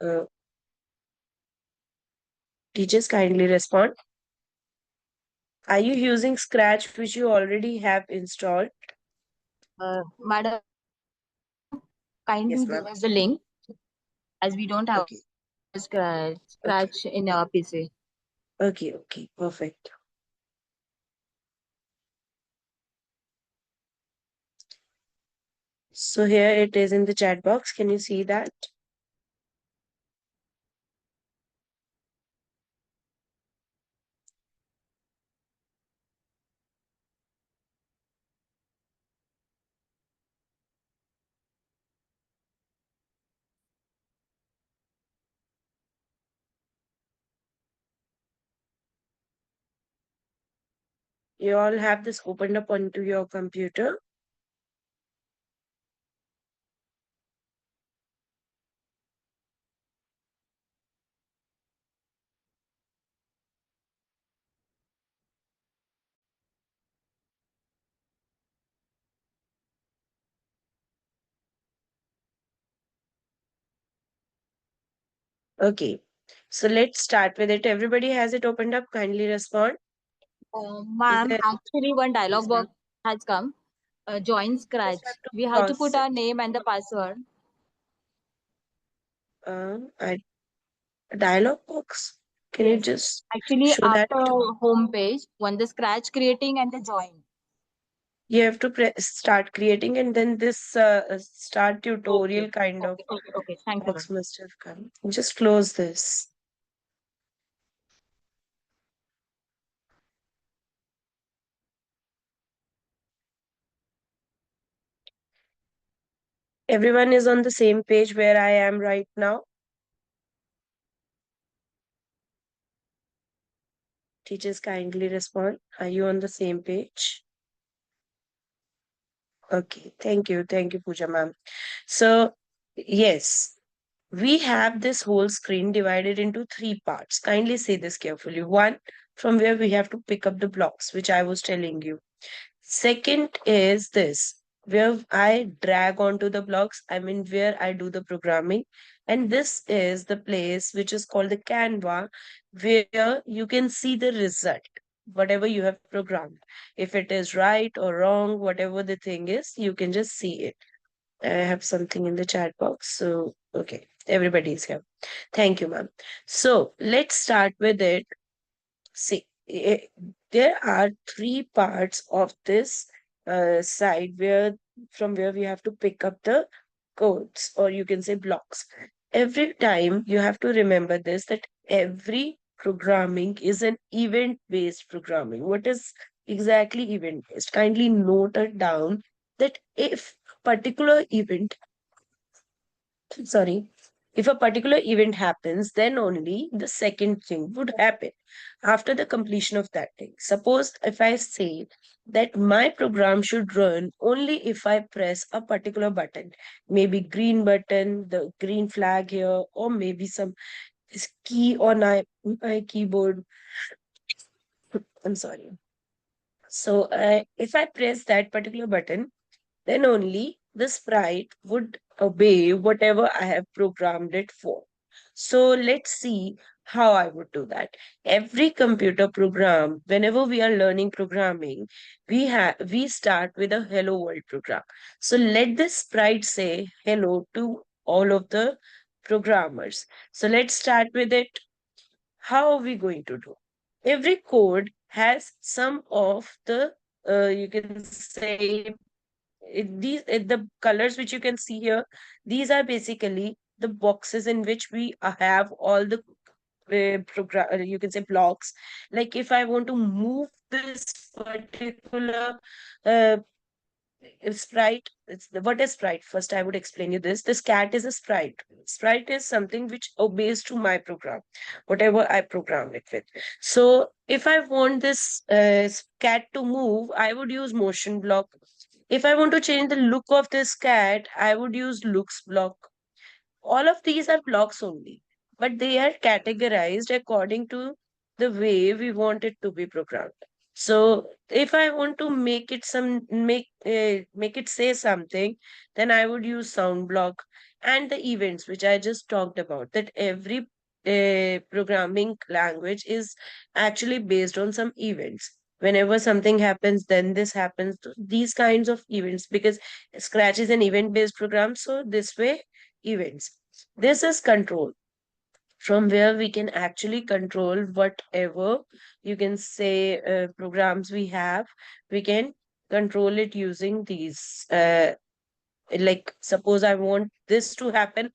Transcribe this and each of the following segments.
Uh, Teachers, kindly respond. Are you using Scratch, which you already have installed? Madam, kindly Yes, give ma'am. us the link as we don't have Okay. Okay. scratch in our PC. Okay. Okay. Perfect. So here it is in the chat box. Can you see that? You all have this opened up onto your computer. Okay. So let's start with it. Everybody has it opened up. Kindly respond. Is Ma'am, there? actually one Yes, dialog ma'am. box has come. Join You just have scratch. to We have to put cross. our name and the password. I dialog box. Can you Yes. just Actually, show that? after home page, when the scratch creating and the join. You have to start creating, and then this start Okay. tutorial kind of Okay. Thank you, ma'am. box must have come. Just close this. Everyone is on the same page where I am right now. Teachers, kindly respond. Are you on the same page? Okay, thank you. Thank you, Pooja ma'am. So, yes, we have this whole screen divided into three parts. Kindly say this carefully. One, from where we have to pick up the blocks, which I was telling you. Second is this, where I drag onto the blocks, I mean, where I do the programming. And this is the place which is called the Canva, where you can see the result, whatever you have programmed. If it is right or wrong, whatever the thing is, you can just see it. I have something in the chat box. So, okay, everybody is here. Thank you, ma'am. So, let's start with it. See, there are three parts of this side where from where we have to pick up the codes, or you can say blocks. Every time you have to remember this, that every programming is an event based programming. What is exactly event based? Kindly note it down that if particular event, sorry, if a particular event happens, then only the second thing would happen after the completion of that thing. Suppose if I say that my program should run only if I press a particular button, maybe green button, the green flag here, or maybe some this key on my keyboard. I'm sorry. So if I press that particular button, then only the sprite would obey whatever I have programmed it for. So let's see how I would do that. Every computer program, whenever we are learning programming, we start with a hello world program. So let this sprite say hello to all of the programmers. So let's start with it. How are we going to do? Every code has some of the you can say the colors which you can see here, these are basically the boxes in which we have all the program, you can say blocks. Like if I want to move this particular uh, sprite, what is sprite? First I would explain you this. This cat is a sprite. Sprite is something which obeys to my program, whatever I program it with. So if I want this cat to move, I would use motion block. If I want to change the look of this cat, I would use looks block. All of these are blocks only, but they are categorized according to the way we want it to be programmed. So if I want to make it make it say something, then I would use sound block and the events which I just talked about. That every programming language is actually based on some events. Whenever something happens, then this happens. These kinds of events, because Scratch is an event-based program, so this way events. This is control, from where we can actually control whatever you can say programs we have. We can control it using these like suppose I want this to happen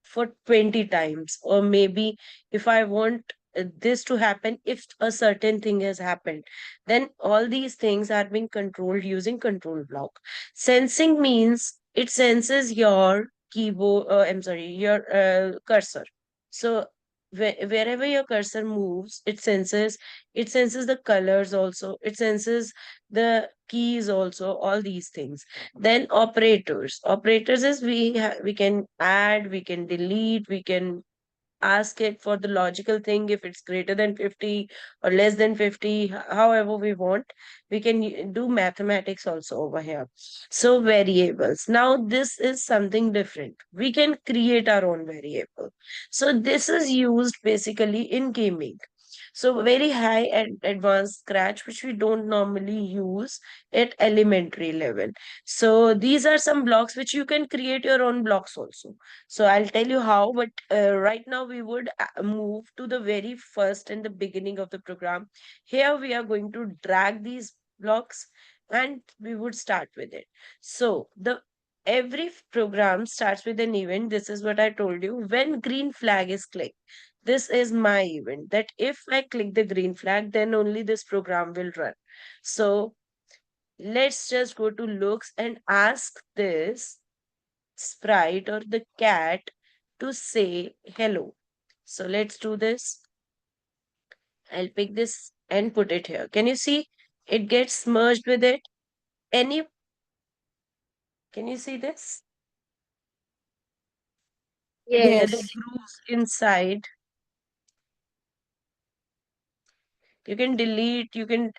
for 20 times, or maybe if I want this to happen if a certain thing has happened, then all these things are being controlled using control block. Sensing means it senses your keyboard, I'm sorry, your cursor. So wherever your cursor moves, it senses the colors also, it senses the keys also, all these things. Then operators is we can add, we can delete, we can ask it for the logical thing if it's greater than 50 or less than 50, however we want. We can do mathematics also over here. So variables, now this is something different, we can create our own variable. So this is used basically in gaming. So very high and advanced Scratch, which we don't normally use at elementary level. So these are some blocks which you can create your own blocks also. So I'll tell you how, but right now we would move to the very first and the beginning of the program. Here we are going to drag these blocks and we would start with it. So the every program starts with an event. This is what I told you. When green flag is clicked, this is my event. That if I click the green flag, then only this program will run. So let's just go to looks and ask this sprite or the cat to say hello. So let's do this. I'll pick this and put it here. Can you see it gets merged with it? Any, can you see this? Yes. The grooves inside. You can delete, you can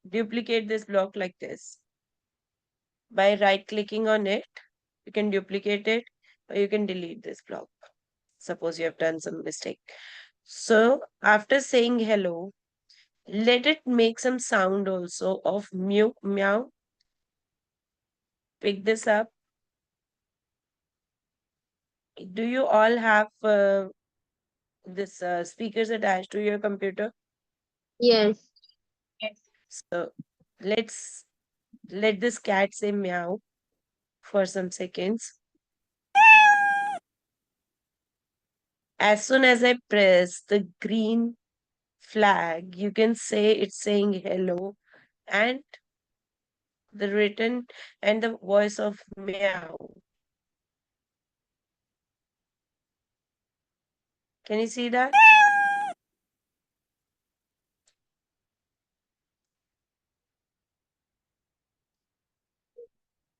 duplicate this block like this. By right clicking on it, you can duplicate it or you can delete this block. Suppose you have done some mistake. So after saying hello, let it make some sound also of mew, meow. Pick this up. Do you all have this speakers attached to your computer? Yes. So let's let this cat say meow for some seconds. As soon as I press the green flag, you can say it's saying hello, and the written and the voice of meow. Can you see that?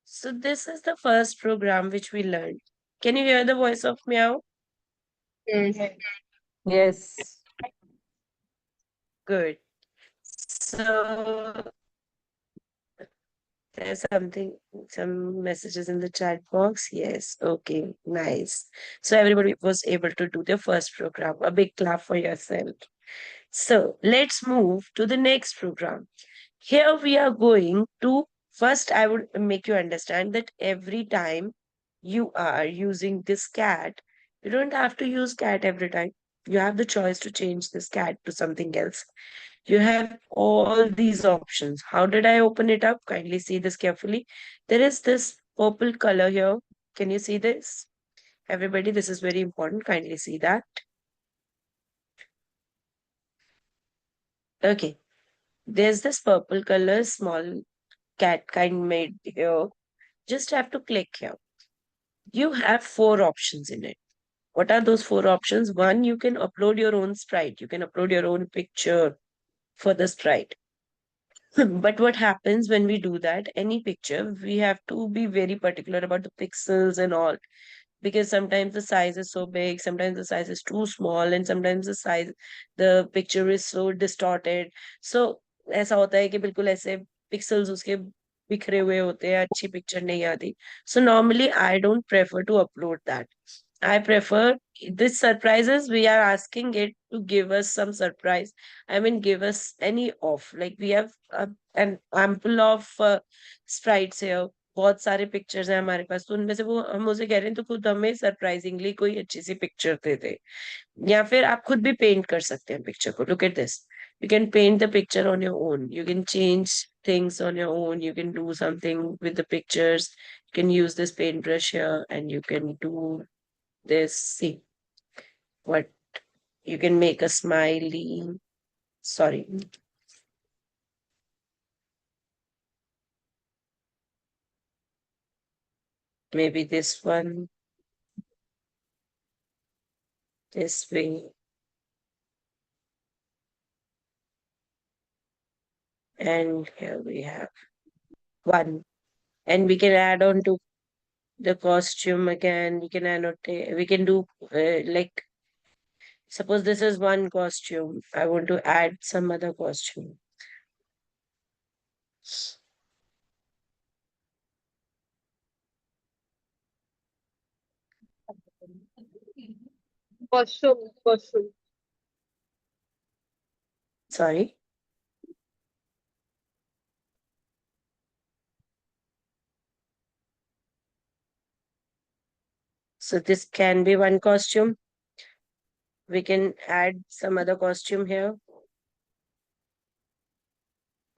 So this is the first program which we learned. Can you hear the voice of meow? Yes. Yes. Good. So there's something, some messages in the chat box. Yes. Okay. Nice. So everybody was able to do their first program. A big clap for yourself. So let's move to the next program. Here we are going to first, I would make you understand that every time you are using this cat, you don't have to use cat every time. You have the choice to change this cat to something else. You have all these options. How did I open it up? Kindly see this carefully. There is this purple color here. Can you see this? Everybody, this is very important. Kindly see that. Okay. There's this purple color, small cat kind made here. Just have to click here. You have four options in it. What are those four options? One, you can upload your own sprite. You can upload your own picture for the sprite. But what happens when we do that? Any picture, we have to be very particular about the pixels and all, because sometimes the size is so big, sometimes the size is too small, and sometimes the picture is so distorted. So ऐसा होता है कि बिल्कुल ऐसे pixels उसके बिखरे हुए होते हैं, अच्छी पिक्चर नहीं आती. So normally I don't prefer to upload that. I prefer this surprises. We are asking it to give us some surprise. I mean, give us any off. Like we have an ample of sprites here. बहुत सारे pictures हैं हमारे पास, तो उनमें से वो हम उसे कह रहे हैं तो खुद हमें सरप्राइजिंगली कोई अच्छी सी पिक्चर दे दे. या फिर आप खुद भी पेंट कर सकते हैं पिक्चर को. Look at this. You can paint the picture on your own. You can change things on your own. You can do something with the pictures. You can use this paintbrush here and you can do this. See what you can make a smiley. Sorry. Maybe this one, this way. And here we have one. And we can add on to the costume again. We can annotate, we can do like, suppose this is one costume. I want to add some other costume. Costume. Sorry. So this can be one costume. We can add some other costume here.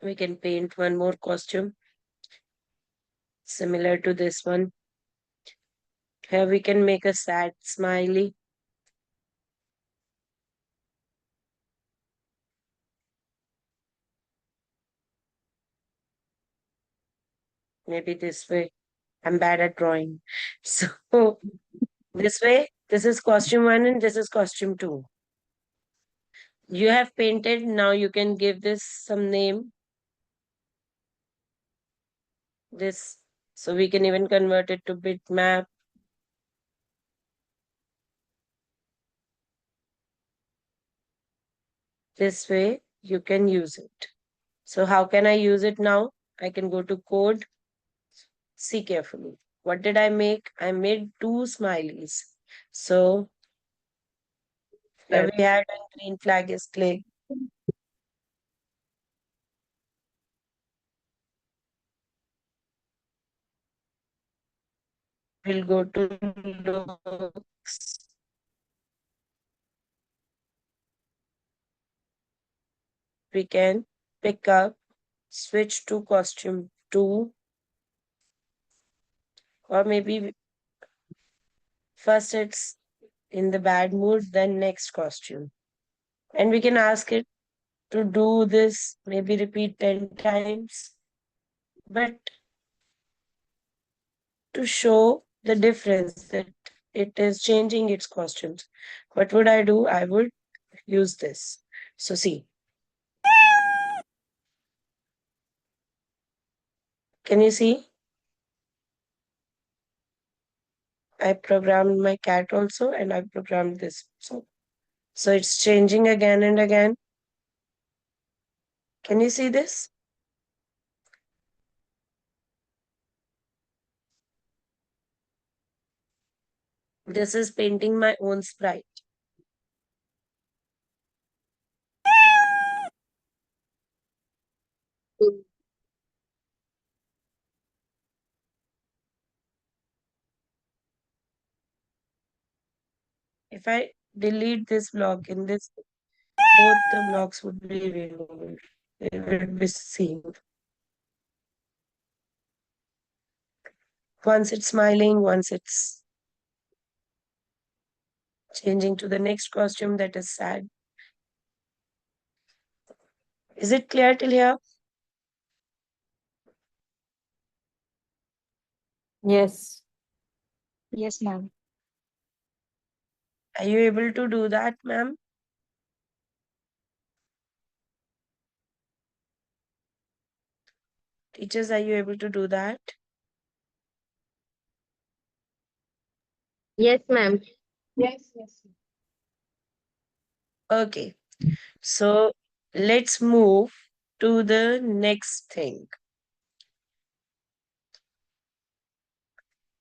We can paint one more costume similar to this one. Here we can make a sad smiley. Maybe this way. I'm bad at drawing. So this way, this is costume one and this is costume two. You have painted, now you can give this some name. This, so we can even convert it to bitmap. This way you can use it. So how can I use it now? I can go to code. See carefully. What did I make? I made two smileys. So here we had when green flag is clicked. We'll go to looks. We can pick up, switch to costume 2, or maybe first it's in the bad mood, then next costume. And we can ask it to do this, maybe repeat 10 times. But to show the difference that it is changing its costumes, what would I do? I would use this. So see, can you see? I programmed my cat also and I programmed this. So it's changing again and again. Can you see this? This is painting my own sprite. If I delete this block in this, both the blocks would be removed. They would be seen. Once it's smiling, once it's changing to the next costume that is sad. Is it clear till here? Yes. Yes, ma'am. Are you able to do that, ma'am? Teachers, are you able to do that? Yes, ma'am. Yes. Okay. So let's move to the next thing.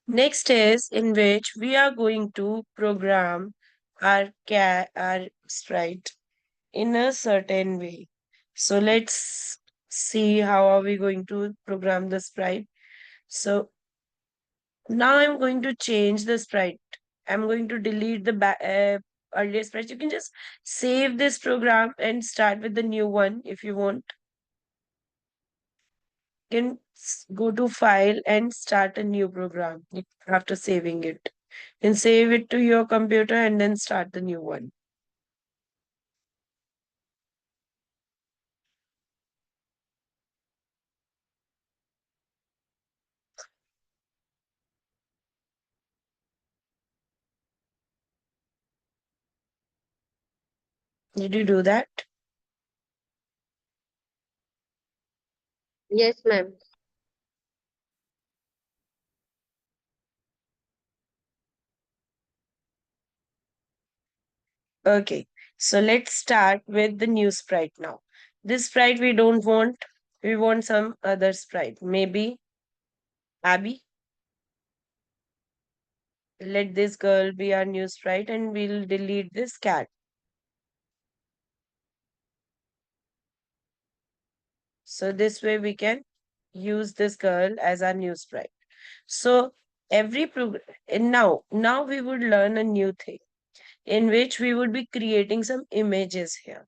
Next is in which we are going to program our sprite in a certain way. So let's see how are we going to program the sprite. So now I'm going to change the sprite. I'm going to delete the earlier sprite. You can just save this program and start with the new one if you want. You can go to file and start a new program after saving it. And save it to your computer and then start the new one. Did you do that? Yes, ma'am. Okay, so let's start with the new sprite now. This sprite we don't want. We want some other sprite. Maybe Abby. Let this girl be our new sprite and we'll delete this cat. So this way we can use this girl as our new sprite. So every program, and now we would learn a new thing in which we would be creating some images here,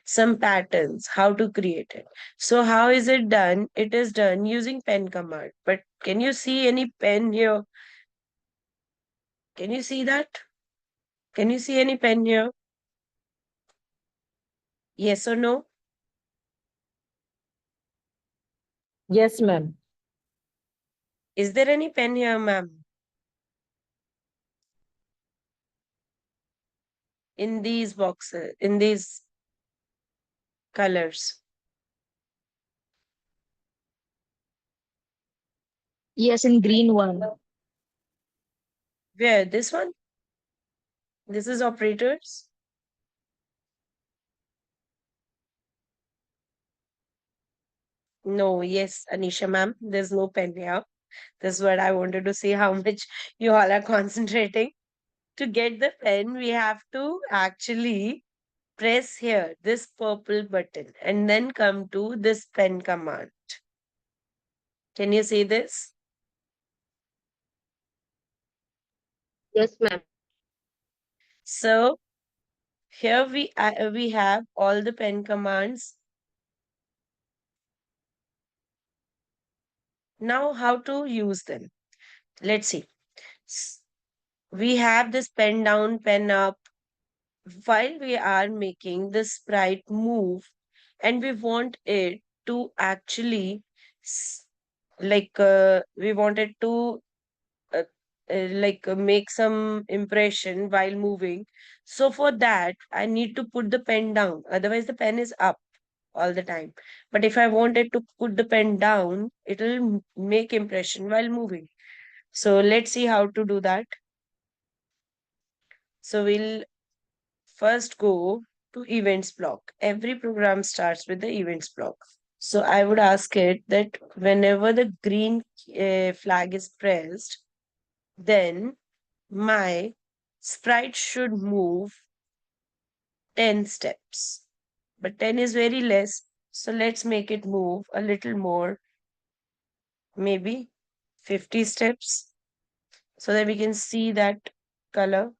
some patterns, how to create it. So how is it done? It is done using pen command. But can you see any pen here? Can you see that? Can you see any pen here? Yes or no? Yes, ma'am. Is there any pen here, ma'am? In these boxes, in these colors. Yes, in green one. Where? This one? This is operators. No, yes, Anisha ma'am, there's no pen here. This is what I wanted to see how much you all are concentrating. To get the pen, we have to actually press here this purple button and then come to this pen command. Can you see this? Yes, ma'am. So here we have all the pen commands. Now how to use them? Let's see. S- We have this pen down, pen up. While we are making the sprite move, and we want it to actually we want it to uh, make some impression while moving. So for that I need to put the pen down, otherwise the pen is up all the time. But if I wanted to put the pen down, it will make impression while moving. So let's see how to do that. So we'll first go to events block. Every program starts with the events block. So I would ask it that whenever the green flag is pressed, then my sprite should move 10 steps. But 10 is very less. So let's make it move a little more, maybe 50 steps, so that we can see that color.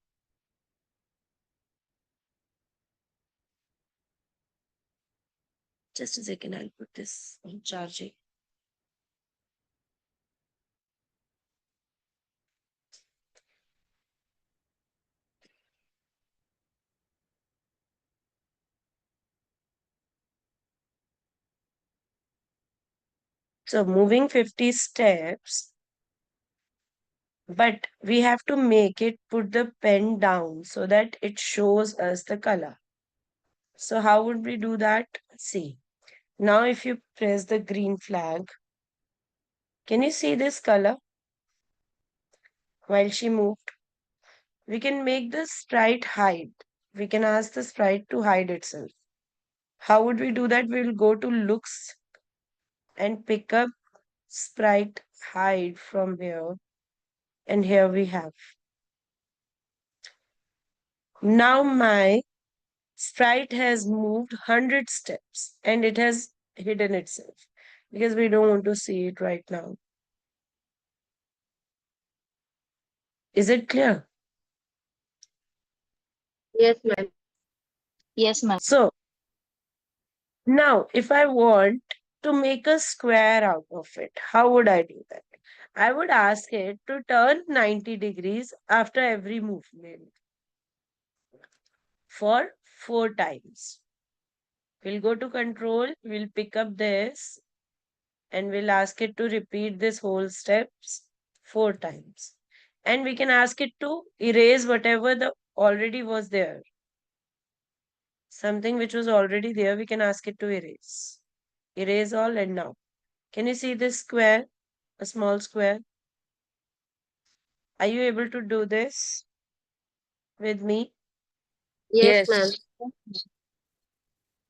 Just a second, I'll put this on charging. So moving 50 steps, but we have to make it put the pen down so that it shows us the color. So how would we do that? See, now if you press the green flag, can you see this color while she moved? We can make the sprite hide. We can ask the sprite to hide itself. How would we do that? We'll go to looks and pick up sprite hide from here. And here we have. Now my sprite has moved 100 steps and it has hidden itself because we don't want to see it right now. Is it clear? Yes, ma'am. Yes, ma'am. So now if I want to make a square out of it, how would I do that? I would ask it to turn 90 degrees after every movement for 4 times. We'll go to control, we'll pick up this and we'll ask it to repeat this whole steps 4 times. And we can ask it to erase whatever the already was there. Something which was already there, we can ask it to erase. Erase all and now. Can you see this square? A small square. Are you able to do this with me? Yes, ma'am.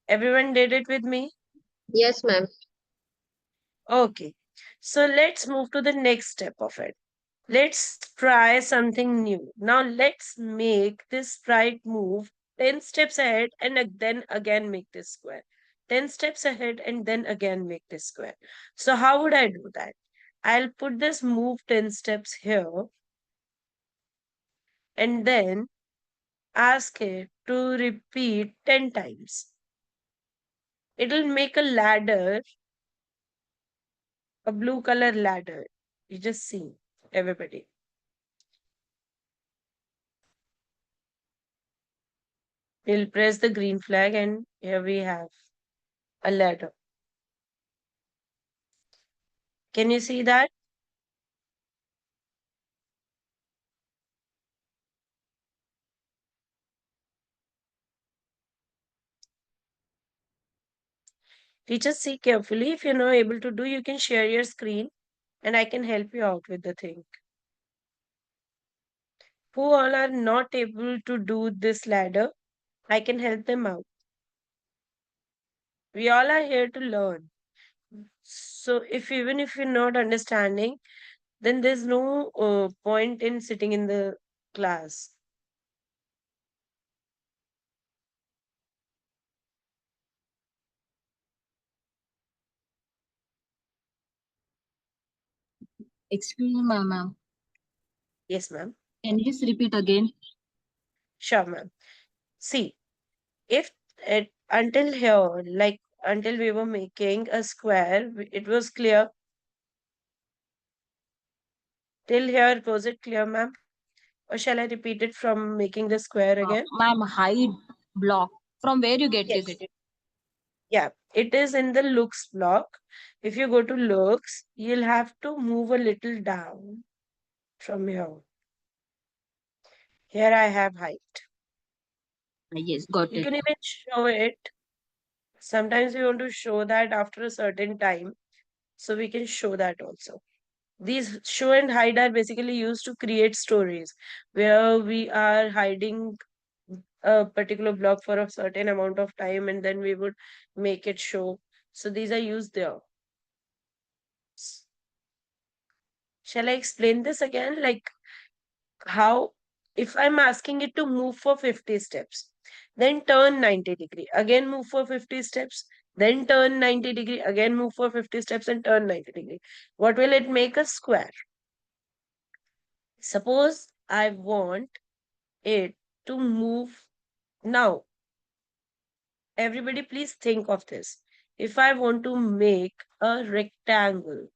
Everyone did it with me? Yes, ma'am. Okay. So let's move to the next step of it. Let's try something new. Now let's make this sprite move 10 steps ahead and then again make this square. 10 steps ahead and then again make this square. So how would I do that? I'll put this move 10 steps here and then ask it to repeat 10 times. It'll make a ladder, a blue color ladder. You just see, everybody. We'll press the green flag and here we have a ladder. Can you see that? Teacher, see carefully. If you're not able to do, you can share your screen and I can help you out with the thing. Who all are not able to do this ladder, I can help them out. We all are here to learn. So if even if you're not understanding, then there's no point in sitting in the class. Excuse me, ma'am. Yes, ma'am. Can you just repeat again? Sure, ma'am. See, if it until here, like until we were making a square, it was clear. Till here, was it clear, ma'am? Or shall I repeat it from making the square again? Ma'am, hide block. From where you get Yes. this? Yeah, it is in the looks block. If you go to looks, you'll have to move a little down from here. Here I have height. Yes, got You it. can even show it. Sometimes we want to show that after a certain time. So we can show that also. These show and hide are basically used to create stories where we are hiding a particular block for a certain amount of time and then we would make it show. So these are used there. Shall I explain this again? Like how, if I'm asking it to move for 50 steps, then turn 90 degree, again move for 50 steps, then turn 90 degree, again move for 50 steps and turn 90 degree. What will it make? A square. Suppose I want it to move now. Everybody, please think of this. If I want to make a rectangle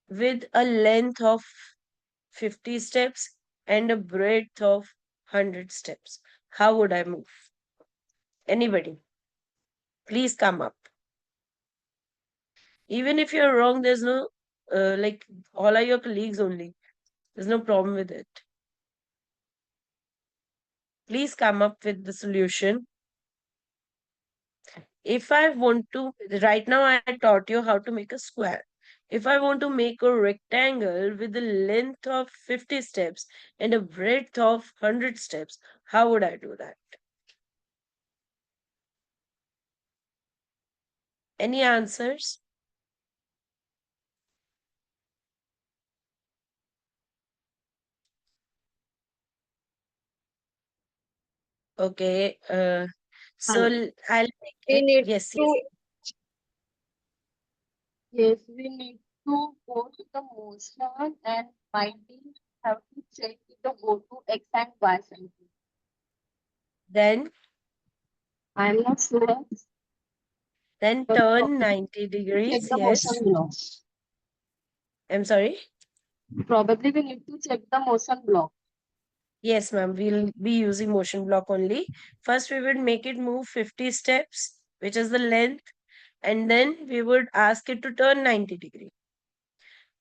with a length of 50 steps and a breadth of 100 steps, how would I move? Anybody, please come up. Even if you're wrong, there's no, like, all are your colleagues only. There's no problem with it. Please come up with the solution. If I want to, right now I taught you how to make a square. If I want to make a rectangle with a length of 50 steps and a breadth of 100 steps, how would I do that? Any answers? Okay. So Hello. I'll make We it. need Yes, yes. to, yes, we need to go to the motion and binding have to check the go to X and Y center. Then I'm not sure, but turn 90 check degrees. the motion Yes. block. I'm sorry. Probably we need to check the motion block. Yes, ma'am. We'll be using motion block only. First, we would make it move 50 steps, which is the length, and then we would ask it to turn 90 degree.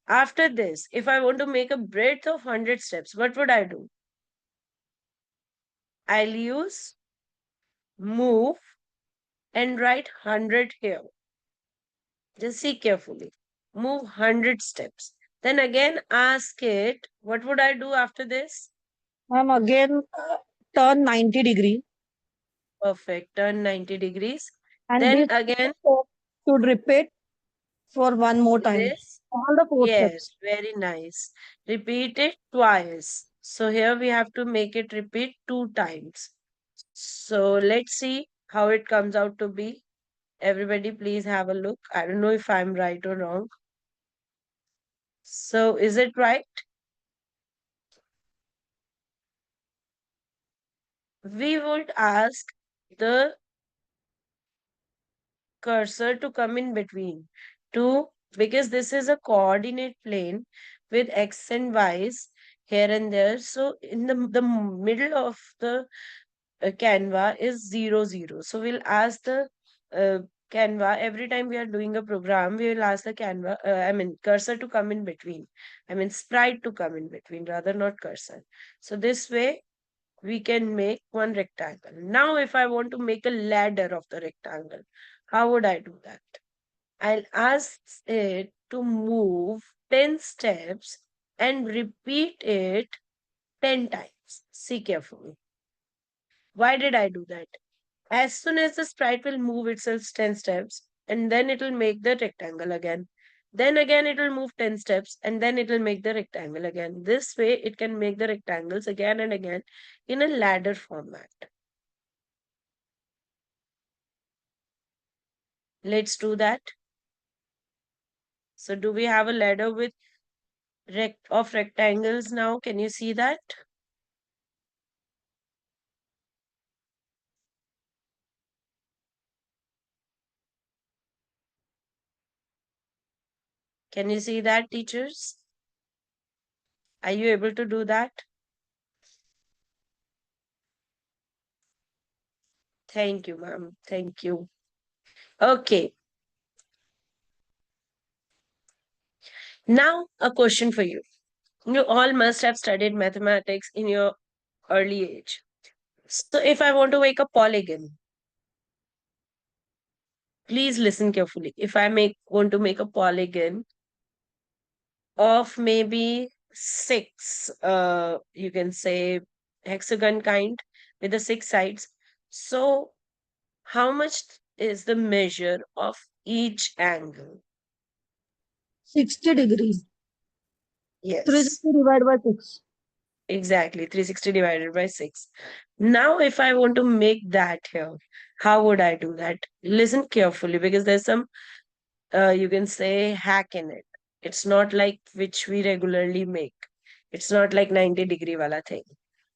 After this, if I want to make a breadth of 100 steps, what would I do? I'll use move and write 100 here. Just see carefully. Move 100 steps. Then again ask it, what would I do after this? Ma'am, again turn 90 degree, Perfect. Turn 90 degrees. and Then this again step should repeat for one more time. this. All the four Yes, steps. very nice. Repeat it twice. So here we have to make it repeat 2 times. So let's see how it comes out to be. Everybody, please have a look. I don't know if I'm right or wrong. So is it right? We would ask the cursor to come in between to, because this is a coordinate plane with x and y's here and there. So in the middle of the Canva is 0 0. So we'll ask the uh, Canva every time we are doing a program. We will ask the Canva, I mean cursor to come in between. I mean sprite to come in between, rather not cursor. So this way we can make one rectangle. Now, if I want to make a ladder of the rectangle, how would I do that? I'll ask it to move 10 steps and repeat it 10 times. See carefully. Why did I do that? As soon as the sprite will move itself 10 steps, and then it will make the rectangle again. Then again it will move 10 steps, and then it will make the rectangle again. This way it can make the rectangles again and again in a ladder format. Let's do that. So do we have a ladder with rectangles now? Can you see that? Can you see that, teachers? Are you able to do that? Thank you, ma'am. Thank you. Okay. Now, a question for you. You all must have studied mathematics in your early age. So, if I want to make a polygon, please listen carefully. If I want to make a polygon of maybe six, you can say hexagon kind with the 6 sides. So, how much is the measure of each angle? 60 degrees. Yes. 360 divided by 6. Exactly, 360 divided by 6. Now, if I want to make that here, how would I do that? Listen carefully because there's some, you can say, hack in it. It's not like which we regularly make. It's not like 90-degree wala thing.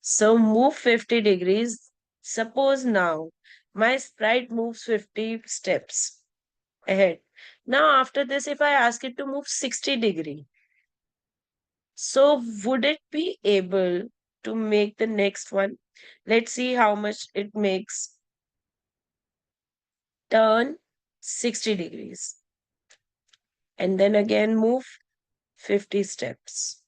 So move 50 degrees. Suppose now my sprite moves 50 steps ahead. Now, after this, if I ask it to move 60-degree, so would it be able to make the next one? Let's see how much it makes. Turn 60 degrees and then again move 50 steps.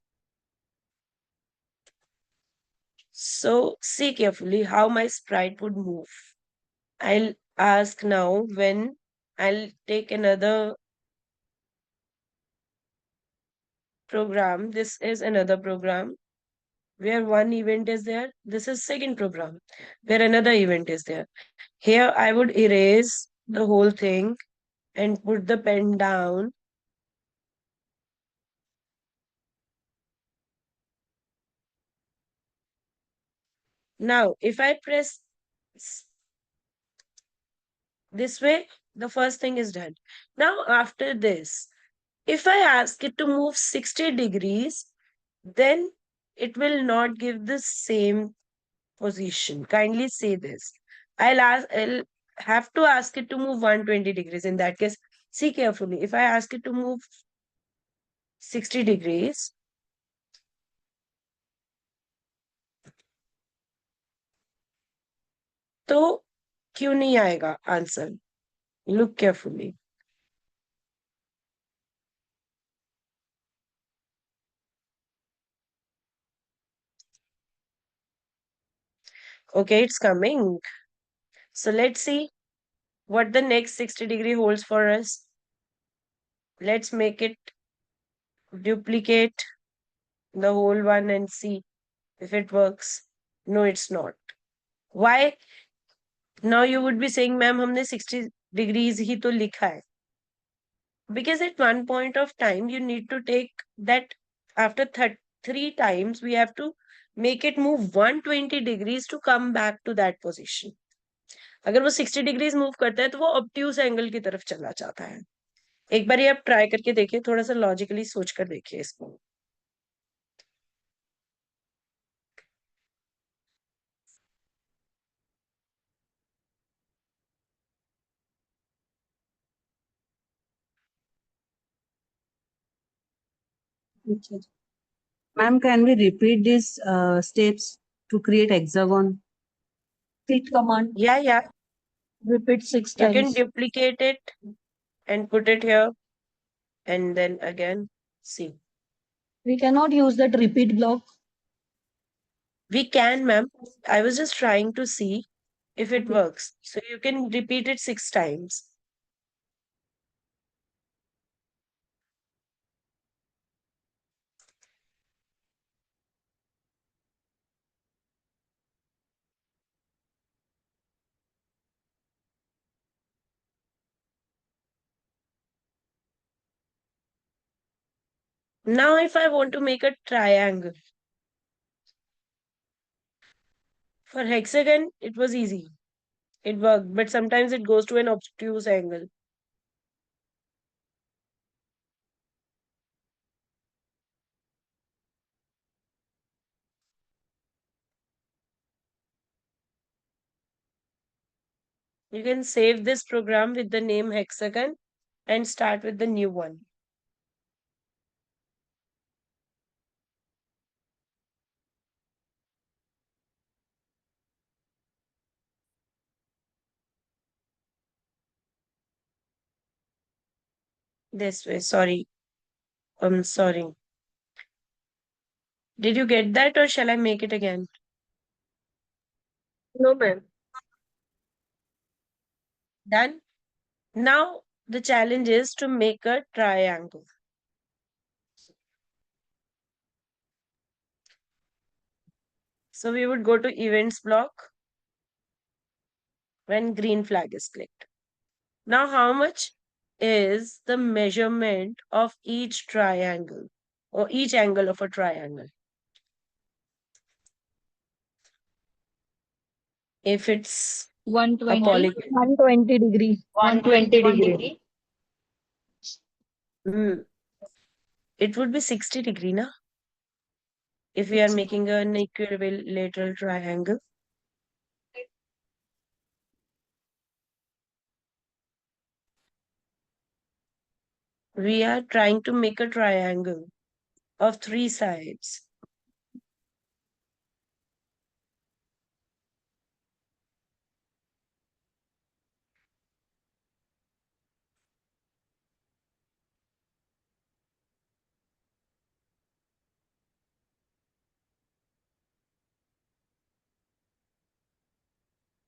So see carefully how my sprite would move. I'll ask now when I'll take another program. This is another program where one event is there. This is second program where another event is there. Here I would erase the whole thing and put the pen down. Now, if I press this way, the first thing is done. Now, after this, if I ask it to move 60 degrees, then it will not give the same position. Kindly say this. I'll have to ask it to move 120 degrees. In that case, see carefully. If I ask it to move 60 degrees, तो क्यों नहीं आएगा answer? Look carefully. Okay, it's coming. So let's see what the next 60-degree holds for us. Let's make it duplicate the whole one and see if it works. No, it's not. Why? Now you would be saying, ma'am, हमने 60 degrees ही तो लिखा है. Because at one point of time, you need to take that after 3 times, we have to make it move 120 degrees to come back to that position. अगर वो 60 degrees move करता है तो वो ऑब्ट्यूज एंगल की तरफ चला जाता है. एक बार ये आप ट्राई करके देखिए, थोड़ा सा लॉजिकली सोच कर देखिए इसको. Ma'am, can we repeat these steps to create hexagon? Repeat command. Yeah. Repeat 6 You can times. duplicate it and put it here and then again see. We cannot use that repeat block. We can, ma'am. I was just trying to see if it Okay. works. So you can repeat it 6 times. Now, if I want to make a triangle, for hexagon, it was easy. It worked, but sometimes it goes to an obtuse angle. You can save this program with the name hexagon and start with the new one. This way, sorry. I'm sorry. Did you get that or shall I make it again? No, ma'am. Done? Now the challenge is to make a triangle. So we would go to events block when green flag is clicked. Now how much is the measurement of each triangle or each angle of a triangle? If it's a 120. polygon, 120 degree. 120 degree. it would be 60 degree, na? If we are making an equilateral triangle. We are trying to make a triangle of 3 sides.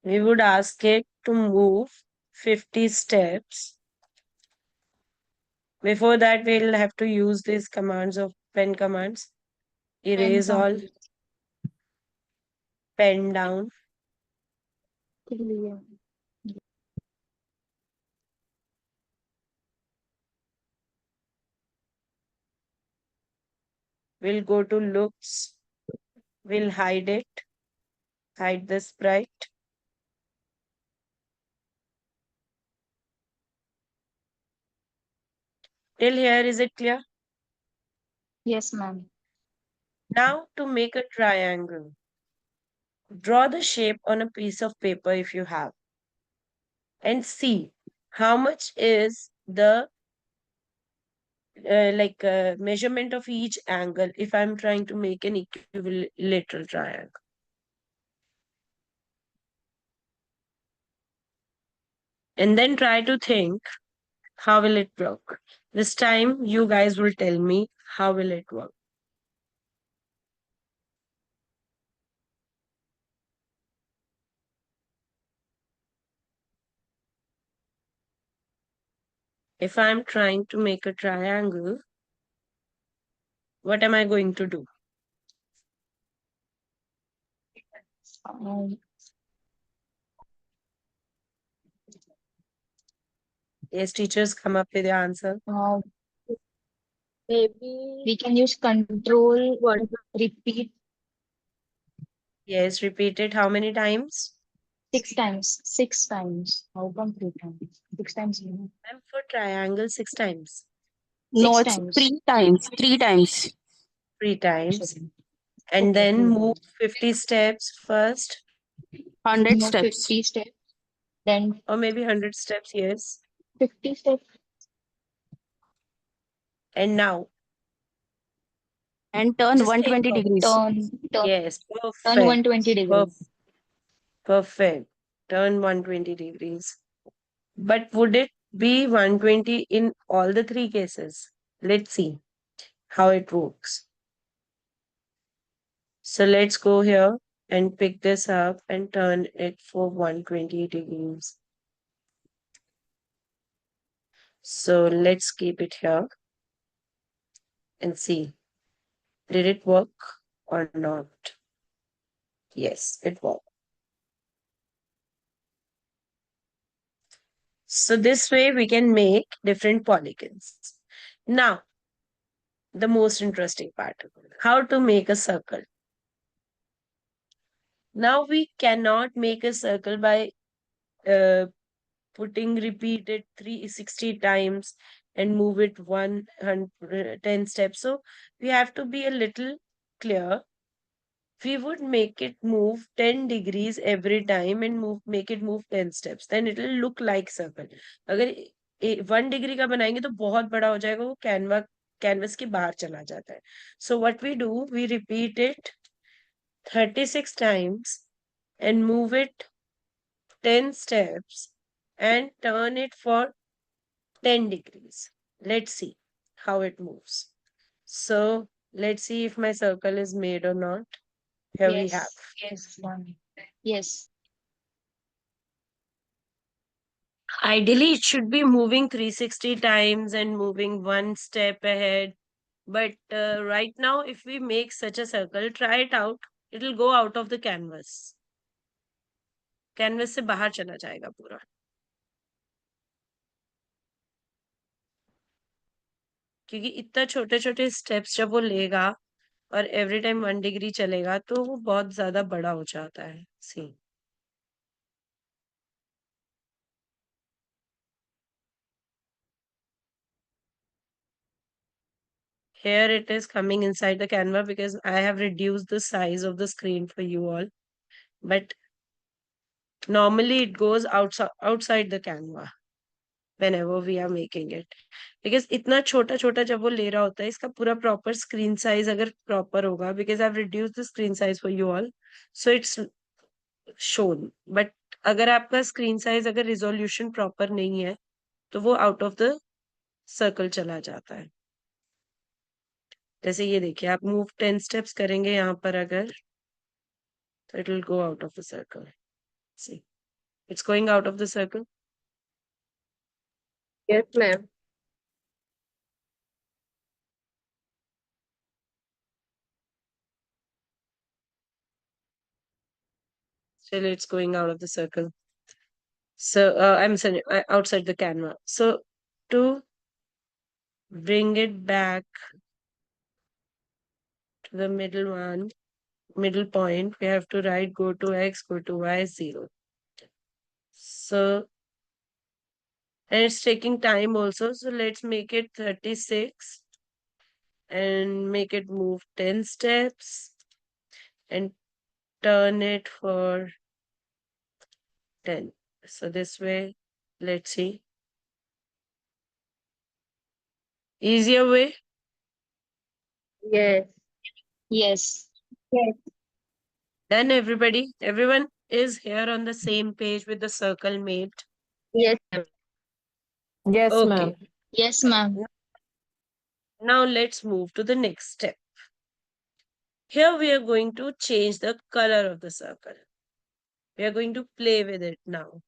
We would ask it to move 50 steps. Before that, we'll have to use these commands of pen commands. Erase all, pen down, We'll go to looks. We'll hide it. Hide the sprite. Till here, is it clear? Yes, ma'am. Now to make a triangle, draw the shape on a piece of paper if you have, and see how much is the measurement of each angle if I'm trying to make an equilateral triangle. And then try to think, how will it work? This time you guys will tell me how will it work. If I'm trying to make a triangle, what am I going to do? Um, Yes, teachers, come up with the answer. uh, Maybe we can use control, repeat Yes, repeat it. How many times? 6 times. 6 times. How come 3 times? 6 times. I'm for triangle 6 times. No, Six it's times. 3 times. 3 times. 3 times. Sorry. And Okay, then 3 move times. 50 steps first, 100 No, steps. 50 steps. Then or maybe 100 steps. Yes. 50 steps. And now, And turn just think 120 of it. degrees. Turn Yes, turn perfect. 120 degrees. Perfect. Turn 120 degrees. But would it be 120 in all the three cases? Let's see how it works. So let's go here and pick this up and turn it for 120 degrees. So let's keep it here and see. Did it work or not? Yes, it worked. So this way we can make different polygons. Now, the most interesting part, how to make a circle. Now we cannot make a circle by uh, putting repeated 360 times and move it 110 steps. So we have to be a little clear. We would make it move 10 degrees every time and make it move 10 steps. Then it will look like circle. अगर 1 degree का बनाएंगे तो बहुत बड़ा हो जाएगा, वो canvas के बाहर चला जाता है. So what we do, we repeat it 36 times and move it 10 steps and turn it for 10 degrees. Let's see how it moves. So let's see if my circle is made or not. Here we have. Yes. Yes. Ideally, it should be moving 360 times and moving one step ahead. But right now, if we make such a circle, try it out. It will go out of the canvas. Canvas से बाहर चला जाएगा पूरा. क्योंकि इतना छोटे छोटे steps जब वो लेगा और एवरी टाइम 1 डिग्री चलेगा तो वो बहुत ज्यादा बड़ा हो जाता है. सी here it is coming inside the canva because I have reduced the size of the screen for you all, but normally it goes outside the canva whenever we are making it, because इतना छोटा छोटा जब वो ले रहा होता है, इसका पूरा proper screen size अगर proper होगा, because I've reduced the screen size for you all, so it's shown. But अगर आपका screen size अगर resolution proper नहीं है तो वो out of the circle चला जाता है. जैसे ये देखिए, आप move 10 steps करेंगे यहाँ पर अगर, तो it will go out of the circle. See, it's going out of the circle. yes, ma'am. Still it's going out of the circle. So I'm sorry, outside the canva. So to bring it back, to the middle one, middle point, we have to write go to x, go to y, 0. So, and it's taking time also. So let's make it 36 and make it move 10 steps and turn it for 10. So this way, let's see. Easier way. Yes. Yes. Done, everybody. Everyone is here on the same page with the circle made. Yes, ma'am. Yes, Okay. ma'am. Yes, ma'am. Now let's move to the next step. Here we are going to change the color of the circle. We are going to play with it now.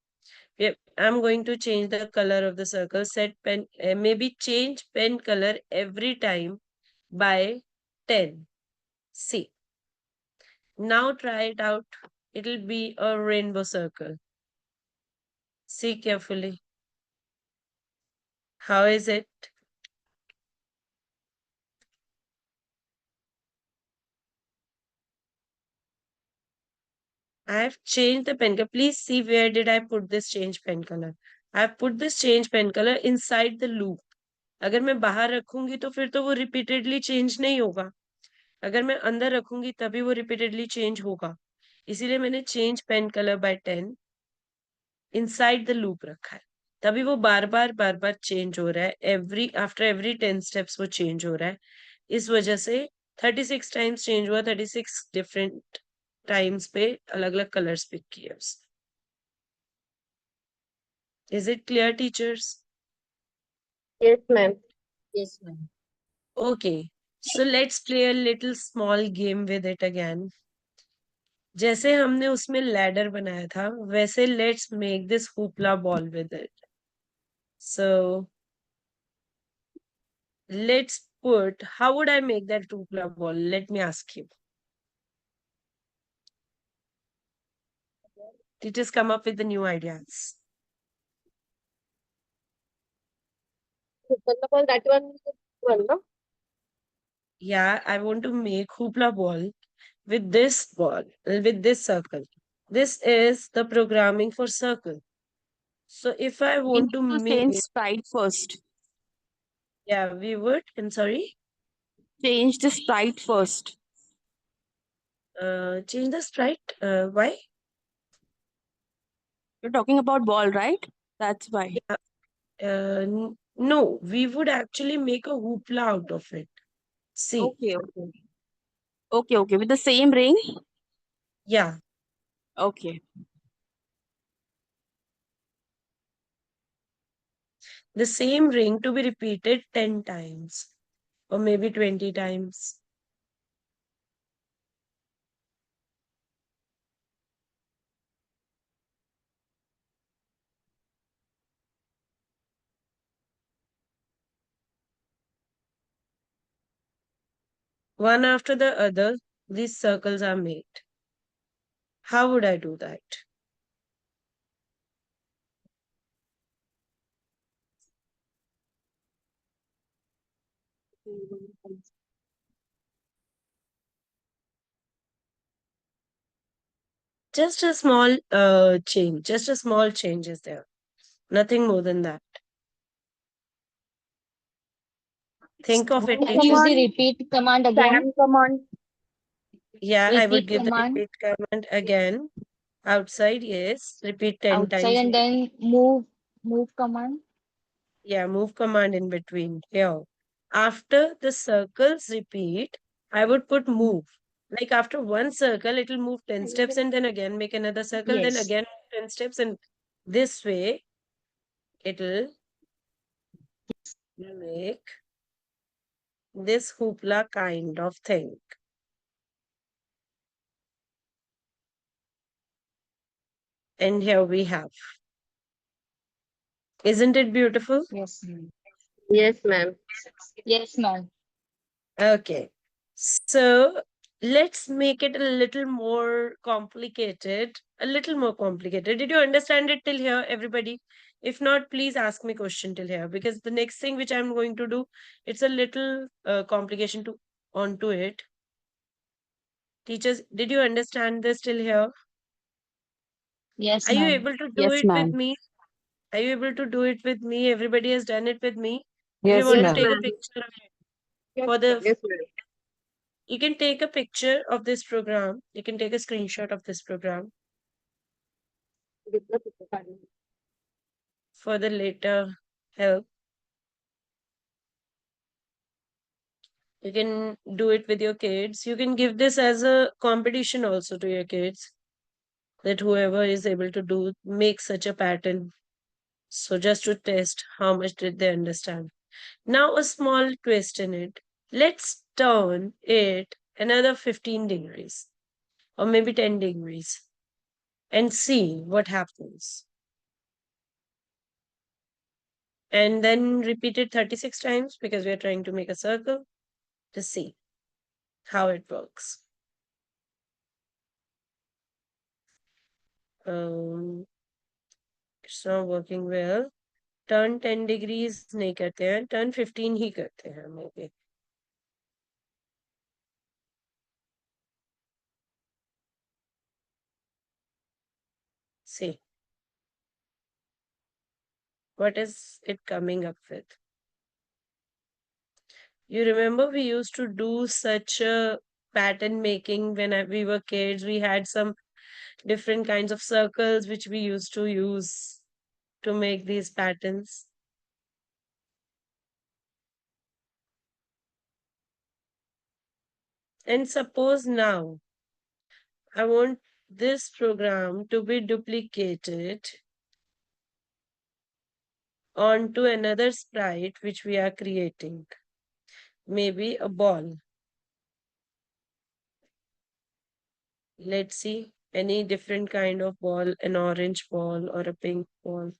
I'm going to change the color of the circle. Set pen, maybe change pen color every time by 10. See. Now try it out. It'll be a rainbow circle. See carefully. How is it? I have changed the pen color. Please see where did I put this change pen color. I have put this change pen color inside the loop. अगर मैं बाहर रखूंगी तो फिर तो वो repeatedly change नहीं होगा. अगर मैं अंदर रखूंगी तभी वो रिपीटेडली चेंज होगा. इसीलिए मैंने change pen colour by 10 inside the loop रखा है. तभी वो बार बार चेंज हो रहा है. आफ्टर एवरी 10 स्टेप्स वो चेंज हो रहा है. इस वजह से 36 टाइम्स चेंज हुआ. 36 डिफरेंट टाइम्स पे अलग अलग कलर्स पिक किए उसने. Is it clear teachers? Yes, ma'am. Yes, ma'am. Okay, so let's play a little small game with it again. जैसे हमने उसमें लैडर बनाया था वैसे let's make this hoopla ball with it. So let's put, how would I make that hoopla ball? Let me ask you. Teachers come up with the new ideas. First of all, that one, no? Yeah, I want to make hoopla ball with this ball, with this circle. This is the programming for circle. So if I We want need to to make, change sprite first. yeah, we would, I'm sorry, Change the sprite first. change the sprite. Why? You're talking about ball, right? That's why. No, we would actually make a hoopla out of it. See, Okay. Okay. With the same ring? yeah, Okay. the same ring to be repeated 10 times or maybe 20 times. One after the other, these circles are made. How would I do that? Just a small change, just a small change is there. Nothing more than that. Think of it, Can you use teachers. the repeat command again? Command. Yeah, I would Repeat give the command. repeat command again. Outside, yes. Repeat 10 Outside times. and then move command. Yeah, move command in between here. After the circles repeat, I would put move. Like after one circle, it will move 10 steps and then again make another circle, then Yes. again 10 steps. And this way, it'll make this hoopla kind of thing. And here we have. Isn't it beautiful? Yes, ma'am. Yes, ma'am. Yes, ma'am. Okay. So let's make it a little more complicated. A little more complicated. Did you understand it till here, everybody? If not, please ask me question till here because the next thing which I'm going to do, it's a little complication to onto it. Teachers, did you understand this till here? Yes, Are you ma'am. able to do Yes, it with ma'am. me? Are you able to do it with me? Everybody has done it with me. If you Yes, want to ma'am. take a picture of it for the, you can take a picture of this program. You can take a screenshot of this program for the later help. You can do it with your kids. You can give this as a competition also to your kids, that whoever is able to do make such a pattern. So just to test how much did they understand. Now a small twist in it. Let's turn it another 15 degrees or maybe 10 degrees and see what happens. And then repeat it 36 times because we are trying to make a circle to see how it works. It's not working well. Turn 10 degrees नहीं करते हैं, turn 15 ही करते हैं maybe. See, what is it coming up with? You remember we used to do such a pattern making when we were kids. We had some different kinds of circles which we used to use to make these patterns. And suppose now I want this program to be duplicated onto another sprite which we are creating. Maybe a ball. Let's see any different kind of ball, an orange ball or a pink ball.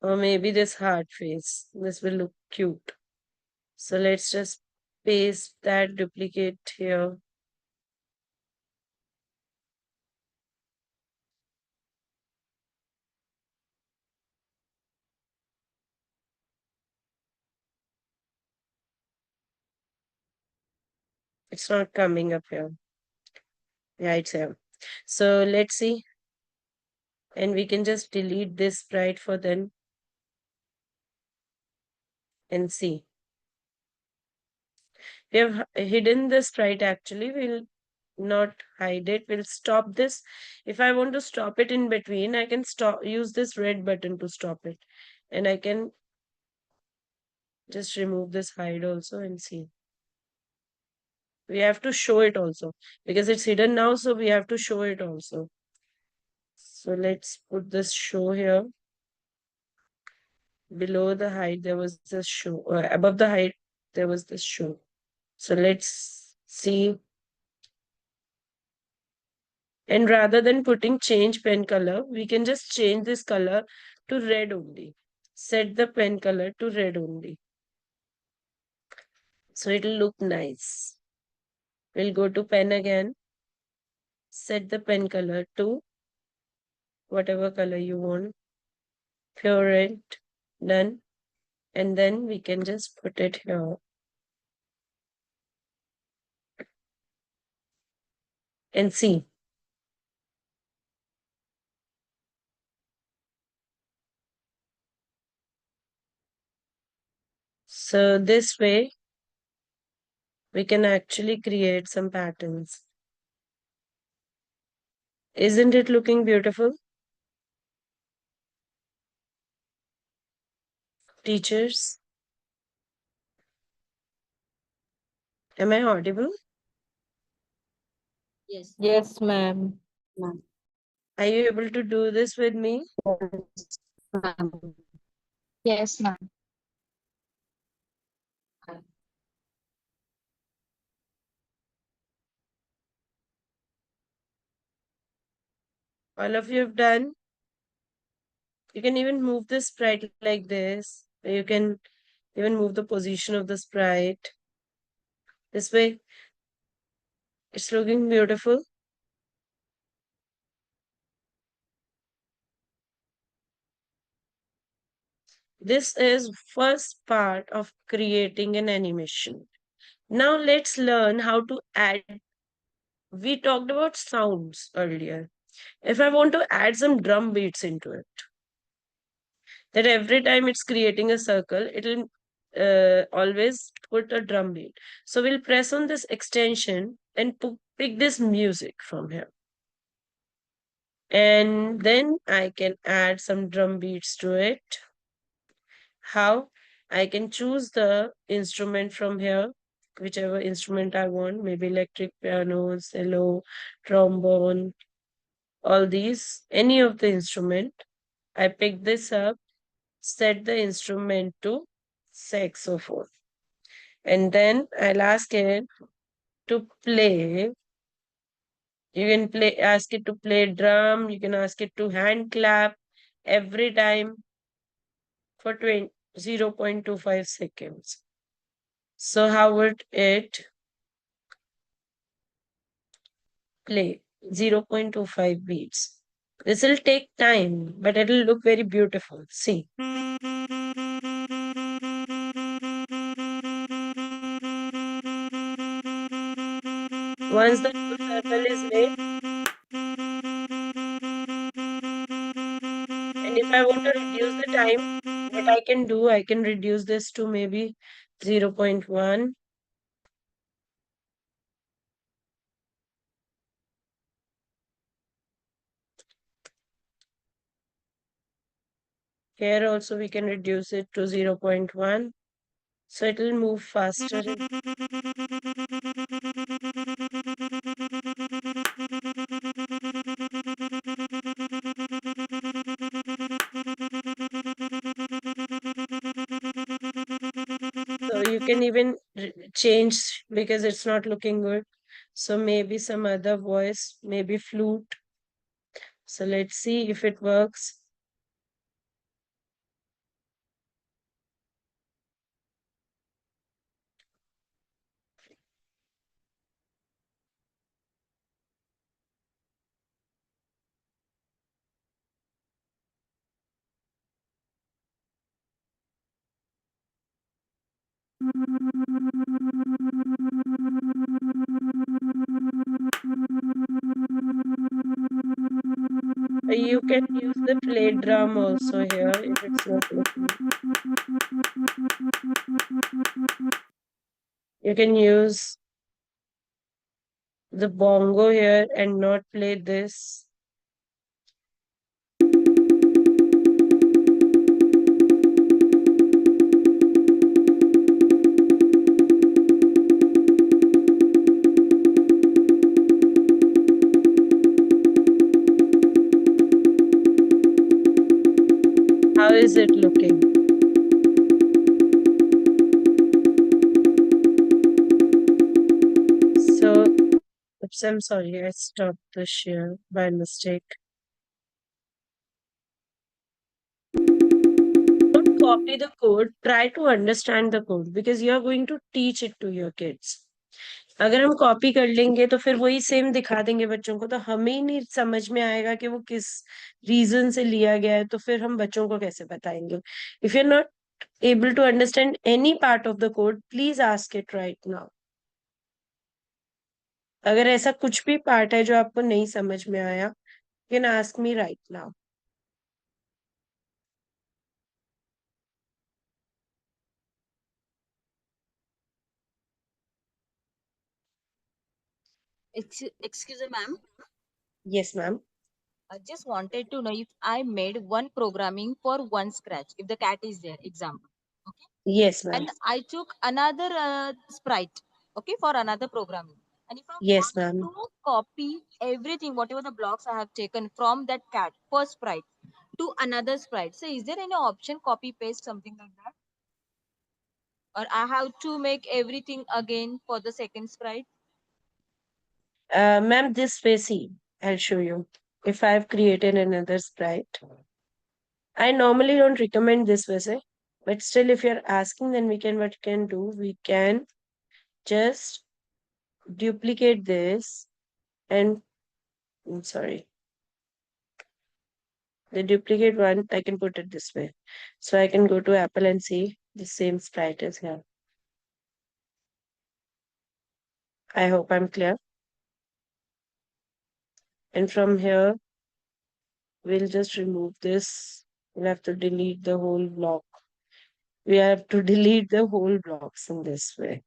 Or maybe this heart face. This will look cute. So let's just paste that duplicate here. It's not coming up here. Yeah, it's here. So let's see. And we can just delete this sprite for then and see. We have hidden the sprite actually. We'll not hide it. We'll stop this. If I want to stop it in between, I can use this red button to stop it. And I can just remove this hide also and see. We have to show it also because it's hidden now. So we have to show it also. So let's put this show here. Below the height, there was this show. Above the height, there was this show. So let's see. And rather than putting change pen color, we can just change this color to red only. Set the pen color to red only. So it'll look nice. We'll go to pen again. Set the pen color to whatever color you want. Pure red. Done. And then we can just put it here. And see. So this way, we can actually create some patterns. Isn't it looking beautiful? Teachers, am I audible? Yes, ma'am. Are you able to do this with me? Yes, ma'am. All of you have done? You can even move the sprite like this. You can even move the position of the sprite. This way, it's looking beautiful. This is first part of creating an animation. Now let's learn how to add. We talked about sounds earlier. If I want to add some drum beats into it, that every time it's creating a circle, it'll always put a drum beat. So we'll press on this extension and pick this music from here. And then I can add some drum beats to it. How? I can choose the instrument from here, whichever instrument I want, maybe electric piano, cello, trombone, all these, any of the instrument. I pick this up, set the instrument to saxophone, and then I'll ask it to play. You can ask it to play drum, you can ask it to hand clap every time for 0.25 seconds. So how would it play? 0.25 beats. This will take time, but it'll look very beautiful. See. Once the full circle is made, and if I want to reduce the time, what I can do, I can reduce this to maybe 0.1. Here also we can reduce it to 0.1. So it will move faster. So you can even change because it's not looking good. So maybe some other voice, maybe flute. So let's see if it works. You can use the play drum also here if it's not looking. You can use the bongo here and not play this. How is it looking? So, oops, I'm sorry, I stopped the share by mistake. Don't copy the code, try to understand the code because you are going to teach it to your kids. अगर हम copy कर लेंगे तो फिर वही same दिखा देंगे बच्चों को तो हमें ही नहीं समझ में आएगा कि वो किस रीजन से लिया गया है तो फिर हम बच्चों को कैसे बताएंगे if you are not able to understand any part of the code please ask it right now अगर ऐसा कुछ भी पार्ट है जो आपको नहीं समझ में आया you can ask me right now Excuse me, ma'am. yes ma'am I just wanted to know if I made one programming for one scratch, if the cat is there, example. Okay. yes ma'am And I took another sprite, okay, for another programming. And if I yes want ma'am to copy everything, whatever the blocks I have taken from that cat, first sprite, to another sprite. So is there any option copy paste something like that? Or I have to make everything again for the second sprite? ma'am this way see I'll show you if I've created another sprite I normally don't recommend this way but still if you're asking then we can do we can just duplicate this and I'm sorry The duplicate one, I can put it this way. So I can go to Apple and see the same sprite is here. I hope I'm clear. And from here, we'll just remove this. We'll have to delete the whole block. We have to delete the whole blocks in this way.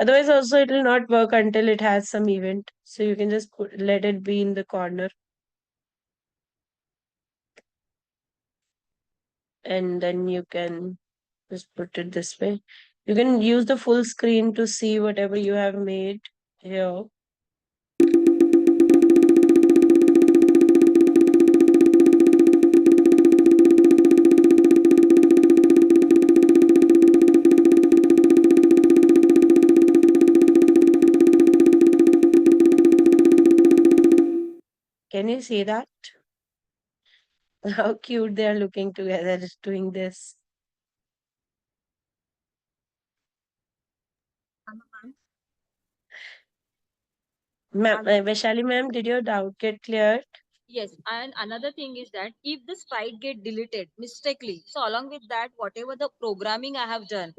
Otherwise, also it will not work until it has some event. So you can just let it be in the corner. And then you can just put it this way. You can use the full screen to see whatever you have made here. Can you see that? How cute they are looking together doing this. Vaishali ma'am, did your doubt get cleared? Yes, and another thing is that if the sprite get deleted mistakenly, so along with that, whatever the programming I have done,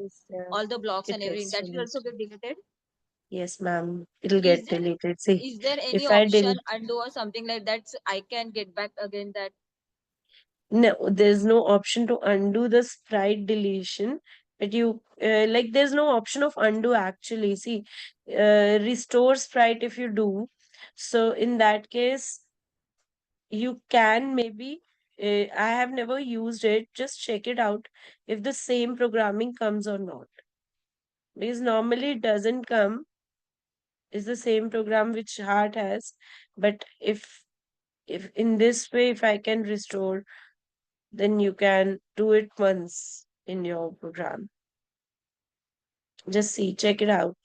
all the blocks It and everything, gets that will also deleted. get deleted. Yes, ma'am. It'll Is get there deleted. See, is there any if I delete, option undo or something like that? So I can get back again that. no, there's no option to undo the sprite deletion. But you like, there's no option of undo actually. See, restore sprite if you do. So in that case, you can maybe. I have never used it. Just check it out if the same programming comes or not. Because normally it doesn't come. Is the same program which Heart has, but if in this way, if I can restore, then you can do it once in your program. Just see, check it out.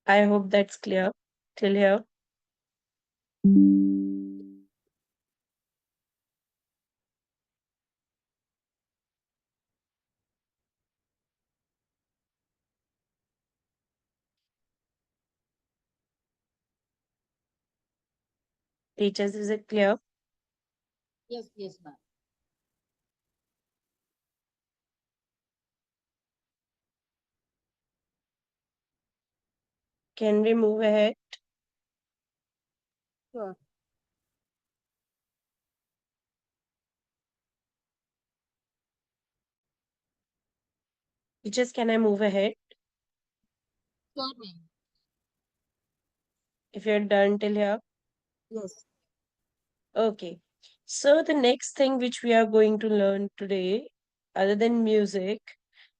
I hope that's clear till here. Teachers, is it clear? Yes, yes, ma'am. Can we move ahead? Sure. Teachers, can I move ahead Sure, ma'am. if you're done till here? Yes. Okay. So the next thing which we are going to learn today, other than music,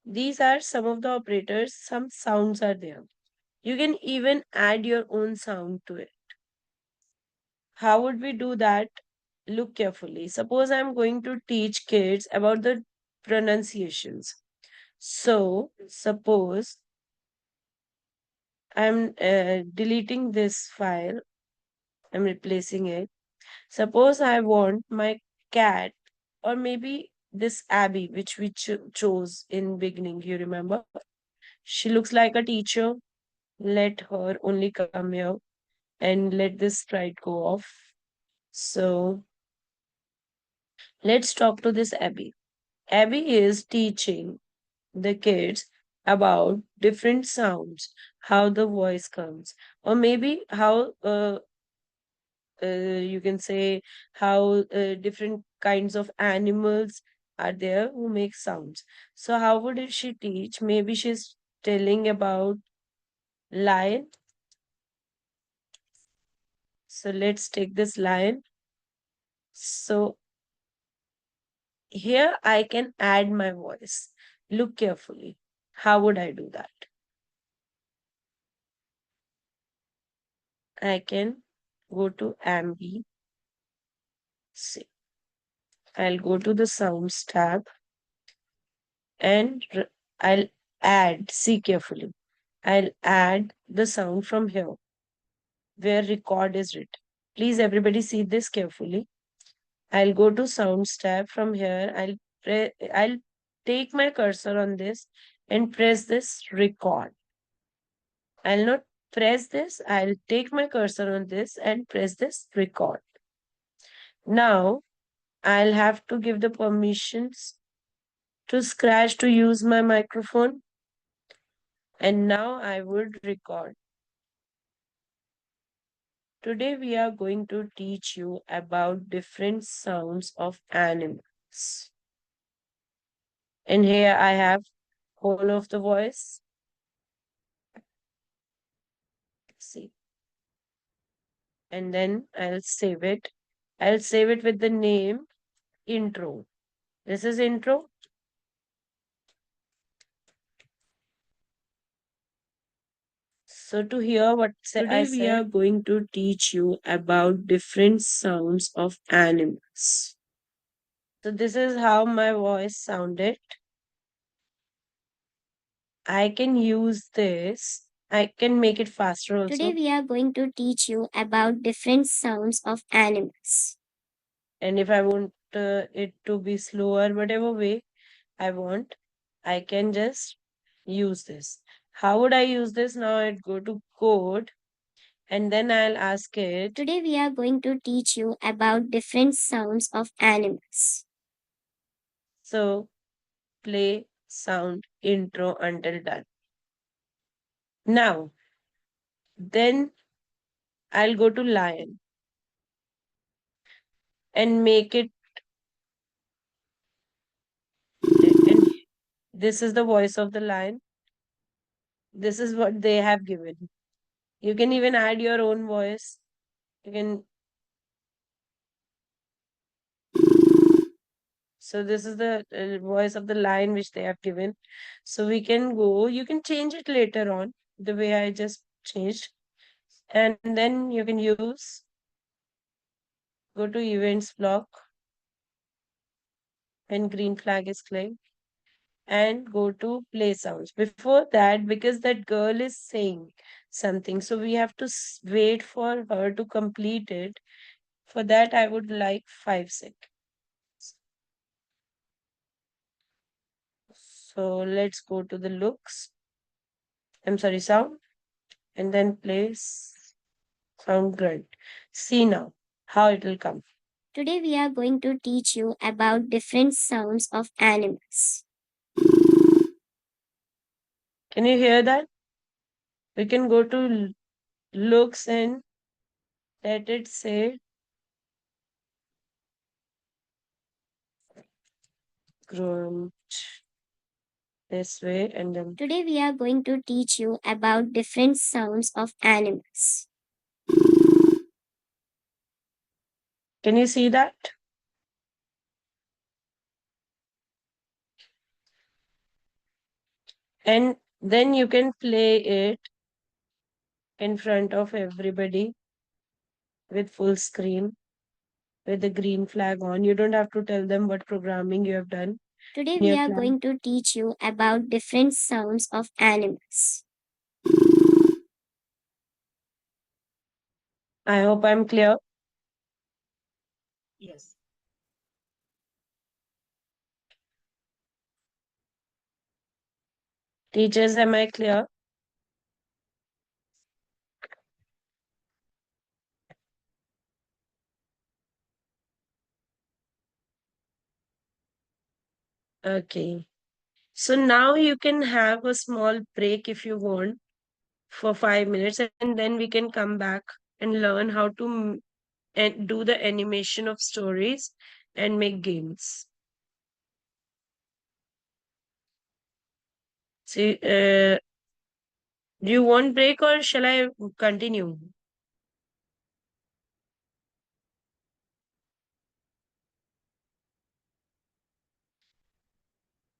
these are some of the operators. Some sounds are there. You can even add your own sound to it. How would we do that? Look carefully. Suppose I'm going to teach kids about the pronunciations. So, suppose I'm deleting this file, I'm replacing it. Suppose I want my cat, or maybe this Abby, which we chose in beginning, you remember? She looks like a teacher. Let her only come here and let this sprite go off. So let's talk to this Abby. Abby is teaching the kids about different sounds, how the voice comes, or maybe how you can say how different kinds of animals are there who make sounds. So how would she teach? Maybe she's telling about lion. So let's take this lion. So here I can add my voice. Look carefully. How would I do that? I can go to Ambi. See. I'll go to the sounds tab and I'll add, see carefully. I'll add the sound from here where record is written. Please everybody see this carefully. I'll go to sounds tab from here. I'll take my cursor on this and press this record. I'll not press this. I'll take my cursor on this and press this record. Now I'll have to give the permissions to Scratch to use my microphone. And now I would record. Today we are going to teach you about different sounds of animals. And here I have whole of the voice. See. And then I'll save it. I'll save it with the name intro. This is intro. So to hear what today we are going to teach you about different sounds of animals. So this is how my voice sounded. I can use this. I can make it faster also. Today we are going to teach you about different sounds of animals. And if I want it to be slower, whatever way I want, I can just use this. How would I use this? Now I'd go to code and then I'll ask it. Today we are going to teach you about different sounds of animals. So play sound intro until done. Now, then I'll go to lion and make it. And this is the voice of the lion. This is what they have given. You can even add your own voice. You can. So this is the voice of the lion which they have given. So we can go. You can change it later on the way I just changed. And then you can use. Go to events block. When green flag is clicked. And go to play sounds. Before that, because that girl is saying something, so we have to wait for her to complete it. For that, I would like 5 seconds. So let's go to the looks. I'm sorry, sound. And then place sound grunt. See now how it will come. Today we are going to teach you about different sounds of animals. Can you hear that? We can go to looks and let it say grunt this way and then. Today we are going to teach you about different sounds of animals. Can you see that? And then you can play it in front of everybody with full screen with the green flag on. You don't have to tell them what programming you have done. Today we are going to teach you about different sounds of animals. I hope I'm clear. Yes. Teachers, am I clear? Okay. So now you can have a small break if you want for 5 minutes, and then we can come back and learn how to and do the animation of stories and make games. See, do you want break or shall I continue?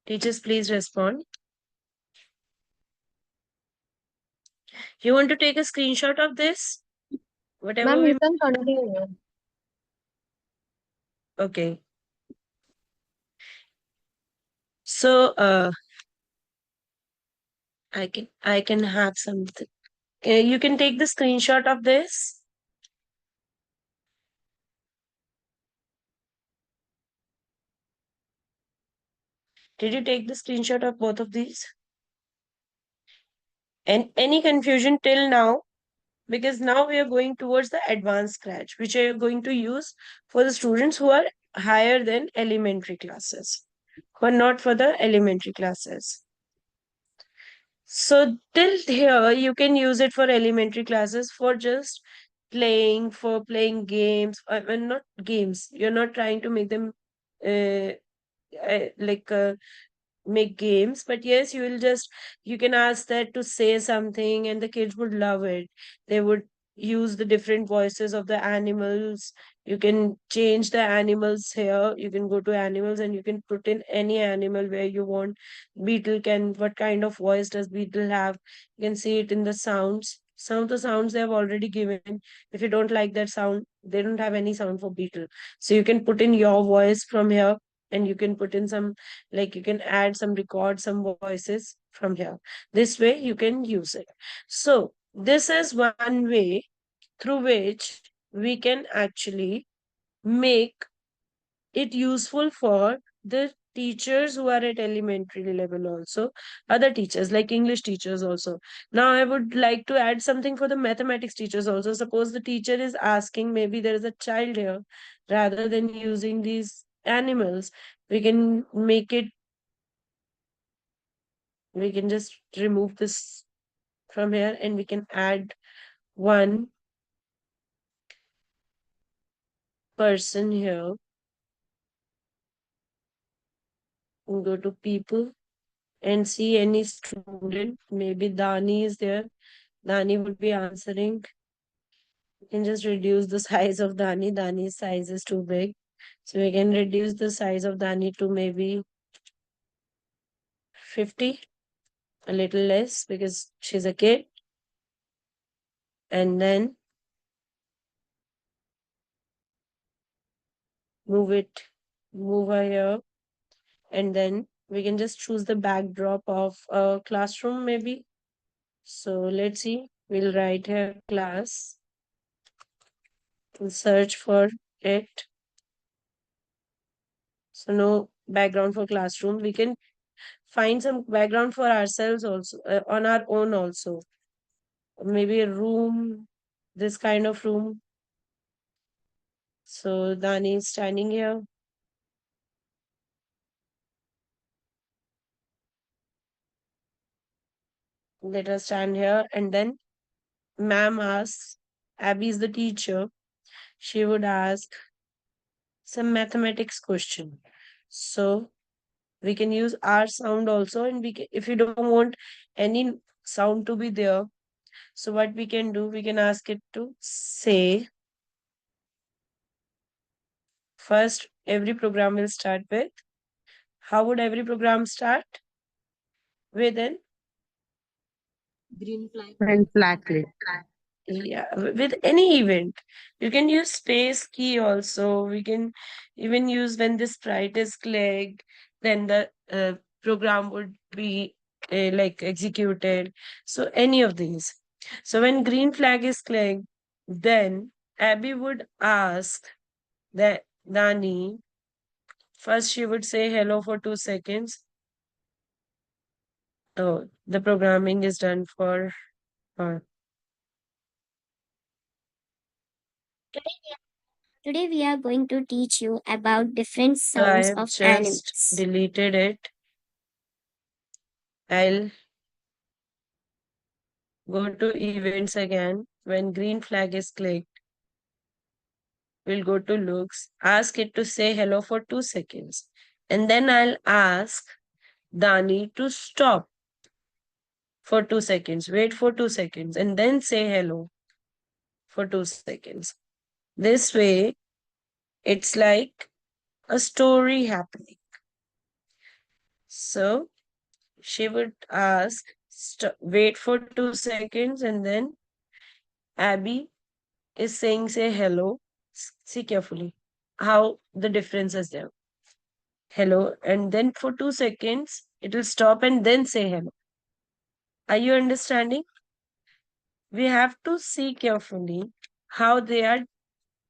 Teachers, please respond. You want to take a screenshot of this? Whatever Ma'am, we. you can continue. Okay. So I can have something. You can take the screenshot of this. Did you take the screenshot of both of these? And any confusion till now? Because now we are going towards the advanced scratch, which are going to use for the students who are higher than elementary classes, who are not for the elementary classes. So till here, you can use it for elementary classes for just for playing games. I mean, not games. You're not trying to make them uh, like make games, but yes, you can ask that to say something and the kids would love it. They would use the different voices of the animals. You can change the animals here. You can go to animals and you can put in any animal where you want. Beetle can, what kind of voice does beetle have? You can see it in the sounds. Some of the sounds they have already given. If you don't like that sound, they don't have any sound for beetle, so you can put in your voice from here, and you can put in some, like you can add some, record some voices from here. This way you can use it. So this is one way through which we can actually make it useful for the teachers who are at elementary level, also other teachers like English teachers also. Now I would like to add something for the mathematics teachers also. Suppose the teacher is asking, maybe there is a child here, rather than using these animals, we can make it, we can just remove this from here and we can add one person here and go to people and see any student. Maybe Dani is there. Dani would be answering. We can just reduce the size of Dani. Dani's size is too big. So we can reduce the size of Dani to maybe 50, a little less because she's a kid. And then move her here. And then we can just choose the backdrop of a classroom maybe. So let's see, we'll write here class. We'll search for it. So no background for classroom. We can find some background for ourselves also, on our own also. Maybe a room, this kind of room. So Dani is standing here. Let us stand here, and then ma'am asks, Abby is the teacher. She would ask some mathematics question. So we can use our sound also, and if you don't want any sound to be there, so what we can do, we can ask it to say. First, every program will start with, how would every program start? With an, Green flag. Green flag click. yeah, with any event. You can use space key also. We can even use when the sprite is clicked, then the program would be like executed. So any of these. So when green flag is clicked, then Abby would ask that Dani, first she would say hello for 2 seconds. Oh, the programming is done for her. Today we are going to teach you about different So I sounds have of just animals. deleted it. I'll go to events again. When green flag is clicked, we'll go to looks, ask it to say hello for 2 seconds. And then I'll ask Dani to stop for 2 seconds, wait for 2 seconds, and then say hello for 2 seconds. This way, it's like a story happening. So she would ask, wait for 2 seconds, and then Abby is saying, say hello. See carefully how the difference is there. hello, and then for 2 seconds it will stop and then say hello. Are you understanding? We have to see carefully how they are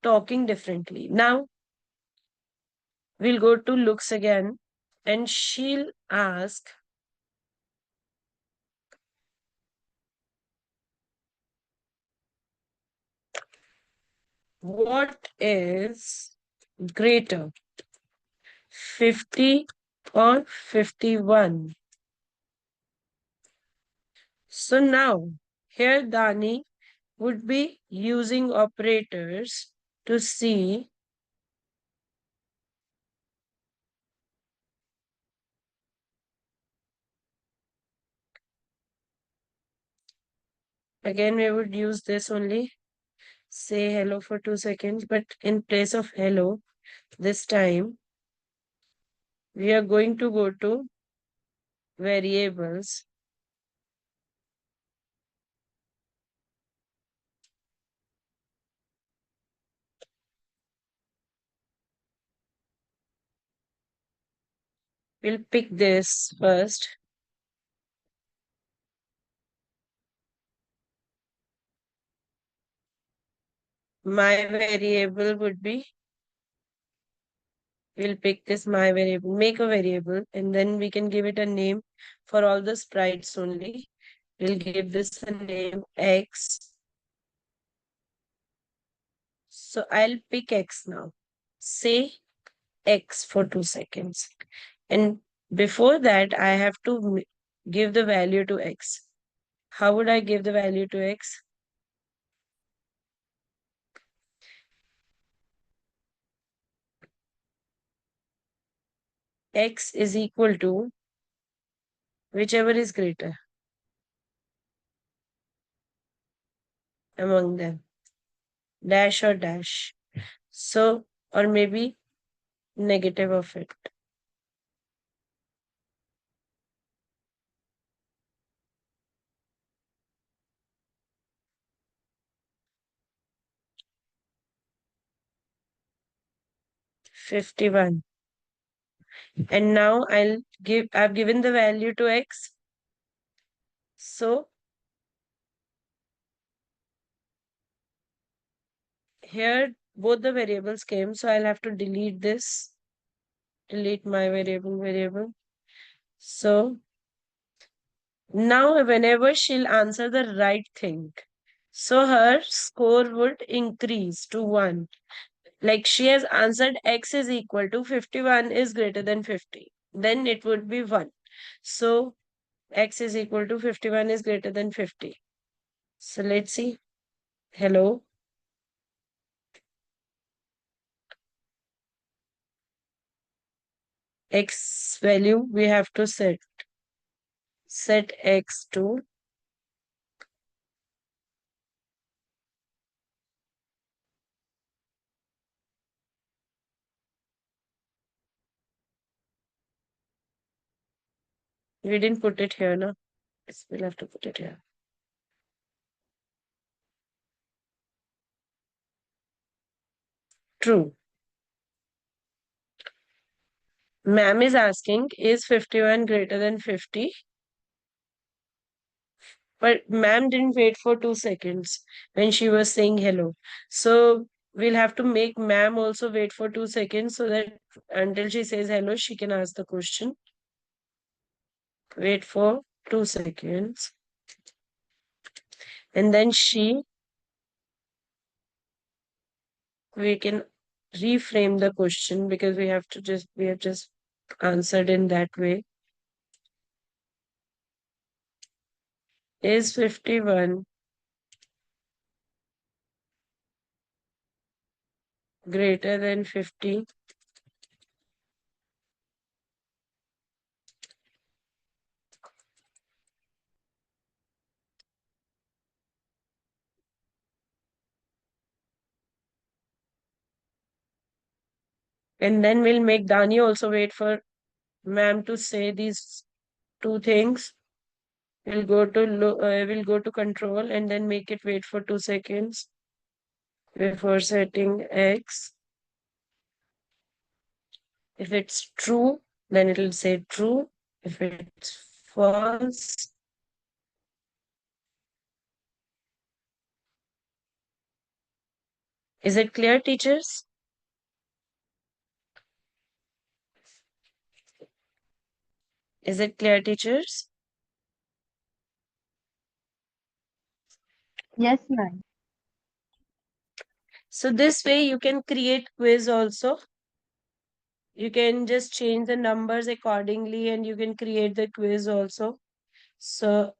talking differently. Now we'll go to looks again, and she'll ask, what is greater, 50 or 51? So now here Dani would be using operators to see again. We would use this only, say hello for 2 seconds, but in place of hello this time we are going to go to variables. We'll pick this first. My variable would be, we'll pick this my variable, make a variable, and then we can give it a name for all the sprites only. We'll give this a name X. So I'll pick X now. Say X for 2 seconds. And before that, I have to give the value to X. How would I give the value to X? X is equal to whichever is greater among them, dash or dash. So, or maybe negative of it. $51. And now I've given the value to X. So here both the variables came. So I'll have to delete this, delete my variable. So now whenever she'll answer the right thing, so her score would increase to 1. Like she has answered X is equal to 51 is greater than 50. Then it would be 1. So X is equal to 51 is greater than 50. So let's see. Hello. X value we have to set. Set X to we didn't put it here, no? We'll have to put it here. True. Ma'am is asking, is 51 greater than 50? But ma'am didn't wait for 2 seconds when she was saying hello. So we'll have to make ma'am also wait for 2 seconds so that until she says hello, she can ask the question. Wait for 2 seconds. And then we can reframe the question because we have just answered in that way. Is 51 greater than 50? And then we'll make Dani also wait for ma'am to say these two things. We'll go to control and then make it wait for 2 seconds before setting X. If it's true, then it'll say true. If it's false, is it clear, teachers? Is it clear, teachers? Yes, ma'am. So this way you can create quiz also. You can just change the numbers accordingly and you can create the quiz also. So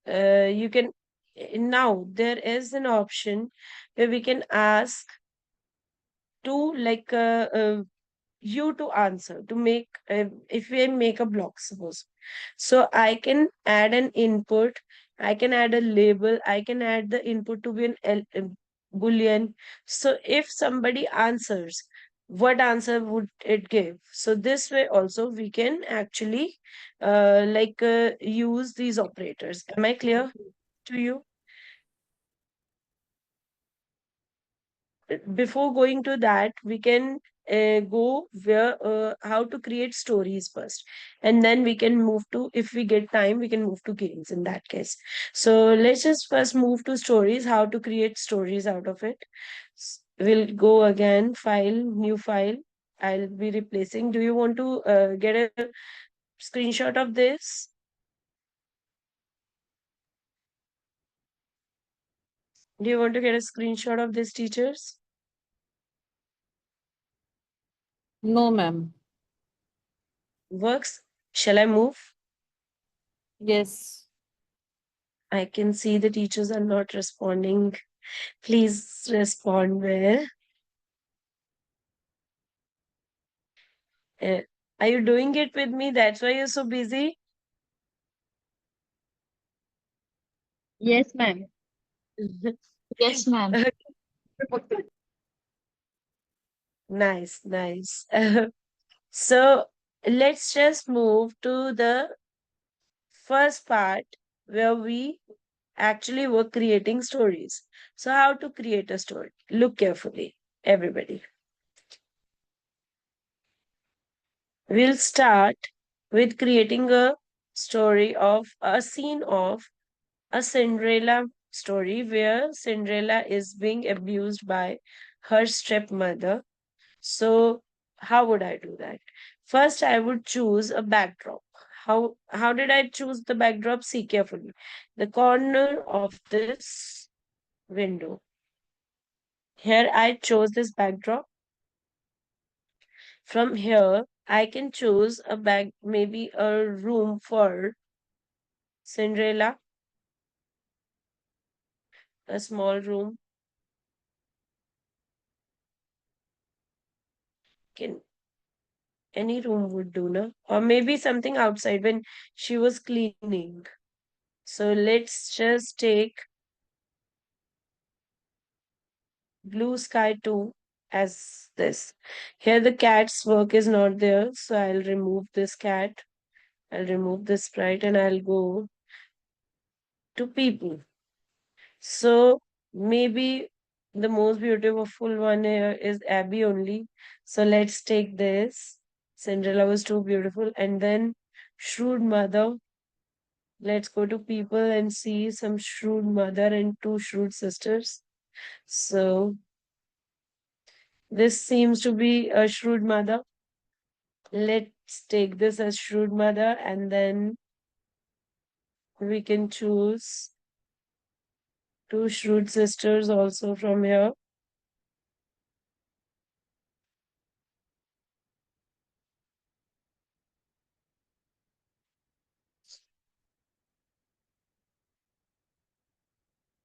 you can now there is an option where we can ask to you to answer to make if we make a block, suppose. So I can add an input, I can add a label, I can add the input to be a boolean. So if somebody answers, what answer would it give? So this way also we can actually use these operators. Am I clear to you? Before going to that, we can go where how to create stories first, and then we can move to, if we get time, we can move to games in that case. So let's just first move to stories, how to create stories out of it. We'll go again, file, new file. I'll be replacing. Do you want to get a screenshot of this? Do you want to get a screenshot of this, teachers? No, ma'am. Works. Shall I move? Yes. I can see the teachers are not responding. Please respond well. Uh, are you doing it with me? That's why you're so busy? Yes, ma'am. Yes, ma'am. Nice, nice. So let's just move to the first part where we actually were creating stories. So, how to create a story? Look carefully, everybody. We'll start with creating a story of a scene of a Cinderella story where Cinderella is being abused by her stepmother. So, how would I do that? First, I would choose a backdrop. How did I choose the backdrop? See carefully. The corner of this window. Here I chose this backdrop. From here, I can choose a back, maybe a room for Cinderella, a small room. Can any room would do, no? Or maybe something outside when she was cleaning. So let's just take blue sky 2 as this. Here the cat's work is not there, so I'll remove this cat. I'll remove this sprite and I'll go to people. So maybe the most beautiful one here is Abby only. So let's take this. Cinderella was too beautiful. And then Shrewd Mother. Let's go to people and see some shrewd mother and two shrewd sisters. So this seems to be a shrewd mother. Let's take this as shrewd mother and then we can choose two shrewd sisters also from here.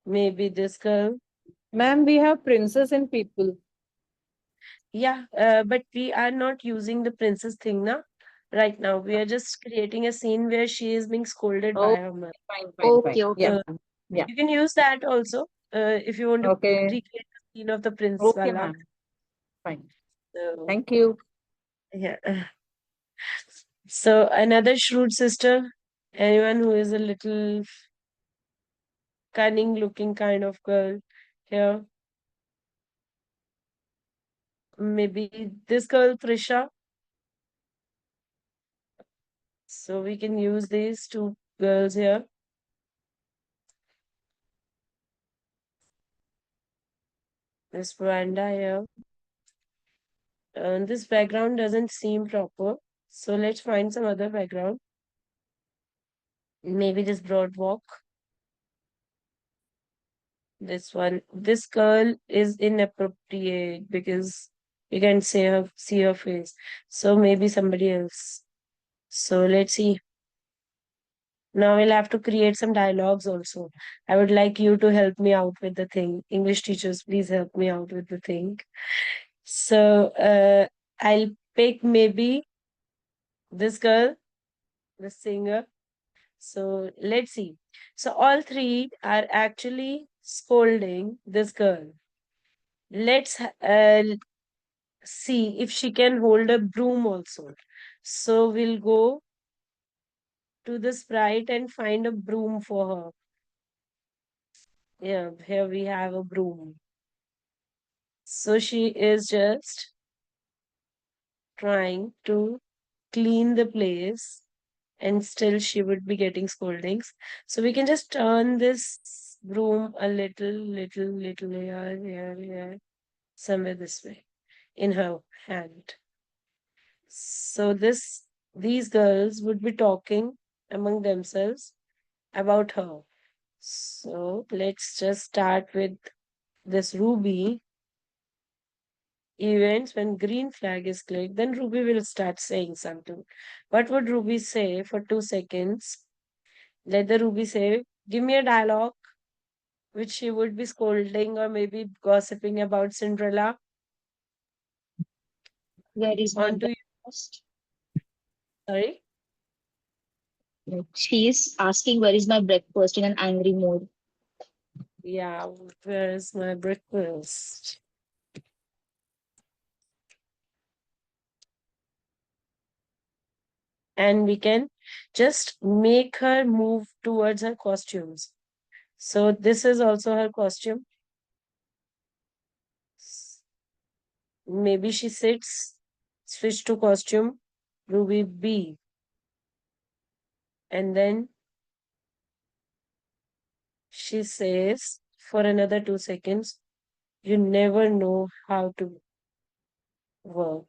Maybe this girl. Ma'am, we have princess and people. Yeah, but we are not using the princess thing now. Right now, we are just creating a scene where she is being scolded Oh, by her mother. fine, Okay, fine. okay. Yeah, So ma'am. Yeah. you can use that also if you want to Okay. recreate the scene of the Prince Okay, Wala. ma'am. Fine. So, Thank you. yeah. So another shrewd sister, anyone who is a little cunning looking kind of girl here. Maybe this girl, Trisha. So we can use these two girls here. This veranda here. This background doesn't seem proper. So let's find some other background. Maybe this broad walk. This one. This girl is inappropriate because you can see her face. So maybe somebody else. So let's see. Now we'll have to create some dialogues also. I would like you to help me out with the thing. English teachers, please help me out with the thing. So I'll pick maybe this girl, the singer. So let's see. So all three are actually scolding this girl. Let's see if she can hold a broom also. So we'll go to the sprite and find a broom for her. Yeah, here we have a broom. So she is just trying to clean the place and still she would be getting scoldings. So we can just turn this broom a little here, somewhere this way in her hand. So these girls would be talking among themselves about her. So let's just start with this Ruby. Events when green flag is clicked, then Ruby will start saying something. What would Ruby say for 2 seconds? Let the Ruby say, give me a dialogue, which she would be scolding or maybe gossiping about Cinderella. Where is my On to you. breakfast? Sorry. She is asking where is my breakfast in an angry mood. Yeah, where is my breakfast? And we can just make her move towards her costumes. So this is also her costume. Maybe she sits, switch to costume, Ruby B. And then she says for another 2 seconds, you never know how to work.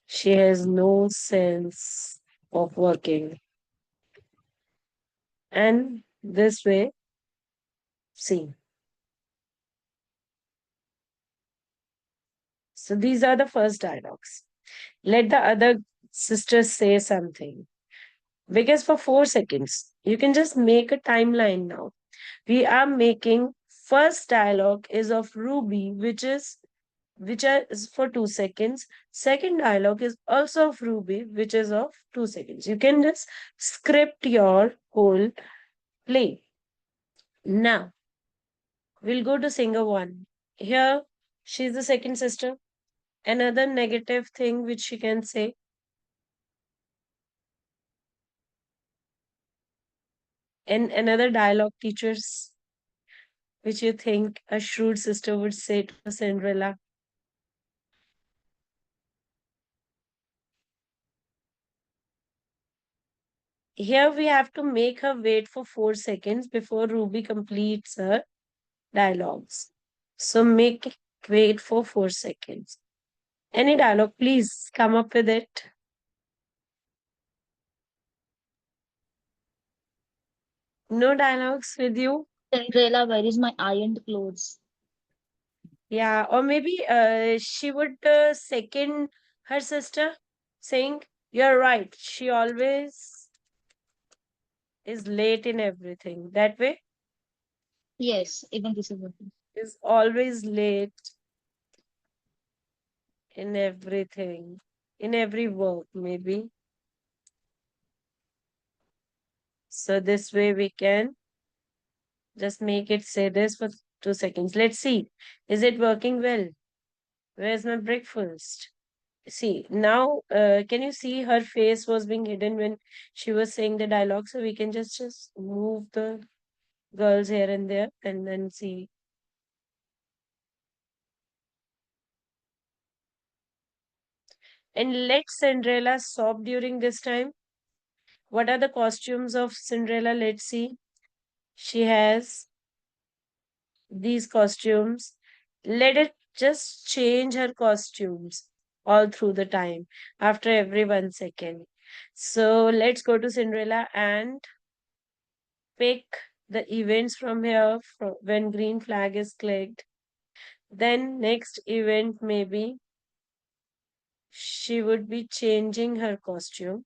She has no sense of working. And this way, see. So these are the first dialogues. Let the other sisters say something. Because for 4 seconds, you can just make a timeline now. We are making first dialogue is of Ruby, which is for 2 seconds. Second dialogue is also of Ruby, which is of 2 seconds. You can just script your whole play. Now we'll go to singer one. Here she's the second sister. Another negative thing which she can say. And another dialogue, teachers, which you think a shrewd sister would say to Cinderella. Here we have to make her wait for 4 seconds before Ruby completes her dialogues. So make it wait for 4 seconds. Any dialogue, please come up with it. No dialogues with you? Cinderella, where is my ironed clothes? Yeah, or maybe she would second her sister, saying, you're right, she always is late in everything. That way, Yes, even this is okay. is always late in everything, in every work, maybe. So this way we can just make it say this for 2 seconds. Let's see. Is it working well? Where's my breakfast? See, now can you see her face was being hidden when she was saying the dialogue? So we can just move the girls here and there and then see. And let Cinderella sob during this time. What are the costumes of Cinderella? Let's see. She has these costumes. Let it just change her costumes all through the time after every 1 second. So let's go to Cinderella and pick the events from here when green flag is clicked. Then next event maybe she would be changing her costume.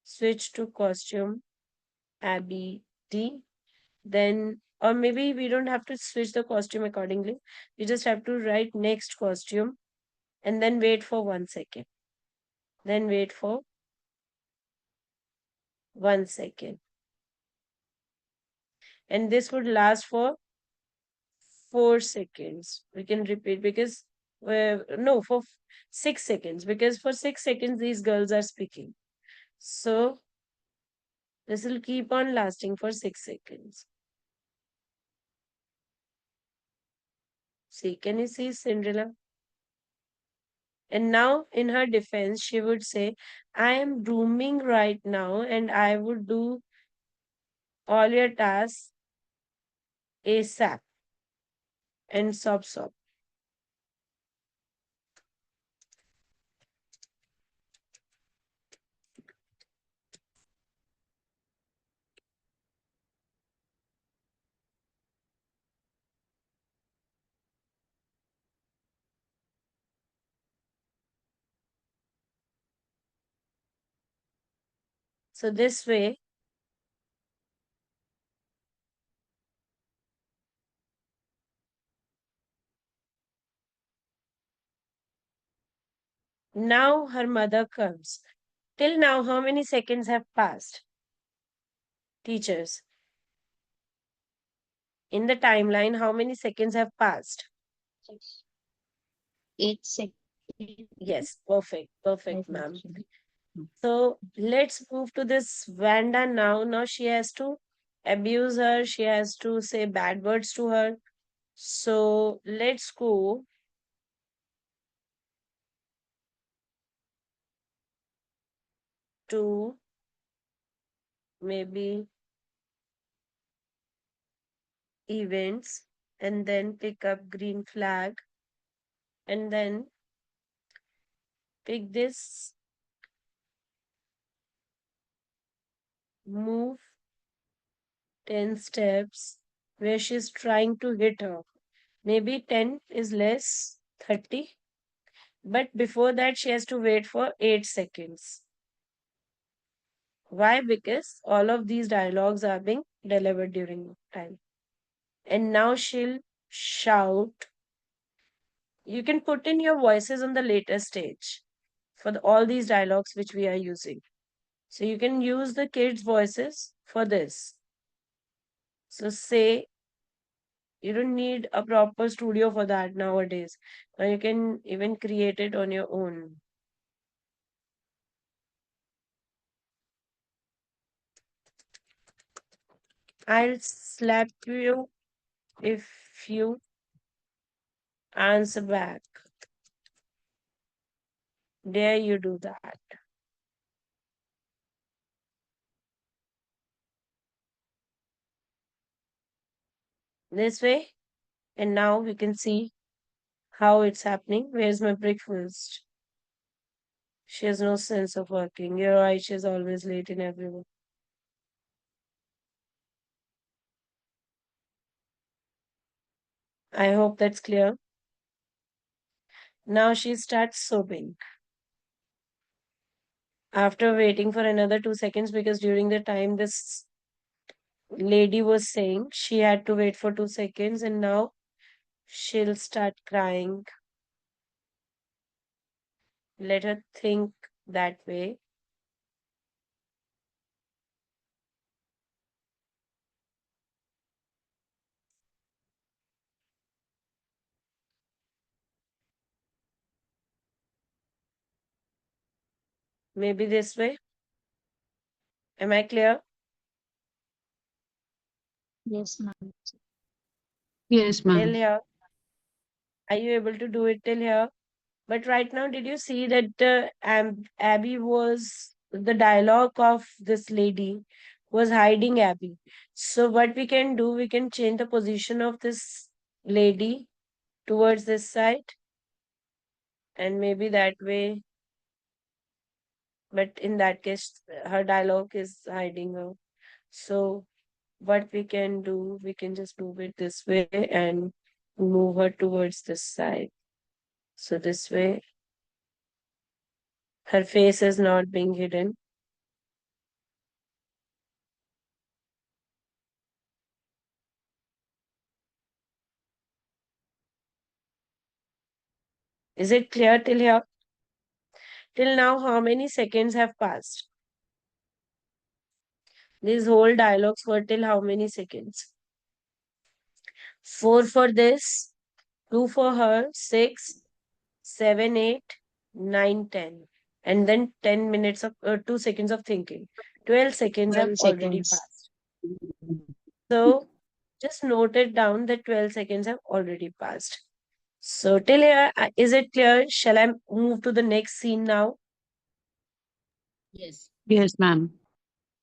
Switch to costume Abby D. Then or maybe we don't have to switch the costume accordingly. We just have to write next costume and then wait for 1 second. Then wait for 1 second. And this would last for 4 seconds. We can repeat because no, for 6 seconds, because for 6 seconds these girls are speaking. So this will keep on lasting for 6 seconds. See, can you see Cinderella? And now, in her defense, she would say, I am brooming right now and I would do all your tasks ASAP. And sob sob. So this way, now her mother comes. Till now, how many seconds have passed? Teachers, in the timeline, how many seconds have passed? 8 seconds. Yes, perfect, ma'am. So let's move to this Vanda now. Now she has to abuse her, she has to say bad words to her. So let's go to maybe events and then pick up green flag and then pick this move 10 steps where she's trying to hit her. Maybe 10 is less, 30. But before that, she has to wait for 8 seconds. Why? Because all of these dialogues are being delivered during time. And now she'll shout. You can put in your voices on the later stage for all these dialogues which we are using. So you can use the kids' voices for this. So say you don't need a proper studio for that nowadays. Now you can even create it on your own. I'll slap you if you answer back. Dare you do that? This way. And now we can see how it's happening. Where's my breakfast? She has no sense of working. You're right, she's always late in everyone. I hope that's clear. Now she starts sobbing. After waiting for another 2 seconds, because during the time this lady was saying, she had to wait for 2 seconds, and now she'll start crying. Let her think that way. Maybe this way. Am I clear? Yes, ma'am. Yes, Till ma'am. here. Are you able to do it till here? But right now, did you see that Abby was the dialogue of this lady was hiding Abby? So what we can do, we can change the position of this lady towards this side, and maybe that way. But in that case, her dialogue is hiding her. So what we can do, we can just move it this way and move her towards this side. So this way, her face is not being hidden. Is it clear till here? Till now, how many seconds have passed? These whole dialogues were till how many seconds? 4 for this, 2 for her, 6, 7, 8, 9, 10. And then 10 minutes of 2 seconds of thinking. 12 seconds have 12 already seconds. passed. So just note it down that 12 seconds have already passed. So till here, is it clear? Shall I move to the next scene now? Yes. Yes, ma'am.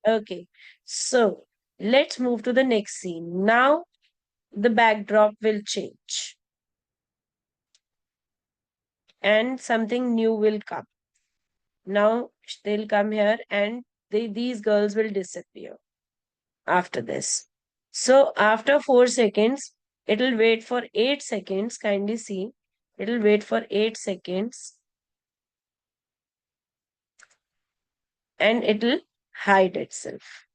Okay. So let's move to the next scene. Now the backdrop will change and something new will come. Now they'll come here and these girls will disappear after this. So after 4 seconds, it'll wait for 8 seconds. Kindly see. It'll wait for 8 seconds and it'll hide itself.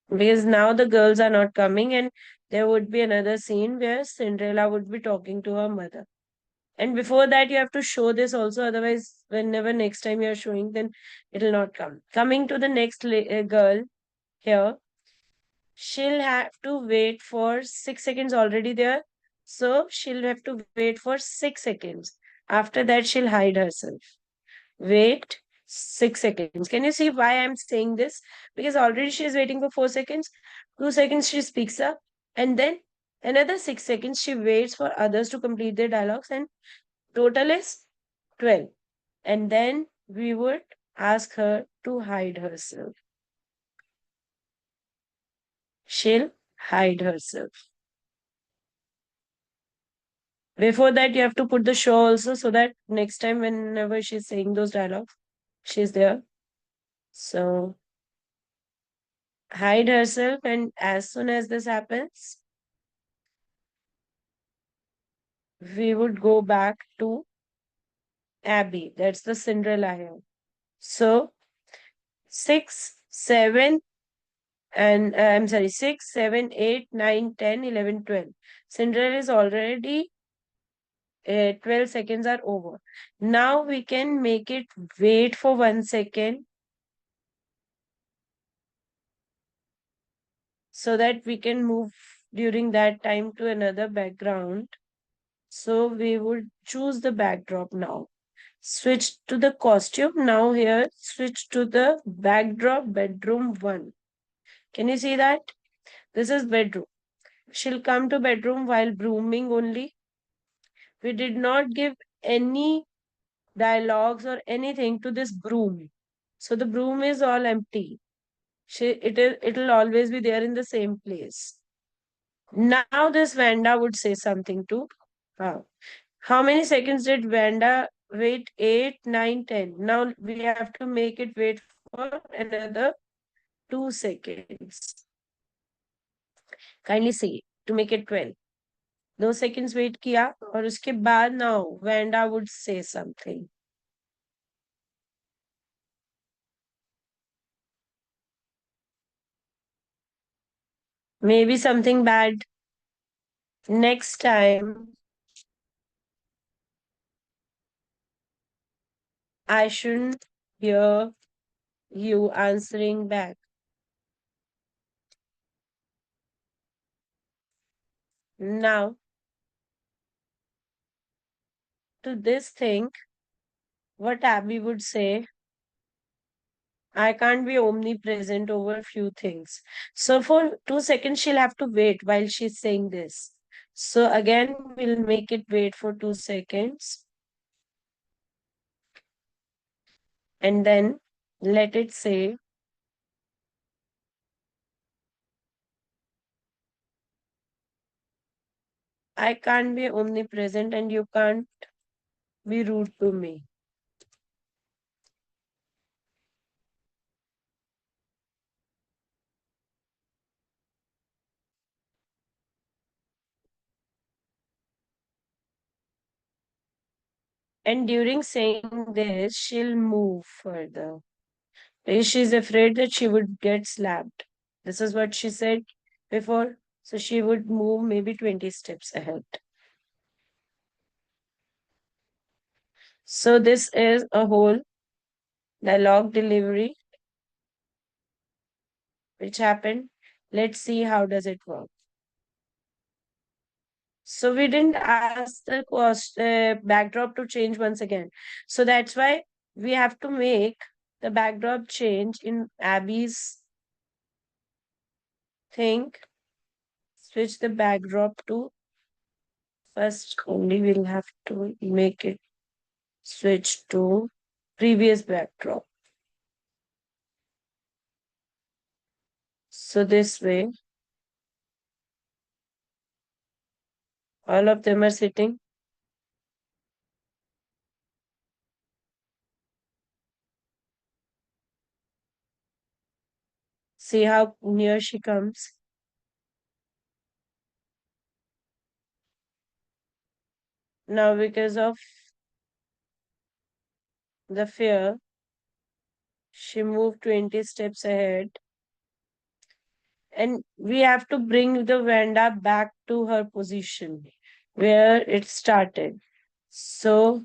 Because now the girls are not coming and there would be another scene where Cinderella would be talking to her mother. And before that, you have to show this also. Otherwise, whenever next time you're showing, then it'll not come. Coming to the next girl here, she'll have to wait for 6 seconds already there. So she'll have to wait for 6 seconds. After that, she'll hide herself. Wait 6 seconds. Can you see why I'm saying this? Because already she is waiting for 4 seconds. 2 seconds she speaks up, and then another 6 seconds she waits for others to complete their dialogues, and total is 12. And then we would ask her to hide herself. She'll hide herself. Before that, you have to put the show also so that next time, whenever she's saying those dialogues, she's there. So hide herself, and as soon as this happens, we would go back to Abby. That's the Cinderella here. So 6, 7, and I'm sorry, 6, 7, 8, 9, 10, 11, 12. Cinderella is already 12 seconds are over. Now we can make it wait for 1 second so that we can move during that time to another background. So we would choose the backdrop now. Switch to the costume. Now here, switch to the backdrop bedroom 1. Can you see that? This is bedroom. She'll come to bedroom while brooming only. We did not give any dialogues or anything to this broom. So the broom is all empty. It'll always be there in the same place. Now this Vanda would say something to her. How many seconds did Vanda wait? 8, 9, 10. Now we have to make it wait for another 2 seconds. Kindly see to make it 12. 2 seconds wait किया और उसके बाद now Vanda would say something. Maybe something bad. Next time I shouldn't hear you answering back. Now, to this thing, what Abby would say, I can't be omnipresent over few things. So for 2 seconds, she'll have to wait while she's saying this. So again, we'll make it wait for 2 seconds. And then let it say, I can't be omnipresent and you can't be rude to me. And during saying this, she'll move further. Because she's afraid that she would get slapped. This is what she said before. So she would move maybe 20 steps ahead. So this is a whole dialogue delivery which happened. Let's see how does it work. So we didn't ask the backdrop to change once again. So that's why we have to make the backdrop change in Abby's thing. Switch the backdrop to first only we'll have to make it switch to previous backdrop. So this way, all of them are sitting. See how near she comes. Now, because of the fear, she moved 20 steps ahead. And we have to bring the Vanda back to her position where it started. So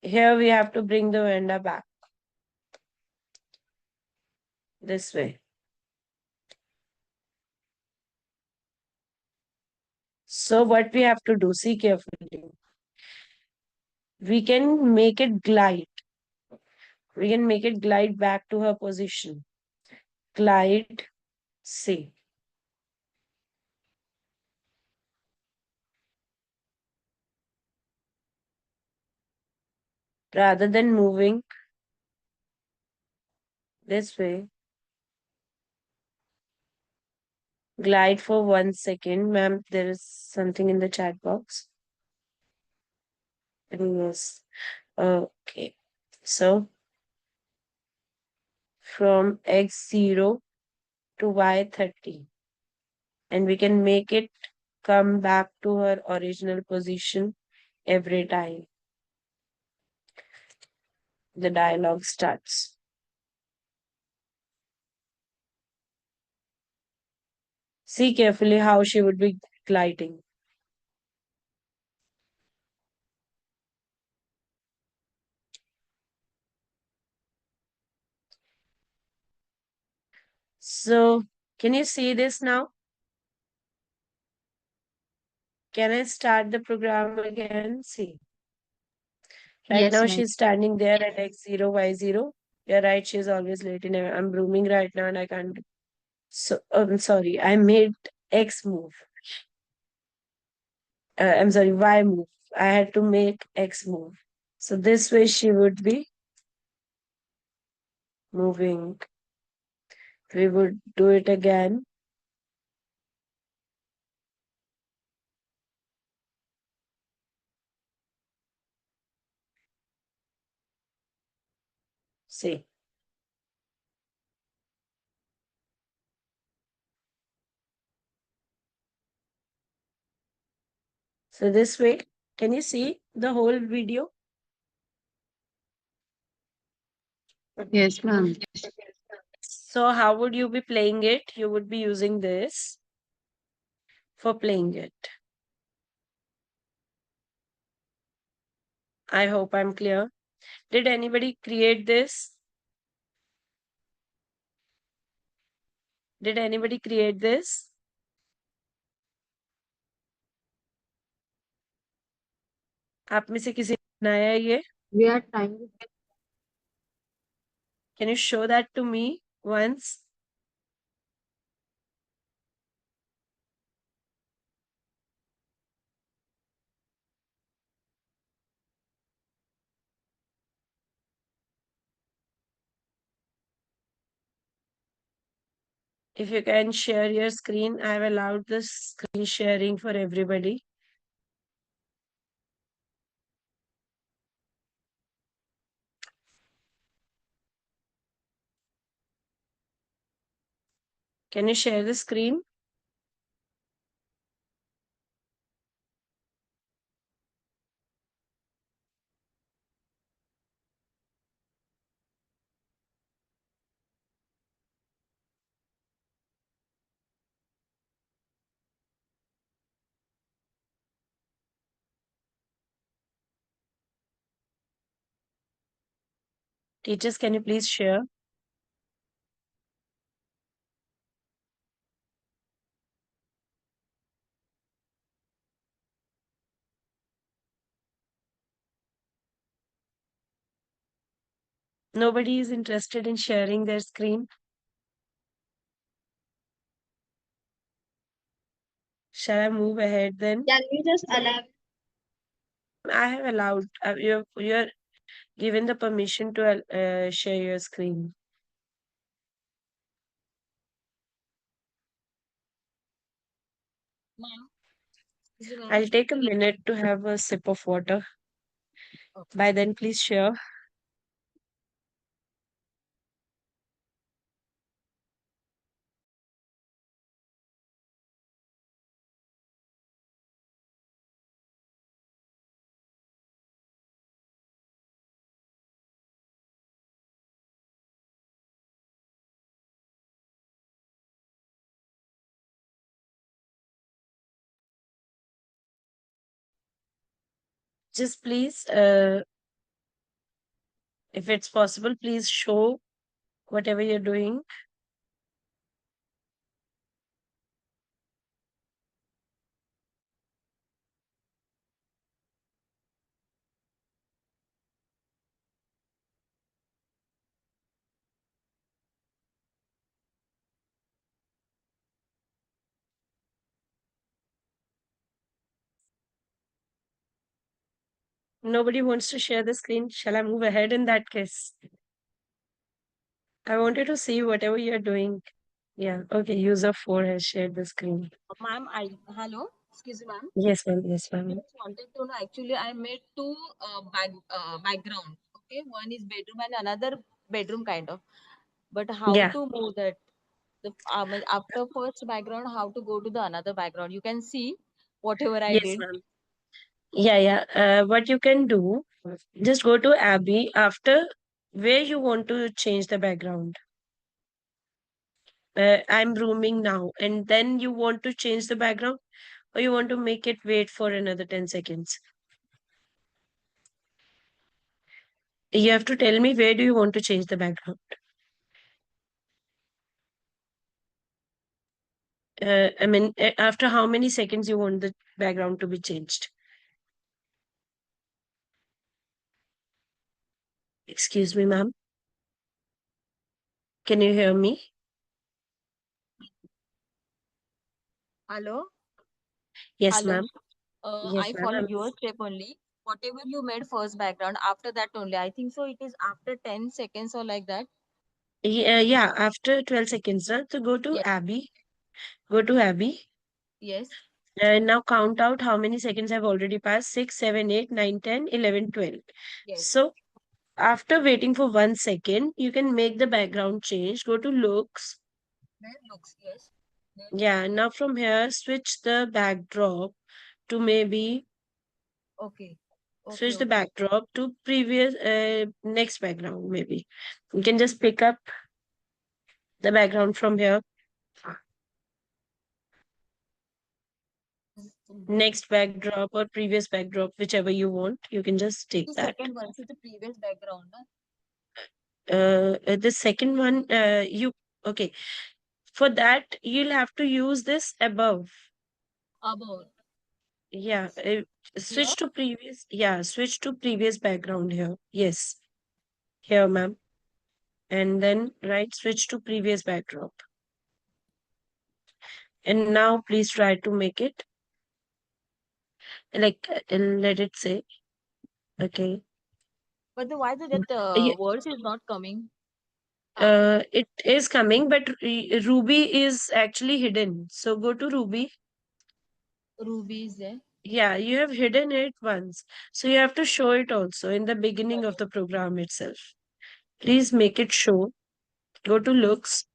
here we have to bring the Vanda back this way. So what we have to do, see carefully. We can make it glide. We can make it glide back to her position. Glide, see. Rather than moving this way, glide for 1 second. Ma'am, there is something in the chat box. Yes. Okay. So from x0 to y30. And we can make it come back to her original position every time the dialogue starts. See carefully how she would be gliding. So, can you see this now? Can I start the program again? See. Right Yes, now, ma'am. she's standing there at x0, y0. You're right, she's always late. And I'm rooming right now and I can't. So, I'm sorry, I made X move. I'm sorry, Y move. I had to make X move. So this way she would be moving. We would do it again. See. So this way, can you see the whole video? Yes, ma'am. So how would you be playing it? You would be using this for playing it. I hope I'm clear. Did anybody create this? Did anybody create this? आप में से किसी ने बनाया है ये? We are trying. Can you show that to me once? If you can share your screen, I've allowed the screen sharing for everybody. Can you share the screen? Teachers, can you please share? Nobody is interested in sharing their screen. Shall I move ahead then? Can we just allow? I have allowed, you're given the permission to share your screen. Ma'am, is it ma'am? I'll take a minute to have a sip of water. Okay. By then, please share. Just please, if it's possible, please show whatever you're doing. Nobody wants to share the screen. Shall I move ahead in that case? I wanted to see whatever you're doing. Yeah, okay. User 4 has shared the screen. Ma'am, hello, excuse me, ma'am. Yes, ma'am. Yes, I ma'am. just wanted to know, actually, I made two background. Okay, one is bedroom and another bedroom kind of. But how Yeah. to move that? After first background, how to go to the another background? You can see whatever I Yes, did. ma'am. Yeah, yeah. What you can do, just go to Abby after where you want to change the background. I'm rooming now, and then you want to change the background, or you want to make it wait for another 10 seconds. You have to tell me where do you want to change the background. I mean, after how many seconds you want the background to be changed? Excuse me, ma'am. Can you hear me? Hello, Yes, hello. ma'am. Yes, I ma'am. follow your step only. Whatever you made first background, after that only. I think so. It is after 10 seconds or like that. Yeah, yeah, after 12 seconds, right? So go to Yes, Abby. Go to Abby. yes, And now count out how many seconds have already passed. 6, 7, 8, 9, 10, 11, 12. yes. So after waiting for 1 second, you can make the background change. Go to looks. Then looks, yes. Then Yeah, now from here, switch the backdrop to maybe okay, okay, switch the okay. backdrop to previous next background maybe. You can just pick up the background from here. Next backdrop or previous backdrop, whichever you want. You can just take The that. second one is the previous background. Na? The second one, okay. For that, you'll have to use this above. About Yeah, here. switch to previous background here. Yes, here, ma'am. and then right switch to previous backdrop. And now please try to make it like let it say okay. But the why that Yeah, words is not coming? it is coming, but Ruby is actually hidden. So go to Ruby. Ruby is there. Yeah, you have hidden it once. So you have to show it also in the beginning of the program itself. Please make it show. Go to looks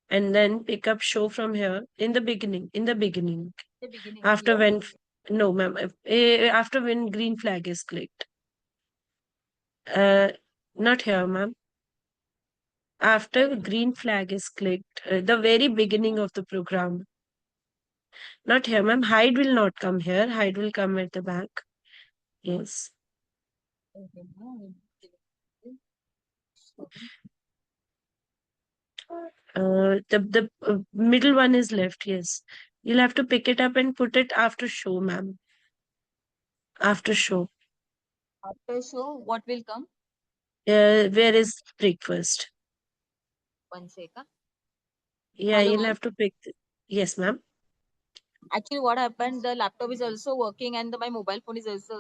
and then pick up show from here in the beginning. In the beginning. The beginning After here. when, no, ma'am, after when green flag is clicked. Not here, ma'am. After green flag is clicked, the very beginning of the program. Not here, ma'am. Hide will not come here. Hide will come at the back. Yes. Okay, now The middle one is left. Yes. You'll have to pick it up and put it after show, ma'am. After show. after show, what will come? Where is breakfast? 1 second. Yeah, Hello, you'll ma'am. have to pick. Yes, ma'am. Actually, what happened? The laptop is also working, and my mobile phone is also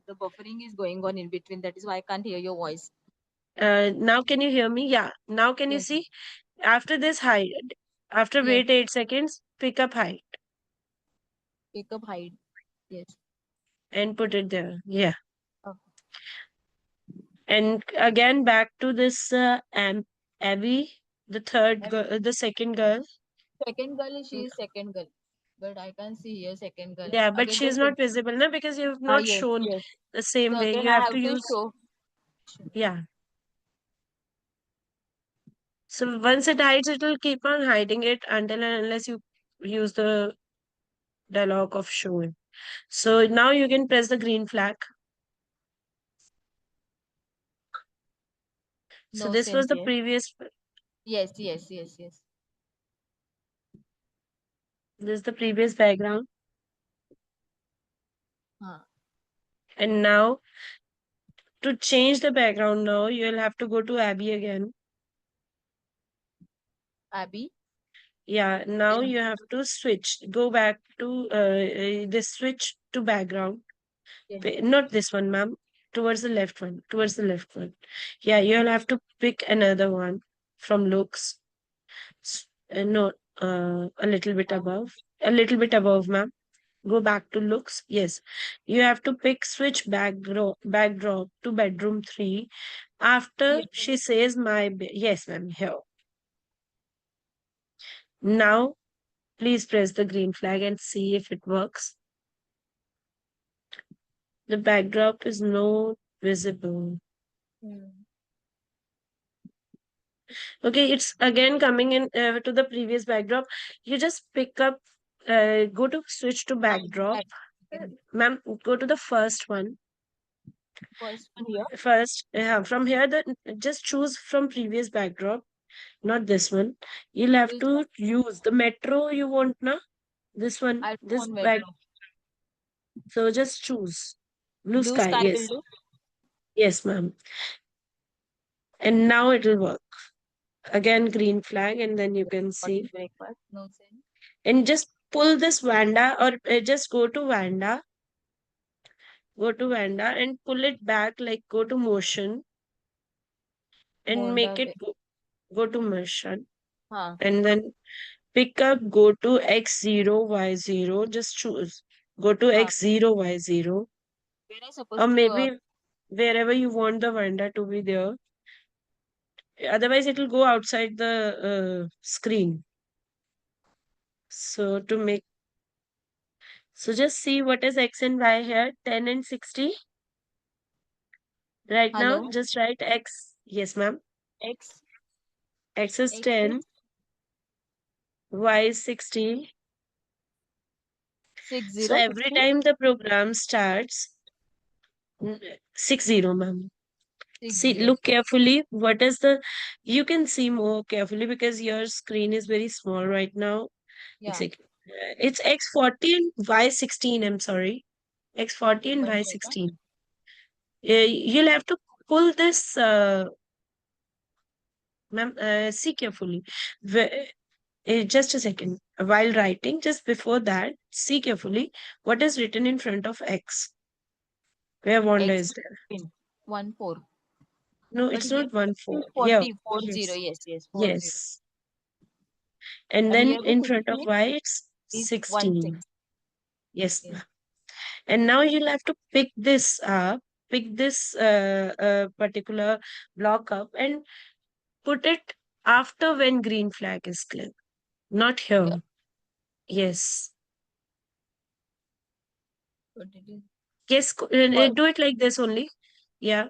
the buffering is going on in between. That is why I can't hear your voice. Now can you hear me? Yeah. Now can you Yes. see? After this hide, after Yes. wait 8 seconds, pick up height Pick up hide. Yes. and put it there. Yeah. Okay. And again back to this Abby, the second girl. Second girl, she is second girl, but I can't see here second girl. Yeah, but Again, she the is not visible now because you have ah not yes, shown yes. the same So way. again, You I have have to to use, show. yeah. So once it hides, it will keep on hiding it until and unless you use the dialog of showing. So now you can press the green flag. So No this was sense the here. previous, Yes, yes, yes, yes. this is the previous background. Huh. And now to change the background now, you'll have to go to Abby again. Abby. Yeah, now Then you have to switch. Go back to this switch to background. then Not this one, ma'am. Towards the left one. Towards the left one. Yeah, you'll have to pick another one from looks. No, a little bit above. A little bit above, ma'am. Go back to looks. Yes. You have to pick switch backdrop to bedroom 3. After yes. she says yes, ma'am, here. Now, please press the green flag and see if it works. The backdrop is not visible. Okay, it's again coming in to the previous backdrop. You just pick up, go to switch to backdrop. Ma'am, go to the first one. First one here. First, from here, just choose from previous backdrop, not this one. You'll have Which to one? use the metro you want now. This one, I this want back. metro. So just choose blue Blue sky. sky will Yes, do. yes, ma'am. And now it will work. Again, green flag, and then you can What is see. breakfast? No sense. And just pull this Vanda or just go to Vanda. Go to Vanda and pull it back, like go to motion and Hold make away. it go to motion. Huh. And then pick up, go to X0, Y0. Just choose. Go to Huh. X0, Y0. Where I Or supposed to maybe wherever you want the Vanda to be there. Otherwise, it will go outside the screen. So to make, so just see what is X and Y here, 10 and 60. Right now, hello? just write X. Yes, ma'am. X X is X 10, is Y is 60. So 60 every 60 time the program starts, 60, ma'am. See, 60. look carefully. What is the, you can see more carefully because your screen is very small right now. It's Yeah. like, it's X14, Y16, I'm sorry. X14, 1 second. Y16. You'll have to pull this, ma'am, see carefully. Just a second. While writing, just before that, see carefully what is written in front of X. Where Wanda X is there? pin 1 4. No, But it's here not 1 it 4. is Here. 40 40. Yes. Yes, yes, 40. Yes. And And then here the in front of 16 Y, it's is 1 6. 16. Yes, Yes. ma'am. And now you'll have to pick this up, pick this particular block up and put it after when green flag is clicked, not Here. here. Yes. What it is? Yes, First, do it like this only. Yeah,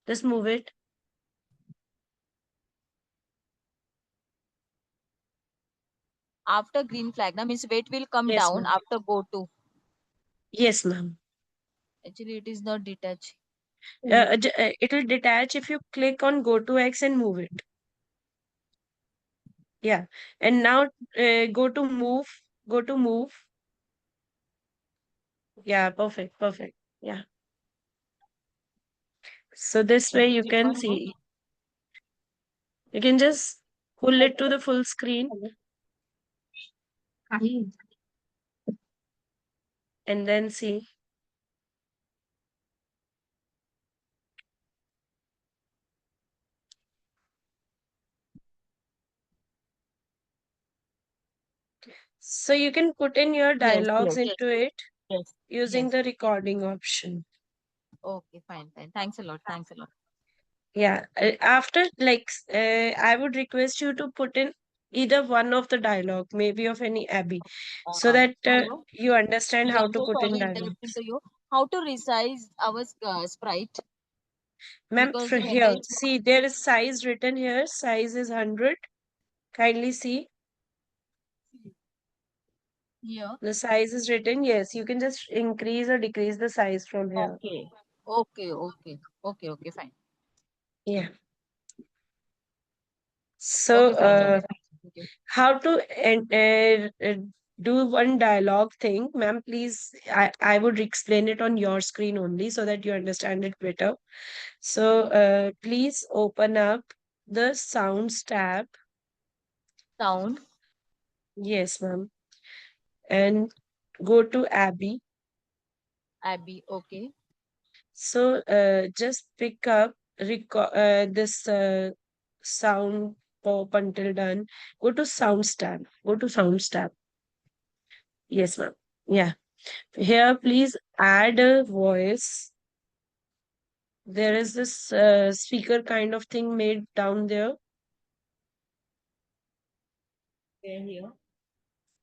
just move it. after green flag, now means weight will come Yes, down ma'am. after go to. Yes, ma'am. Actually, it is not detached. It will detach if you click on go to X and move it. Yeah. And now go to move. Go to move. Yeah, perfect, perfect. Yeah. So this way you Keep can on go. see. You can just pull it to the full screen and then see. So you can put in your Yes, dialogues yes, into it yes, using yes. the recording option. Okay, fine, fine. Thanks a lot. Thanks a lot. Yeah. After, like, I would request you to put in either one of the dialogue, maybe of any Abby, so that Hello. you understand Yeah, how I'm to so put in sorry interrupting dialogues. to you. How to resize our sprite? Ma'am, Because for there here, is see, there is size written here. Size is 100. Kindly see. here. The size is written. Yes, you can just increase or decrease the size from here. Okay. Okay, okay. Okay, okay, fine. Yeah. So, Okay, fine. Okay, fine. Thank you. how to do one dialogue thing, ma'am, please, I would explain it on your screen only so that you understand it better. So, please open up the sounds tab. Sound, Yes, ma'am. And go to Abby. Abby. Okay. So, just pick up this sound pop until done. Go to sounds tab. Go to sounds tab. Yes, ma'am. Yeah. Here, please add a voice. There is this speaker kind of thing made down there. Where here?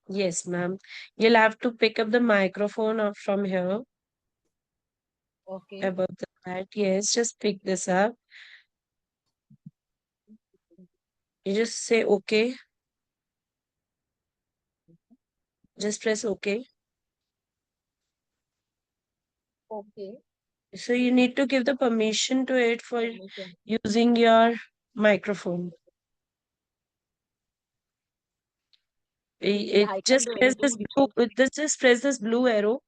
Yes, ma'am. You'll have to pick up the microphone up from here Okay. above the that. Yes, just pick this up. You just say okay. Just press okay. Okay. So you need to give the permission to it for Permission. using your microphone. Yeah, It I can't just do press anything this blue. because Just press this blue arrow,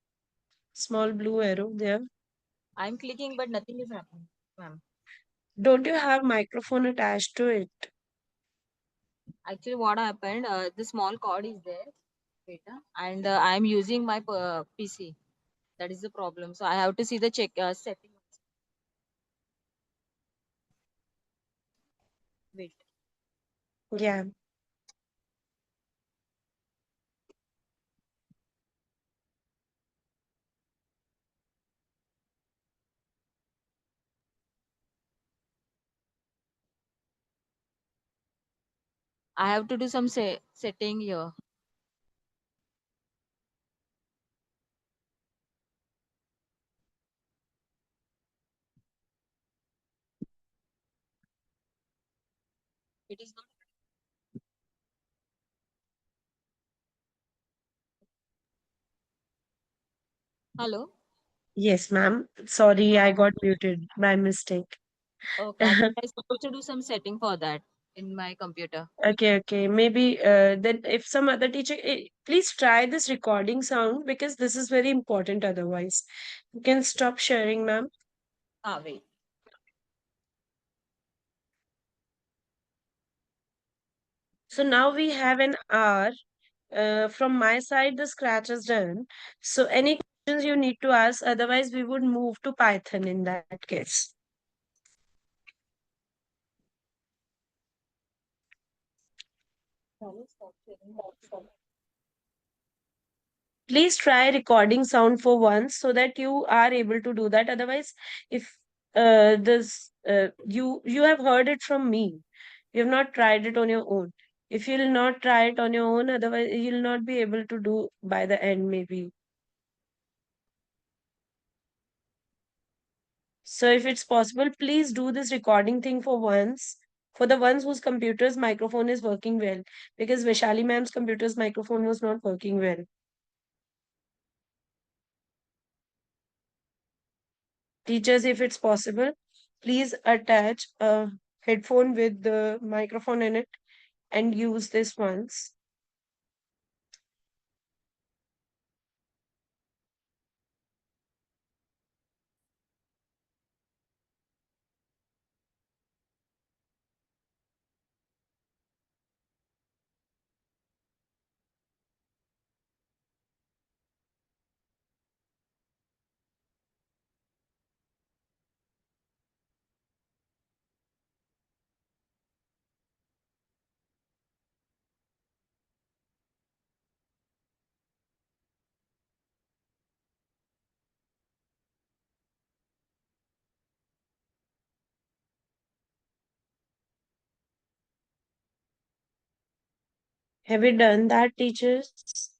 small blue arrow there. I'm clicking, but nothing is happening, ma'am. Don't you have microphone attached to it? Actually, what happened? The small cord is there, beta, and I'm using my PC. That is the problem. So I have to see the check setting. Wait. Yeah. I have to do some setting here. It is not. Hello. Yes, ma'am. Sorry, I Uh, got muted by mistake. okay. Actually, I supposed to do some setting for that in my computer. Okay, okay. Maybe then if some other teacher, please try this recording sound because this is very important otherwise. You can stop sharing, ma'am. Ah, wait. So now we have an hour. From my side, the scratch is done. So any questions you need to ask, otherwise we would move to Python in that case. Please try recording sound for once so that you are able to do that. Otherwise, if this you have heard it from me, you have not tried it on your own. If you'll not try it on your own, otherwise you'll not be able to do by the end maybe. So if it's possible, please do this recording thing for once. For the ones whose computer's microphone is working well, because Vishali ma'am's computer's microphone was not working well. Teachers, if it's possible, please attach a headphone with the microphone in it and use this once. Have you done that, teachers?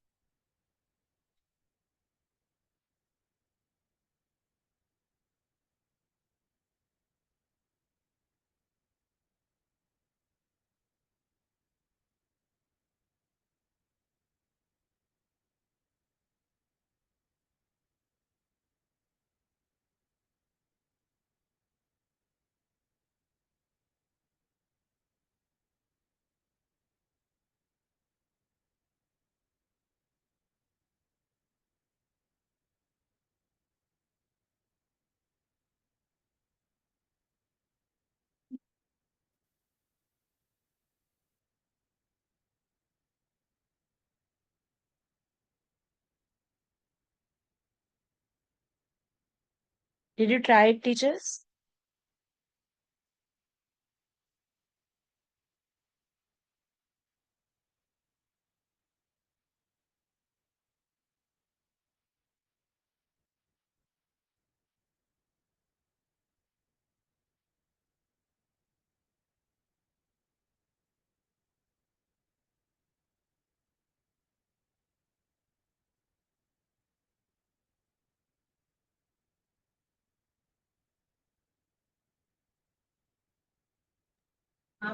Did you try it, teachers?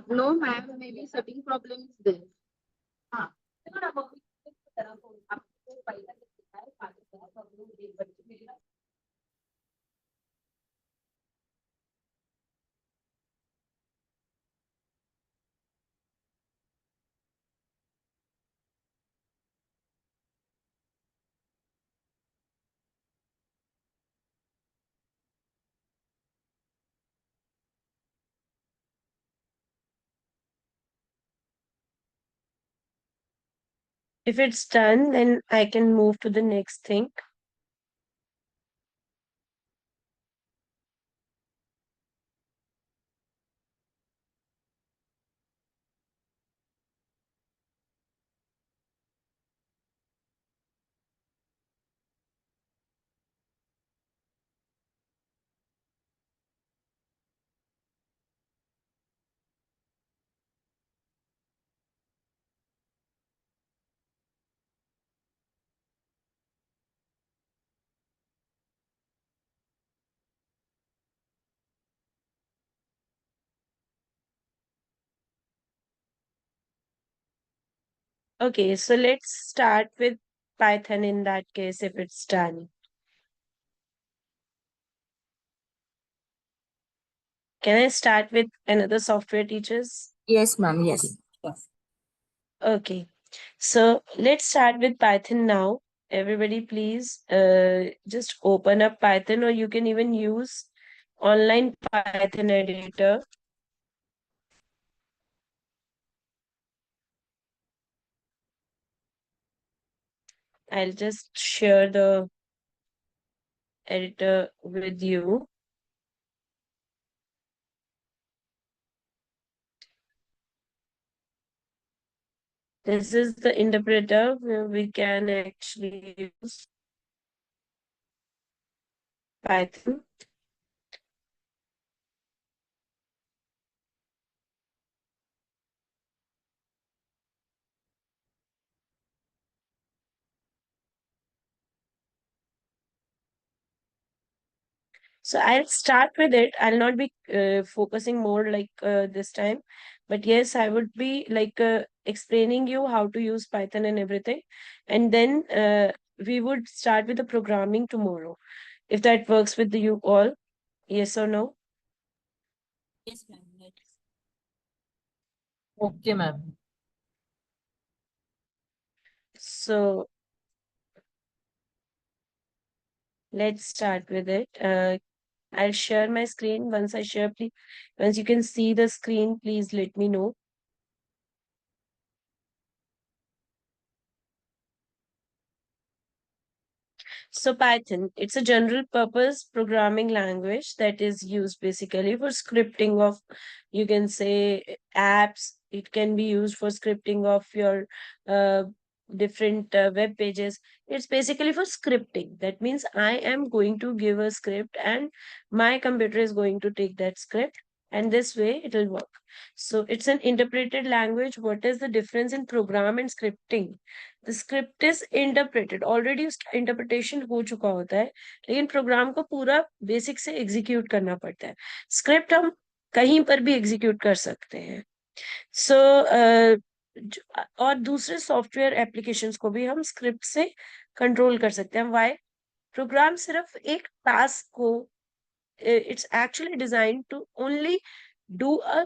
No, ma'am, maybe setting problem is there. हाँ, If it's done, then I can move to the next thing. Okay, so let's start with Python in that case if it's done. Can I start with another software, teachers? Yes, ma'am. Yes. Okay, so let's start with Python now. Everybody, please just open up Python, or you can even use online Python editor. I'll just share the editor with you. This is the interpreter where we can actually use Python. So I'll start with it. I'll not be focusing more like this time, but yes, I would be like explaining you how to use Python and everything, and then we would start with the programming tomorrow, if that works with you all. Yes or no? Yes, ma'am. Okay, ma'am. So let's start with it. I'll share my screen. Once I share, please, once you can see the screen, please let me know. So Python, it's a general purpose programming language that is used basically for scripting of, you can say, apps. It can be used for scripting of your uh, different web pages. It's basically for scripting. That means I am going to give a script and my computer is going to take that script, and this way it will work. So it's an interpreted language. What is the difference in program and scripting? The script is interpreted, already उसका interpretation हो चुका होता है, लेकिन programme को पूरा basic से execute करना पड़ता है. स्क्रिप्ट हम कहीं पर भी एग्जीक्यूट कर सकते हैं. सो और दूसरे सॉफ्टवेयर एप्लीकेशंस को भी हम स्क्रिप्ट से कंट्रोल कर सकते हैं. व्हाई? प्रोग्राम सिर्फ एक टास्क को, it's actually designed to only do a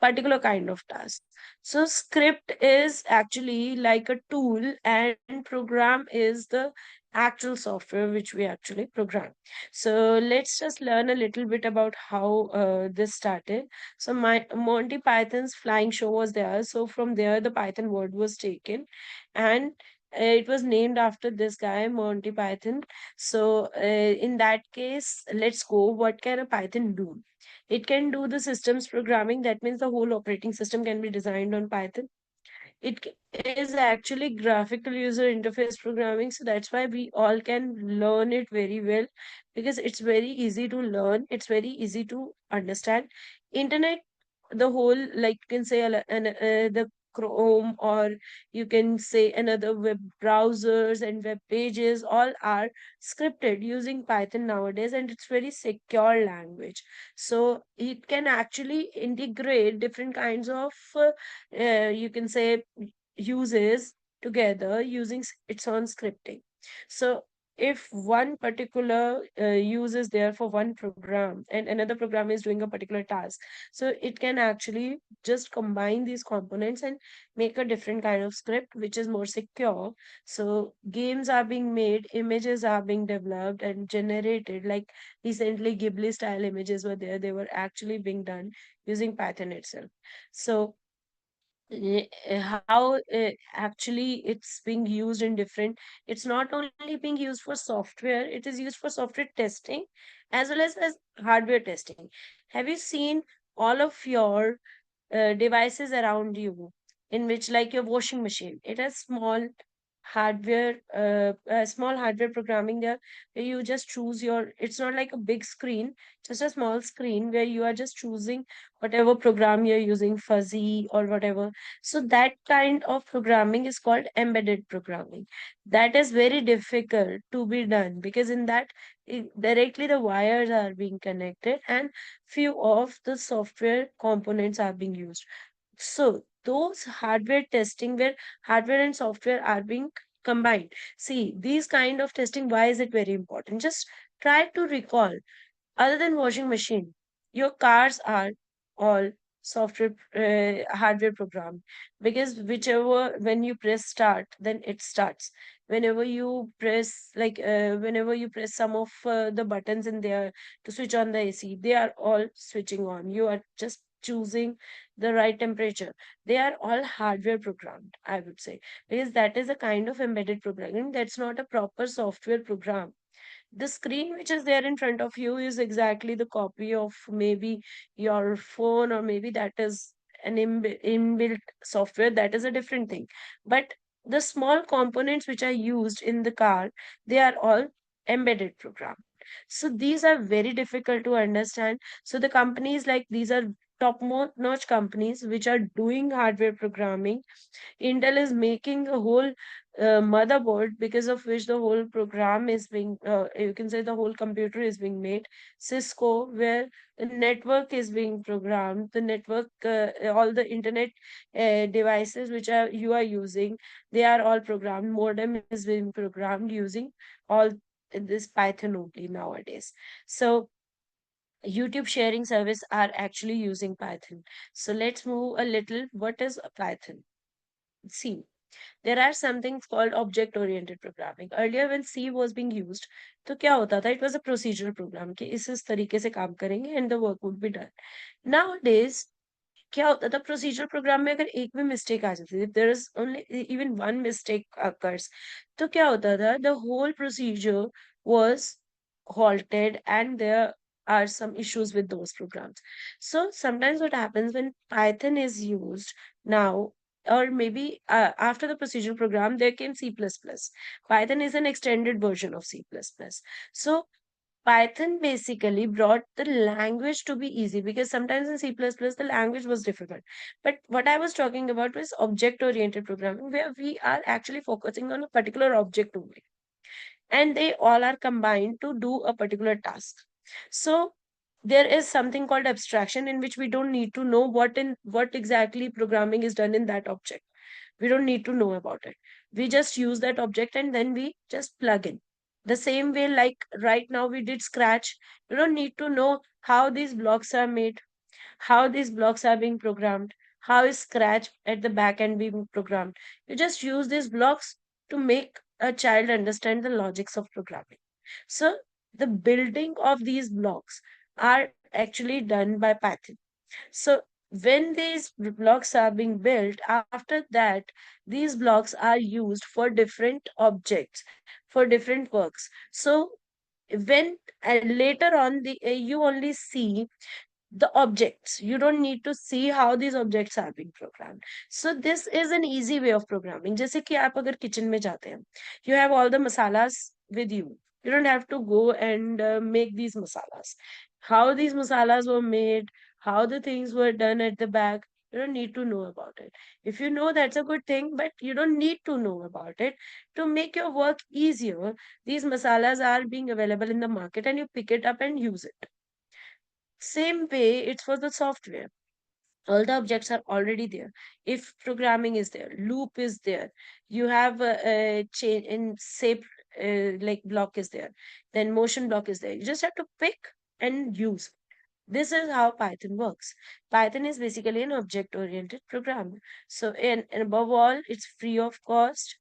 particular kind of task. So script is actually like a tool and program is the actual software which we actually program. So let's just learn a little bit about how this started. So my Monty Python's flying show was there. So from there the Python word was taken, and it was named after this guy Monty Python. So in that case, let's go. What can a Python do? It can do the systems programming. That means the whole operating system can be designed on Python. Is actually graphical user interface programming. So that's why we all can learn it very well, because it's very easy to learn. It's very easy to understand. Internet, the whole, like you can say, the Chrome, or you can say another web browsers and web pages, all are scripted using Python nowadays, and it's very secure language. So it can actually integrate different kinds of you can say uses together using its own scripting. So if one particular use is there for one program and another program is doing a particular task, so it can actually just combine these components and make a different kind of script which is more secure. So games are being made, images are being developed and generated. Like recently Ghibli style images were there, they were actually being done using Python itself. So how actually it's being used in different, it's not only being used for software, it is used for software testing as well as hardware testing. Have you seen all of your devices around you, in which, like your washing machine, it has small hardware programming there, where you just choose your, it's not like a big screen, just a small screen where you are just choosing whatever program you're using, fuzzy or whatever. So that kind of programming is called embedded programming. That is very difficult to be done, because in that directly the wires are being connected and few of the software components are being used. So those hardware testing where hardware and software are being combined. See, these kind of testing, why is it very important? Just try to recall, other than washing machine, your cars are all software hardware program, because whichever, when you press start, then it starts. Whenever you press, like whenever you press some of the buttons in there to switch on the AC, they are all switching on. You are just choosing the right temperature. They are all hardware programmed, I would say, because that is a kind of embedded programming. That's not a proper software program. The screen which is there in front of you is exactly the copy of maybe your phone, or maybe that is an inbuilt software. That is a different thing. But the small components which are used in the car, they are all embedded program. So these are very difficult to understand. So the companies like these are top notch companies which are doing hardware programming. Intel is making a whole motherboard because of which the whole program is being, you can say the whole computer is being made. Cisco, where the network is being programmed, the network, all the internet devices which are you are using, they are all programmed. Modem is being programmed using all this Python only nowadays. So YouTube sharing service are actually using Python. So let's move a little. What is Python? See, there are something called object oriented programming. Earlier when C was being used, तो क्या होता था? It was a procedural program कि इस तरीके से काम करेंगे and the work would be done. Nowadays क्या होता था? प्रोसीजरल प्रोग्राम में अगर एक भी मिस्टेक आ जाती थी, there is only even one mistake occurs, तो क्या होता था? The whole procedure was halted and there are some issues with those programs. So sometimes what happens when Python is used now, or maybe after the procedural program there came C++. Python is an extended version of C++. So Python basically brought the language to be easy, because sometimes in C++ the language was difficult. But what I was talking about was object oriented programming, where we are actually focusing on a particular object only, and they all are combined to do a particular task. So there is something called abstraction, in which we don't need to know what exactly programming is done in that object. We don't need to know about it. We just use that object and then we just plug in. The same way, like right now we did Scratch. You don't need to know how these blocks are made, how these blocks are being programmed, how is Scratch at the back end being programmed. You just use these blocks to make a child understand the logics of programming. So the building of these blocks are actually done by Python. So when these blocks are being built, after that, these blocks are used for different objects, for different works. So when later on, you only see the objects. You don't need to see how these objects are being programmed. So this is an easy way of programming. जैसे कि आप अगर kitchen में जाते हैं, you have all the masalas with you. You don't have to go and make these masalas. How these masalas were made, how the things were done at the back, you don't need to know about it. If you know, that's a good thing, but you don't need to know about it. To make your work easier, these masalas are being available in the market and you pick it up and use it. Same way, it's for the software. All the objects are already there. If programming is there, loop is there, you have a chain in shape, like block is there, then motion block is there. You just have to pick and use. This is how Python works. Python is basically an object oriented program. So, and above all, it's free of cost.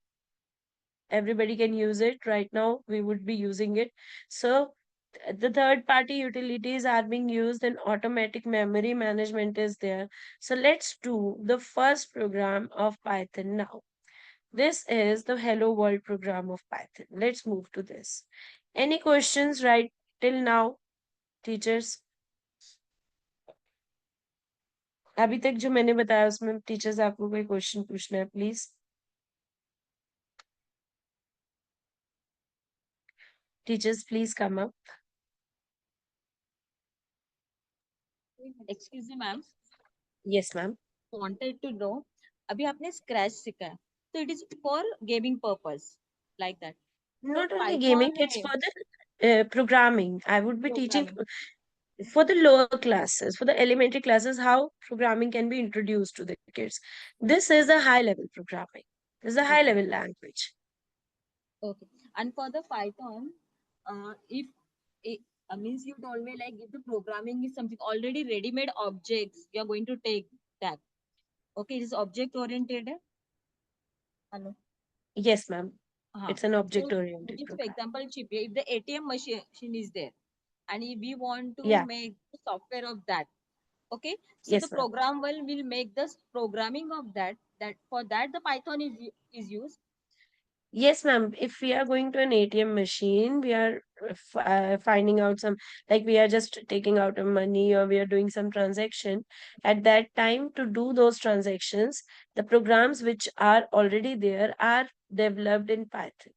Everybody can use it. Right now we would be using it. So the third party utilities are being used and automatic memory management is there. So let's do the first program of Python now. This is the hello world program of Python. Let's move to this. Any questions right till now, teachers? अभी तक जो मैंने बताया उसमें teachers आपको कोई question पूछना है please? Teachers please come up. Excuse me, ma'am. Yes, ma'am. Wanted to know. अभी आपने scratch सीखा है, so it is for gaming purpose, like that. Not So only Python gaming, it's है for the programming. I would be teaching programming. for the lower classes, for the elementary classes, how programming can be introduced to the kids. This is a high level programming. This is a high Okay. level language. Okay. And for the Python, if it means you told me like if the programming is something already ready-made objects, you are going to take that. Okay, it is object oriented. Hello. Yes, ma'am. Uh-huh. It's an So object oriented just for program. example, chip, if the ATM machine is there, and if we want to Yeah. make the software of that, Okay, so Yes, the ma'am. program will make the programming of that for that the Python is used. Yes, ma'am. If we are going to an ATM machine, we are finding out some, like we are just taking out a money or we are doing some transaction. At that time, to do those transactions, the programs which are already there are developed in Python.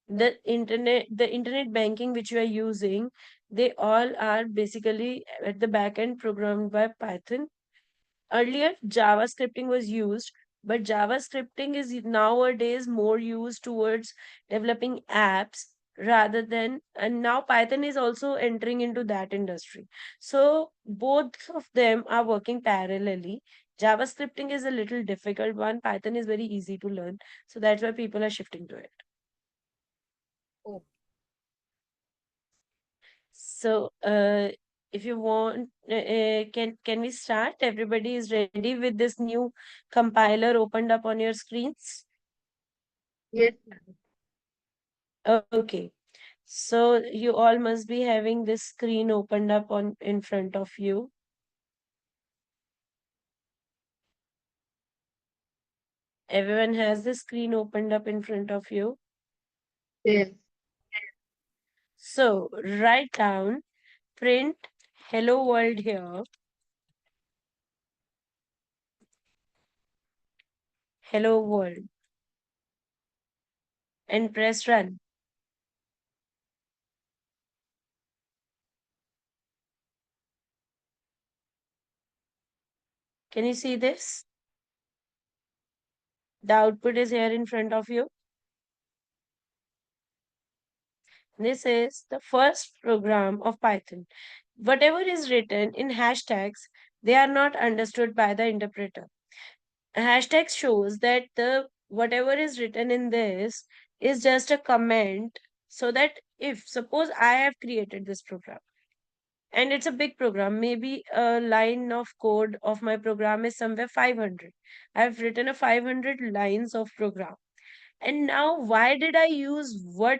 The internet banking which you are using, they all are basically at the back end programmed by Python. Earlier, JavaScripting was used, but JavaScripting is nowadays more used towards developing apps rather than, and now Python is also entering into that industry. So both of them are working parallelly. JavaScripting is a little difficult one, Python is very easy to learn. So that's why people are shifting to it. Oh, So, if you want, can we start? Everybody is ready with this new compiler opened up on your screens? Yes, ma'am. Okay. So you all must be having this screen opened up on in front of you. Everyone has the screen opened up in front of you. Yes. So write down, print hello world here. Hello world. And press run. Can you see this? The output is here in front of you. This is the first program of Python. Whatever is written in hashtags, they are not understood by the interpreter. A hashtag shows that the whatever is written in this is just a comment, so that if suppose I have created this program and it's a big program, maybe a line of code of my program is somewhere 500. I've written a 500 lines of program. And now why did I use what?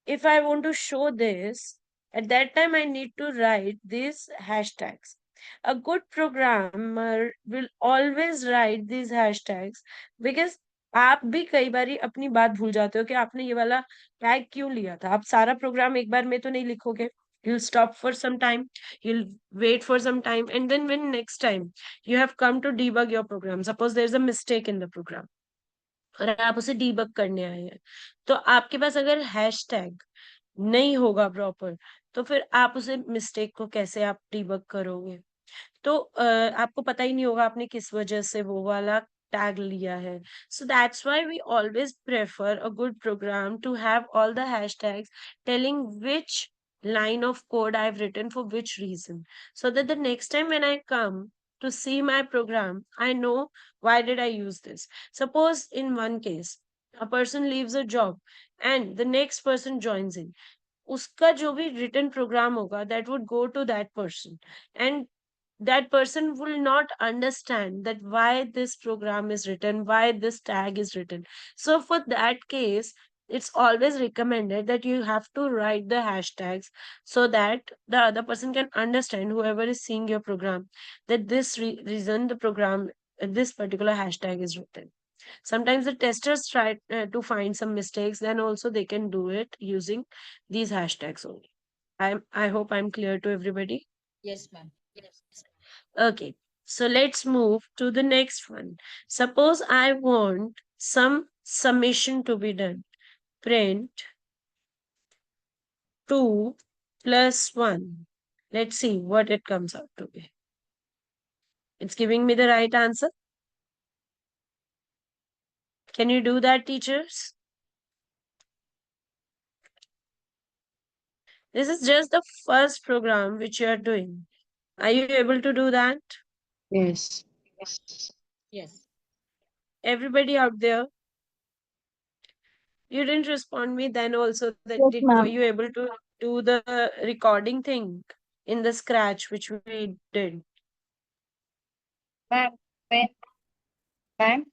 If I want to show this, at that time I need to write these hashtags. A good programmer will always write these hashtags because आप भी कई बारी अपनी बात भूल जाते हो कि आपने ये वाला टैग क्यों लिया था. आप सारा प्रोग्राम एक बार में तो नहीं लिखोगे. You'll stop for some time, you'll wait for some time, and then when next time you have come to debug your program, suppose there's a mistake in the program और आप उसे debug करने आए हैं, तो आपके पास अगर हैशटैग नहीं होगा प्रॉपर, तो फिर आप उसे मिस्टेक को कैसे आप डिबग करोगे? तो आपको पता ही नहीं होगा आपने किस वजह से वो वाला टैग लिया है. So that's why we always prefer a good program to have all the hashtags telling which line of code I've written for which reason, so that the next time when I come to see my program, I know why did I use this. Suppose in one case, a person leaves a job and the next person joins in. उसका जो भी written program होगा, that would go to that person, and that person will not understand that why this program is written, why this tag is written. So for that case, it's always recommended that you have to write the hashtags so that the other person can understand, whoever is seeing your program, that this reason the program, this particular hashtag is written. Sometimes the testers try to find some mistakes, then also they can do it using these hashtags only. I hope I'm clear to everybody. yes, ma'am. Okay, so let's move to the next one. Suppose I want some summation to be done. Print 2 plus 1. Let's see what it comes out to be. It's giving me the right answer. Can you do that, teachers? This is just the first program which you are doing. Are you able to do that? Yes. Yes. Everybody out there? You didn't respond me then also that Yes, were ma'am. you able to do the recording thing in the scratch which we did? Ma'am, when, ma'am,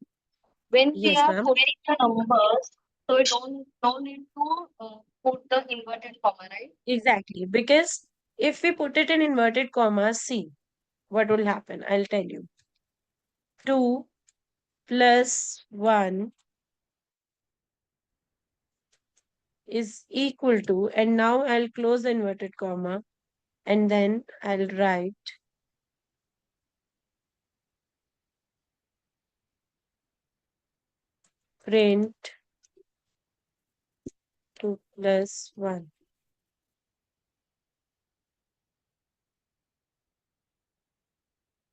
when we Yes, are ma'am. putting the numbers, so we don't need to put the inverted comma, right? Exactly. Because If we put it in inverted commas, see what will happen. I'll tell you. 2 plus 1 is equal to, and now I'll close the inverted comma and then I'll write print 2 plus 1.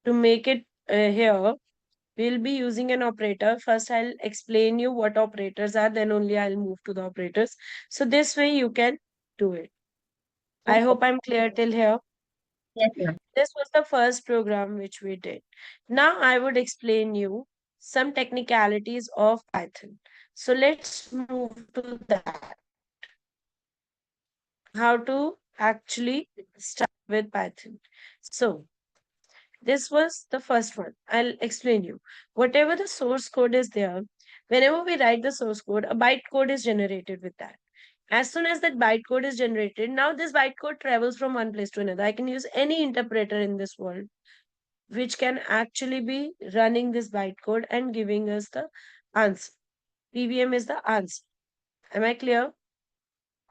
To make it here, we'll be using an operator. First, I'll explain you what operators are, then only I'll move to the operators. So this way you can do it. I hope I'm clear till here. Yes, ma'am. This was the first program which we did. Now I would explain you some technicalities of Python. So let's move to that. How to actually start with Python. So this was the first one. I'll explain you. Whatever the source code is there, whenever we write the source code, a bytecode is generated with that. As soon as that bytecode is generated, now this bytecode travels from one place to another. I can use any interpreter in this world which can actually be running this bytecode and giving us the answer. PVM is the answer. Am I clear?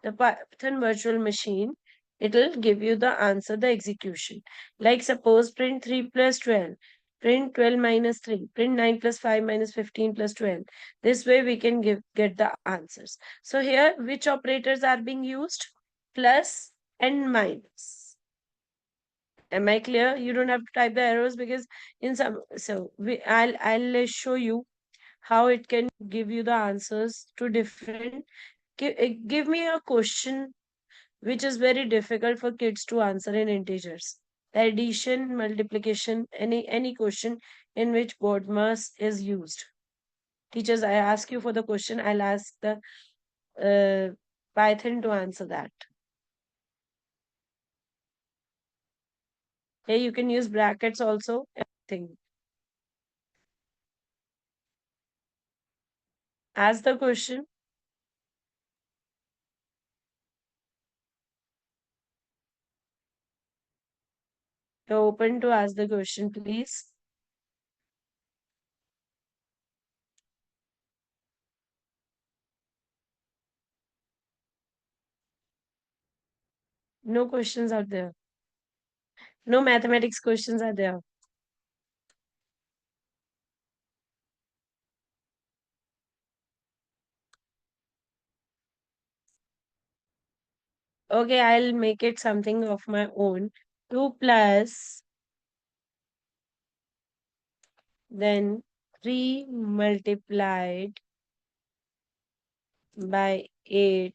The Python virtual machine, it'll give you the answer, the execution. Like suppose print 3 plus 12, print 12 minus 3, print 9 plus 5 minus 15 plus 12. This way we can get the answers. So here, which operators are being used? Plus and minus. Am I clear? You don't have to type the arrows because in some, so I'll show you how it can give you the answers to different. Give me a question which is very difficult for kids to answer in integers. The addition, multiplication, any question in which BODMAS is used. Teachers, I ask you for the question, I'll ask the Python to answer that. Here you can use brackets also, everything. Ask the question. You're open to ask the question, please. No questions are there. No mathematics questions are there. Okay, I'll make it something of my own. 2 plus then 3 multiplied by 8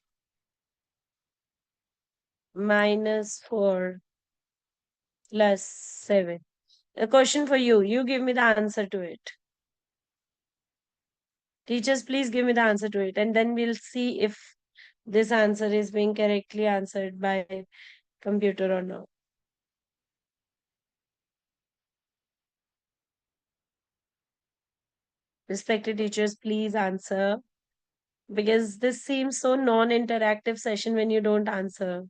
minus 4 plus 7. A question for you. You give me the answer to it. Teachers, please give me the answer to it. And then we'll see if this answer is being correctly answered by computer or not. Respected teachers, please answer. Because this seems so non-interactive session when you don't answer.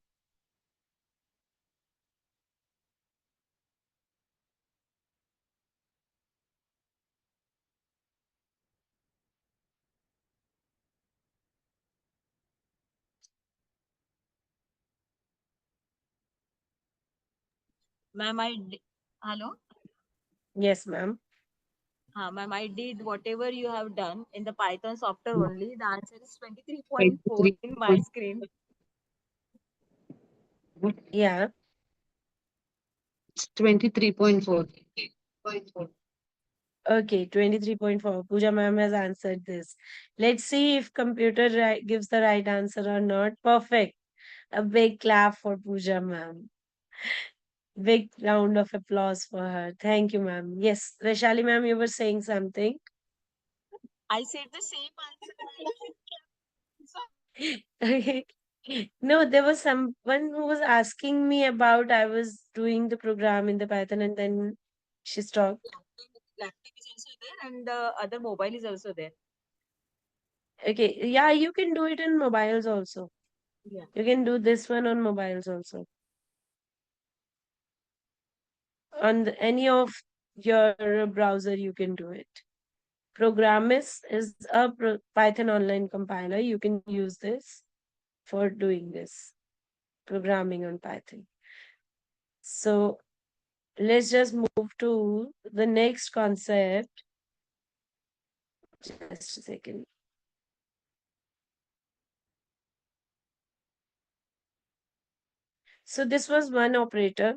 Ma'am, hello? Yes, ma'am. Ma'am, I did whatever you have done in the Python software Mm. only. The answer is 23.4 23 in my screen. Yeah. 23.4. Okay, 23.4. Pooja ma'am has answered this. Let's see if computer gives the right answer or not. Perfect. A big clap for Pooja ma'am. Big round of applause for her. Thank you, ma'am. Yes, Vaishali ma'am, you were saying something. I said the same answer. Okay. No, there was someone who was asking me about I was doing the program in the Python and then she stopped. Laptop is also there and the other mobile is also there. Okay, yeah, you can do it in mobiles also. Yeah. You can do this one on mobiles also. on any of your browser, you can do it. Programmist is a Python online compiler. You can use this for doing this programming on Python. So let's just move to the next concept. Just a second. So this was one operator.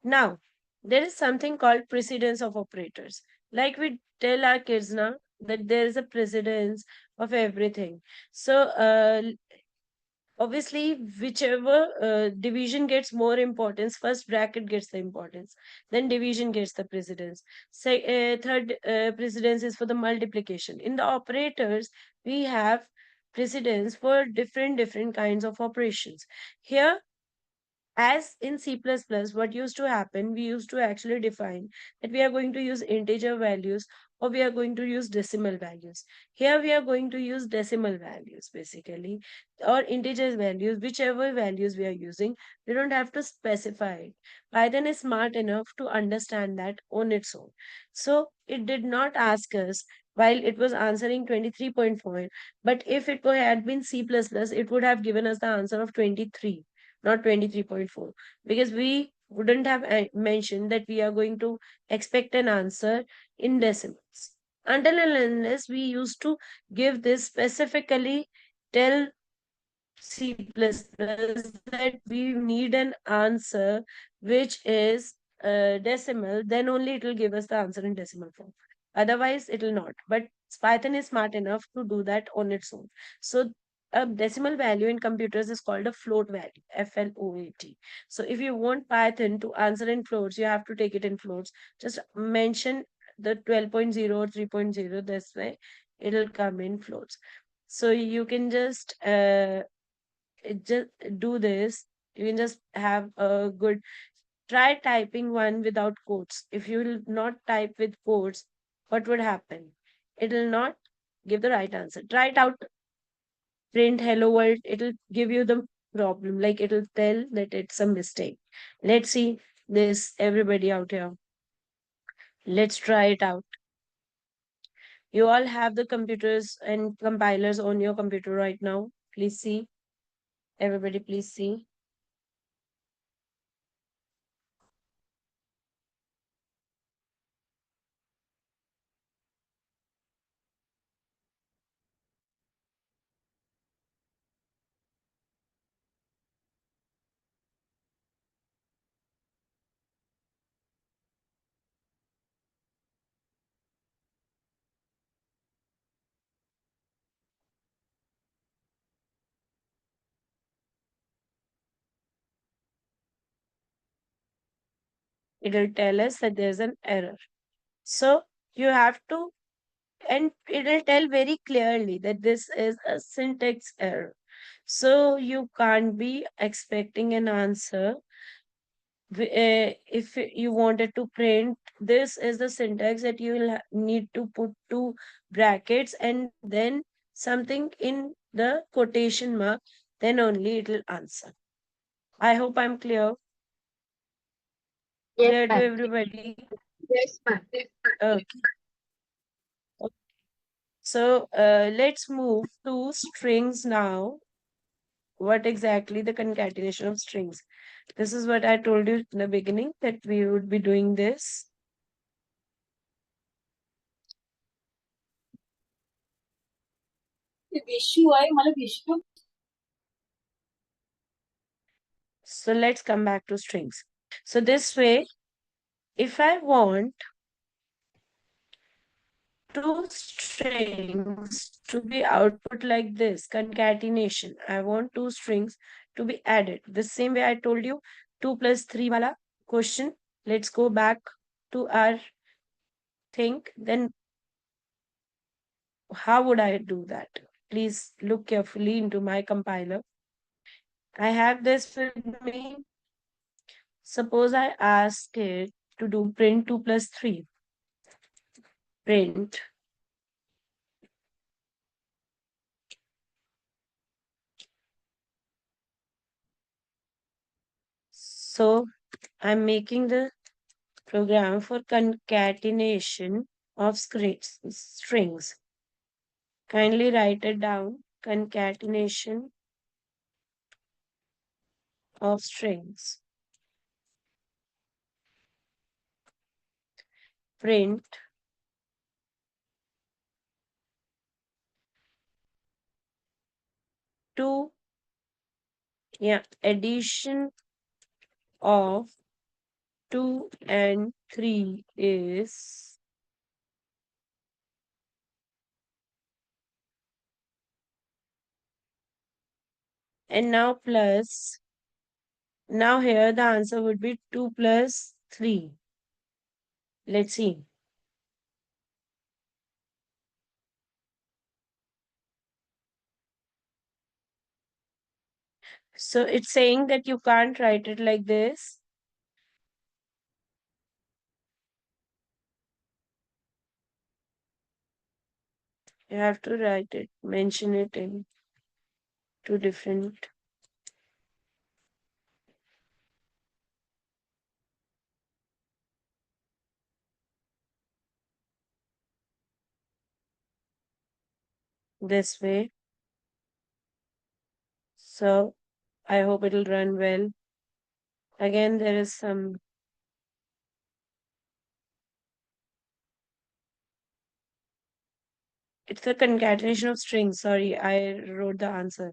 Now, there is something called precedence of operators. Like we tell our kids now that there is a precedence of everything. So, obviously, whichever division gets more importance, first bracket gets the importance, then division gets the precedence. Third precedence is for the multiplication. In the operators, we have precedence for different kinds of operations. Here, as in C++, what used to happen, we used to actually define that we are going to use integer values or we are going to use decimal values. Here we are going to use decimal values basically, or integer values, whichever values we are using. We don't have to specify it. Python is smart enough to understand that on its own. So it did not ask us while it was answering 23.4, but if it had been C++, it would have given us the answer of 23, not 23.4, because we wouldn't have mentioned that we are going to expect an answer in decimals. Until and unless we used to give this specifically, tell C++ that we need an answer which is decimal, then only it will give us the answer in decimal form. Otherwise, it will not. But Python is smart enough to do that on its own. So a decimal value in computers is called a float value, FLOAT. So if you want Python to answer in floats, you have to take it in floats. Just mention the 12.0 or 3.0. This way, it'll come in floats. So you can just just do this. You can just have a good try typing one without quotes. If you will not type with quotes, what would happen? It will not give the right answer. Try it out, print hello world, it'll give you the problem. Like it'll tell that it's a mistake. Let's see this, everybody out here. Let's try it out. You all have the computers and compilers on your computer right now. Please see. Everybody, please see. It'll tell us that there's an error. So you have to, and it'll tell very clearly that this is a syntax error. So you can't be expecting an answer. If you wanted to print, this is the syntax that you will need to put two brackets and then something in the quotation mark, then only it will answer. I hope I'm clear. Clear to everybody? Yes, ma'am. Okay. So let's move to strings now. What exactly the concatenation of strings? This is what I told you in the beginning that we would be doing this. So let's come back to strings. So this way, if I want two strings to be output like this, concatenation, I want two strings to be added. The same way I told you, 2 plus 3 wala question. Let's go back to our thing. Then how would I do that? Please look carefully into my compiler. I have this with me. Suppose I ask it to do print 2 plus 3. Print. So I'm making the program for concatenation of strings. Kindly write it down. Concatenation of strings. Print two, yeah, addition of 2 and 3 is and now plus, now here the answer would be 2 plus 3. Let's see. So it's saying that you can't write it like this. You have to write it, mention it in two different. This way. So I hope it'll run well. Again, there is some. It's a concatenation of strings. Sorry, I wrote the answer.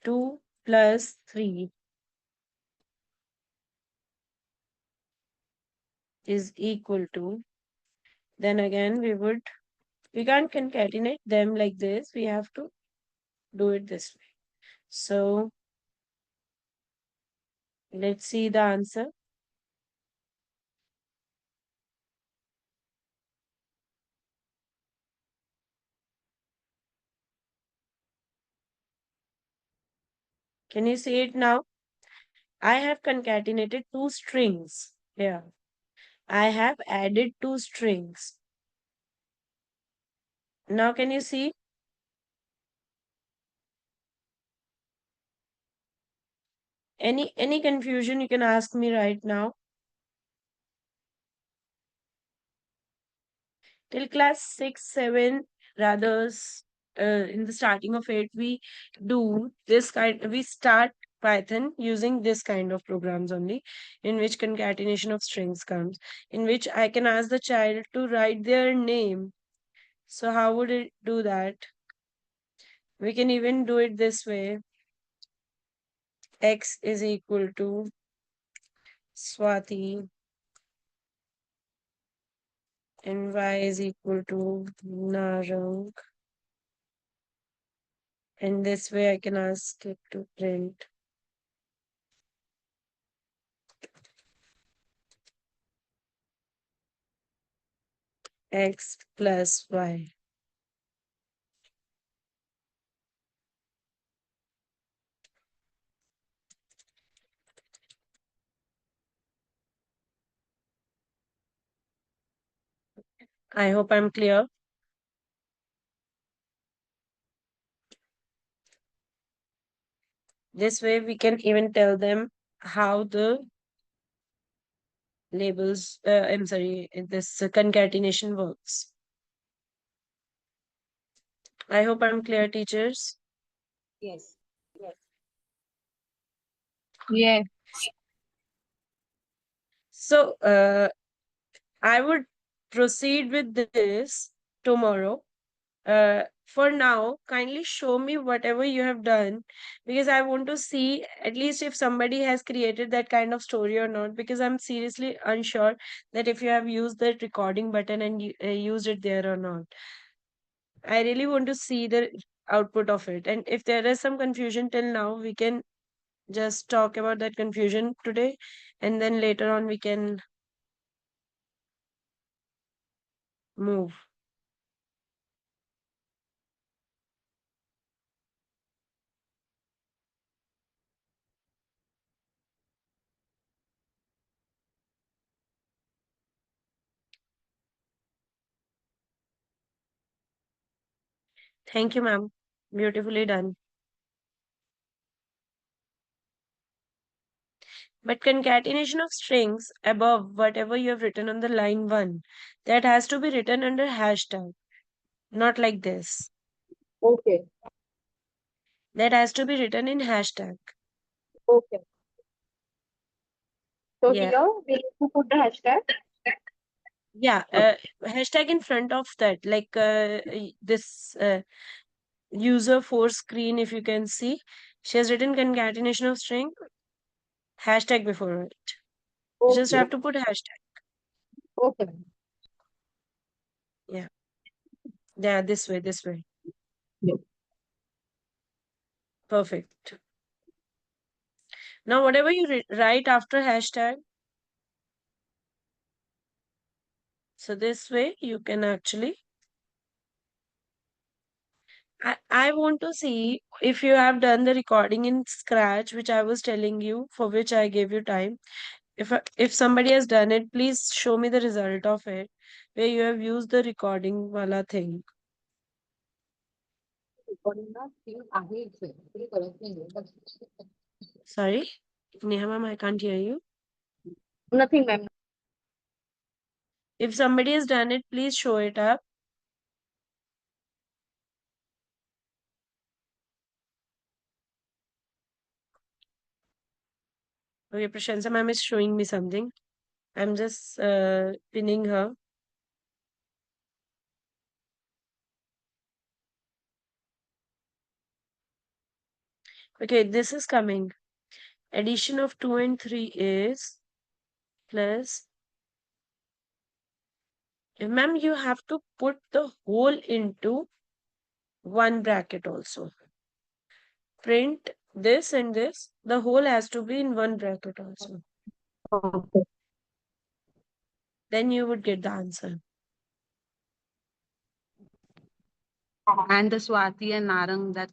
Two plus three is equal to. Then again, we can't concatenate them like this. We have to do it this way. So let's see the answer. Can you see it now? I have concatenated two strings here. I have added two strings. Now can you see? Any confusion you can ask me right now. Till class 6, 7, rather in the starting of 8, we do this kind, we start Python using this kind of programs only, in which concatenation of strings comes, in which I can ask the child to write their name. So how would it do that? We can even do it this way. X is equal to Swati and Y is equal to Narang. And this way I can ask it to print X plus Y. I hope I'm clear. This way we can even tell them how the labels, I'm sorry, this concatenation works. I hope I'm clear, teachers. Yes. Yeah. So I would proceed with this tomorrow. For now, kindly show me whatever you have done, because I want to see at least if somebody has created that kind of story or not, because I'm seriously unsure that if you have used the recording button and used it there or not. I really want to see the output of it. And if there is some confusion till now, we can just talk about that confusion today, and then later on we can move. Thank you, ma'am. Beautifully done. But concatenation of strings above whatever you have written on the line 1, that has to be written under hashtag, not like this. Okay. That has to be written in hashtag. Okay. So Yeah. here we need to put the hashtag. Yeah, hashtag in front of that, like this user force screen, if you can see, she has written concatenation of string, hashtag before it. You just Okay. have to put hashtag. Okay. Yeah. Yeah, this way, this way. Yeah. Perfect. Now, whatever you write after hashtag, so this way you can actually. I want to see if you have done the recording in Scratch, which I was telling you, for which I gave you time. If somebody has done it, please show me the result of it, where you have used the recording wala thing. Sorry, Neha ma'am, I can't hear you. Nothing, ma'am. If somebody has done it, please show it up. Okay, Prashansa ma'am is showing me something. I'm just pinning her. Okay, this is coming. Addition of 2 and 3 is plus. Ma'am, you have to put the whole into one bracket also. Print this and this. The whole has to be in one bracket also. Okay. Then you would get the answer. And the Swati and Narang that.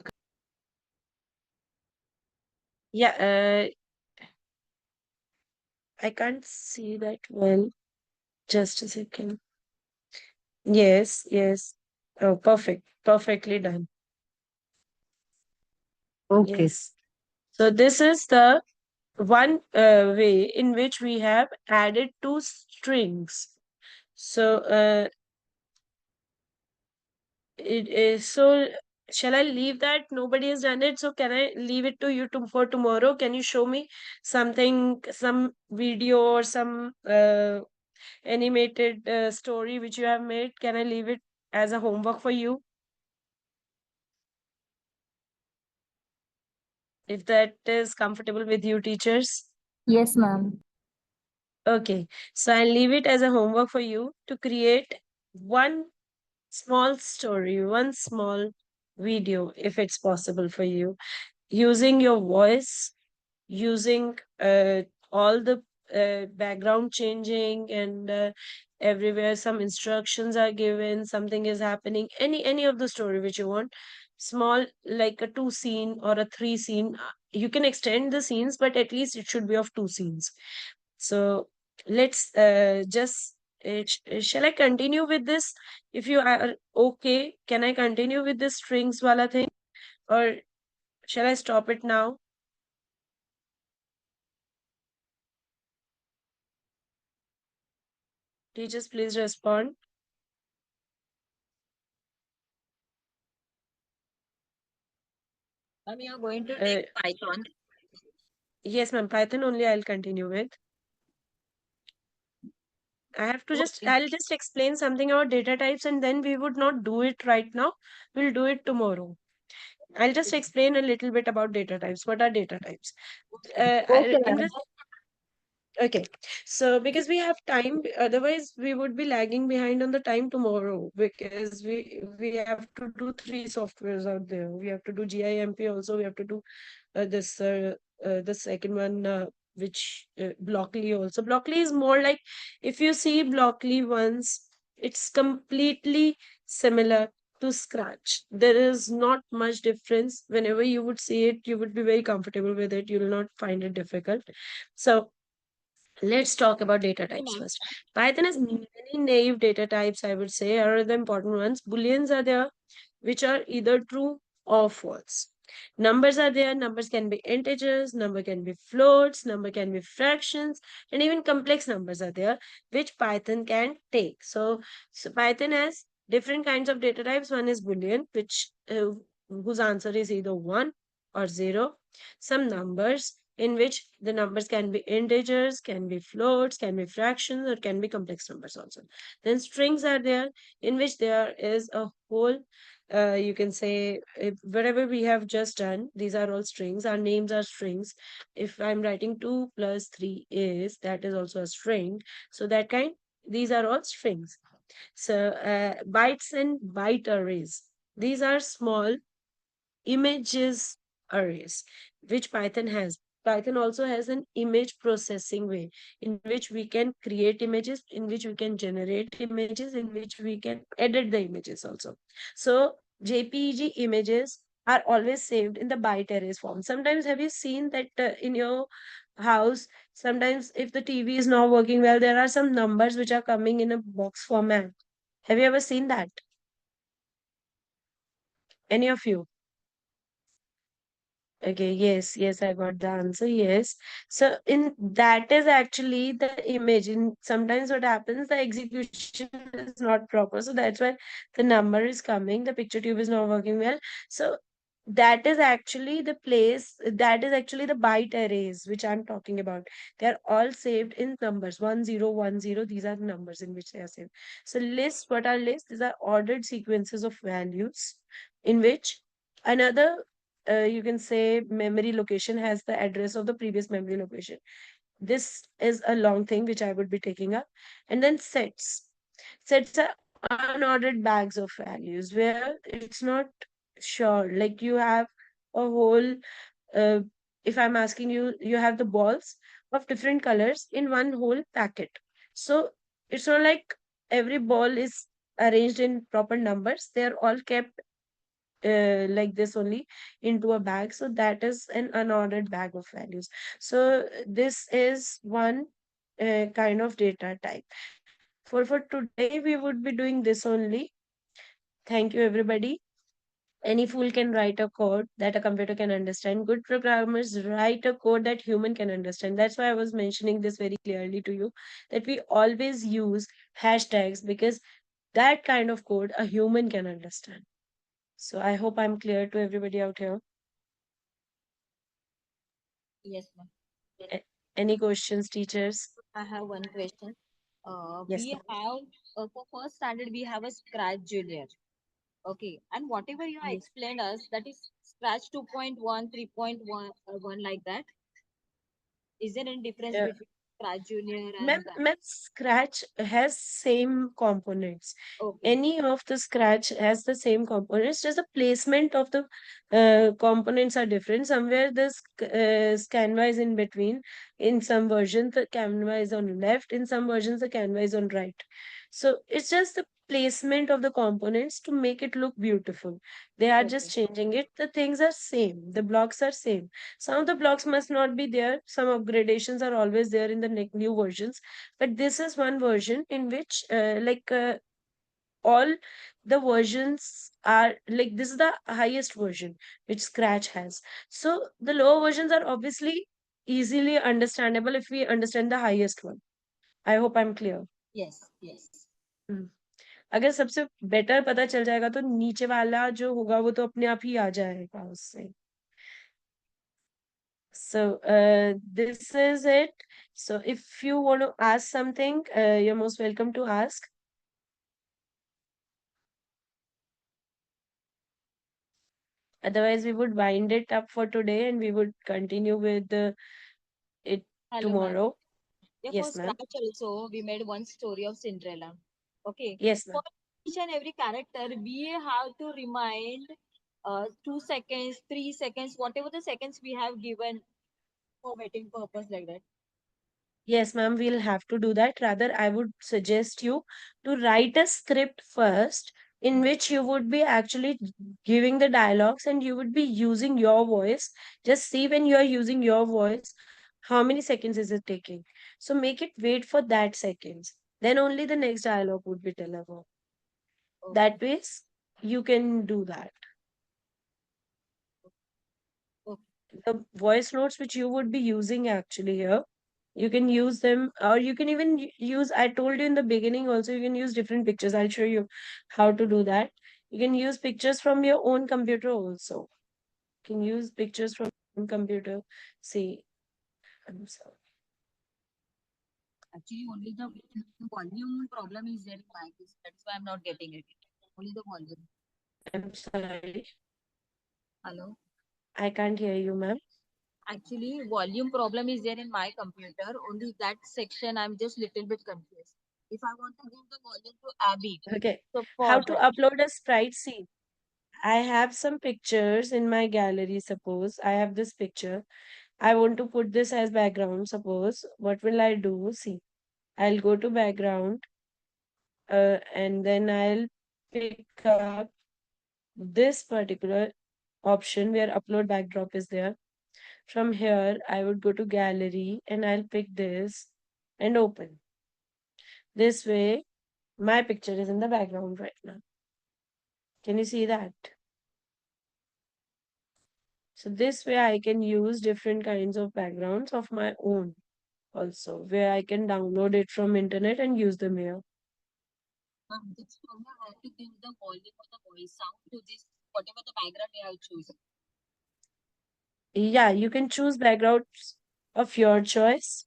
Yeah, I can't see that well. Just a second. Yes, yes. Oh, perfect. Perfectly done. Okay. Yes. So this is the one way in which we have added two strings. So it is so. Shall I leave that? Nobody has done it. So can I leave it to you for tomorrow? Can you show me something, some video or some animated story which you have made? Can I leave it as a homework for you? If that is comfortable with you, teachers. Yes, ma'am. Okay, so I'll leave it as a homework for you to create one small story, one small video, if it's possible for you, using your voice, using all the background changing and everywhere some instructions are given, something is happening, any of the story which you want, small like a 2 scene or a 3 scene. You can extend the scenes, but at least it should be of 2 scenes. So let's just shall I continue with this? If you are okay, can I continue with this strings wala thing, or shall I stop it now? Teachers, please respond. Ma'am, you are going to Uh, take Python. yes, ma'am. Python only I'll continue with. I'll just explain something about data types and then we would not do it right now. We'll do it tomorrow. I'll just explain a little bit about data types. What are data types? Okay, In ma'am. this, okay. So because we have time, otherwise we would be lagging behind on the time tomorrow because we have to do 3 softwares out there. We have to do GIMP also. We have to do the second one, which Blockly also. Blockly is more like, if you see Blockly once, it's completely similar to Scratch. There is not much difference. Whenever you would see it, you would be very comfortable with it. You will not find it difficult. So let's talk about data types first. Python has many naive data types, I would say, are the important ones. Booleans are there, which are either true or false. Numbers are there. Numbers can be integers, number can be floats, number can be fractions, and even complex numbers are there, which Python can take. So Python has different kinds of data types. One is Boolean, which whose answer is either 1 or 0. Some numbers in which the numbers can be integers, can be floats, can be fractions, or can be complex numbers also. Then strings are there, in which there is a whole you can say whatever we have just done, these are all strings. Our names are strings. If I'm writing 2 plus 3 is, that is also a string. So that kind, these are all strings. So bytes and byte arrays, these are small images arrays, which Python has. Python also has an image processing way in which we can create images, in which we can generate images, in which we can edit the images also. So JPEG images are always saved in the byte arrays form. Sometimes have you seen that in your house, sometimes if the TV is not working well, there are some numbers which are coming in a box format. Have you ever seen that? Any of you? Okay, yes, I got the answer. Yes. So in that is actually the image. In sometimes what happens, the execution is not proper. So that's why the number is coming, the picture tube is not working well. So that is actually the place, that is actually the byte arrays which I'm talking about. They are all saved in numbers 1010. These are the numbers in which they are saved. So lists, what are lists? These are ordered sequences of values in which another you can say memory location has the address of the previous memory location. This is a long thing which I would be taking up. And then sets. Sets are unordered bags of values where it's not sure. Like you have a whole, uh, if I'm asking you, you have the balls of different colors in one whole packet. So it's not like every ball is arranged in proper numbers. They're all kept like this only into a bag. So that is an unordered bag of values. So this is one kind of data type. For today, we would be doing this only. Thank you, everybody. Any fool can write a code that a computer can understand. Good programmers write a code that human can understand. That's why I was mentioning this very clearly to you, that we always use hashtags, because that kind of code a human can understand. So I hope I'm clear to everybody out here. Yes, ma'am. Any questions, teachers? I have one question. Yes, We ma'am. have for first standard we have a Scratch Junior. Okay, and whatever you have Yes. explained us, that is Scratch 2.1, 3.1, one like that. Is there any difference Uh, between Scratch Junior Ma'am, and that? ma'am, Scratch has same components. Okay, Any of the Scratch has the same components, just the placement of the components are different. Somewhere this Canva is in between. In some versions, the Canva is on left. In some versions, the Canva is on right. So it's just the placement of the components to make it look beautiful. They are okay, just changing it. The things are same. The blocks are same. Some of the blocks must not be there. Some upgradations are always there in the new versions. But this is one version in which, all the versions are like, this is the highest version which Scratch has. So the lower versions are obviously easily understandable if we understand the highest one. I hope I'm clear. yes, yes. हम्म, अगर सबसे better पता चल जाएगा तो नीचे वाला जो होगा वो तो अपने आप ही आ जाएगा उससे. So this is it. So if you want to ask something, you're most welcome to ask. Otherwise, we would wind it up for today and we would continue with it Hello, ma'am. tomorrow. Yeah, for Yes, ma'am. Scratch also, we made one story of Cinderella. Okay. Yes, For ma'am. each and every character, we have to remind 2 seconds, 3 seconds, whatever the seconds we have given for waiting purpose like that. Yes, ma'am, we'll have to do that. Rather, I would suggest you to write a script first in which you would be actually giving the dialogues and you would be using your voice. Just see when you are using your voice, how many seconds is it taking. So make it wait for that seconds. Then only the next dialogue would be delivered. Okay. That ways you can do that. the voice notes which you would be using actually here, you can use them, or you can even use, I told you in the beginning also, you can use different pictures. I'll show you how to do that. You can use pictures from your own computer also. You can use pictures from your own computer. See, I'm sorry. Actually, only the volume problem is there in my case. That's why I'm not getting it. Only the volume. I'm sorry. Hello. I can't hear you, ma'am. Actually, volume problem is there in my computer. Only that section I'm just little bit confused. If I want to give the volume to Abby, Okay. so How for to that, upload a sprite? See, I have some pictures in my gallery. Suppose I have this picture. I want to put this as background. Suppose, what will I do? See, I'll go to background, and then I'll pick up this particular option where upload backdrop is there. From here, I would go to gallery and I'll pick this and open. This way, my picture is in the background right now. Can you see that? So this way I can use different kinds of backgrounds of my own also, where I can download it from internet and use them here. just show me how to give the volume or the voice sound to this, whatever the background we have chosen. Yeah, you can choose backgrounds of your choice.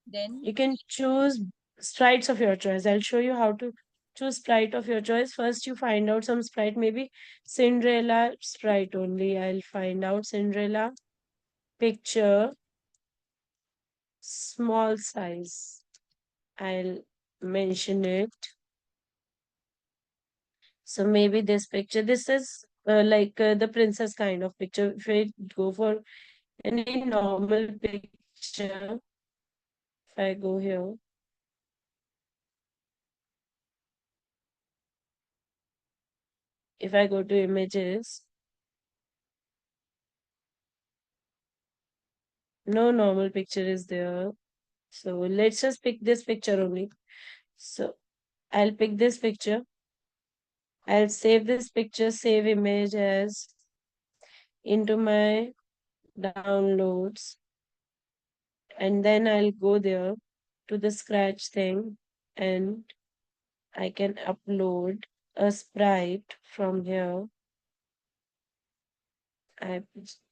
Then You can choose sprites of your choice. I'll show you how to choose sprite of your choice. First, you find out some sprite, maybe Cinderella sprite only. I'll find out Cinderella picture, small size. I'll mention it. So maybe this picture, this is like the princess kind of picture. If I go for any normal picture, if I go here, if I go to images, no normal picture is there. So let's just pick this picture only. So I'll pick this picture. I'll save this picture, save image as into my downloads. And then I'll go there to the scratch thing and I can upload a sprite from here. I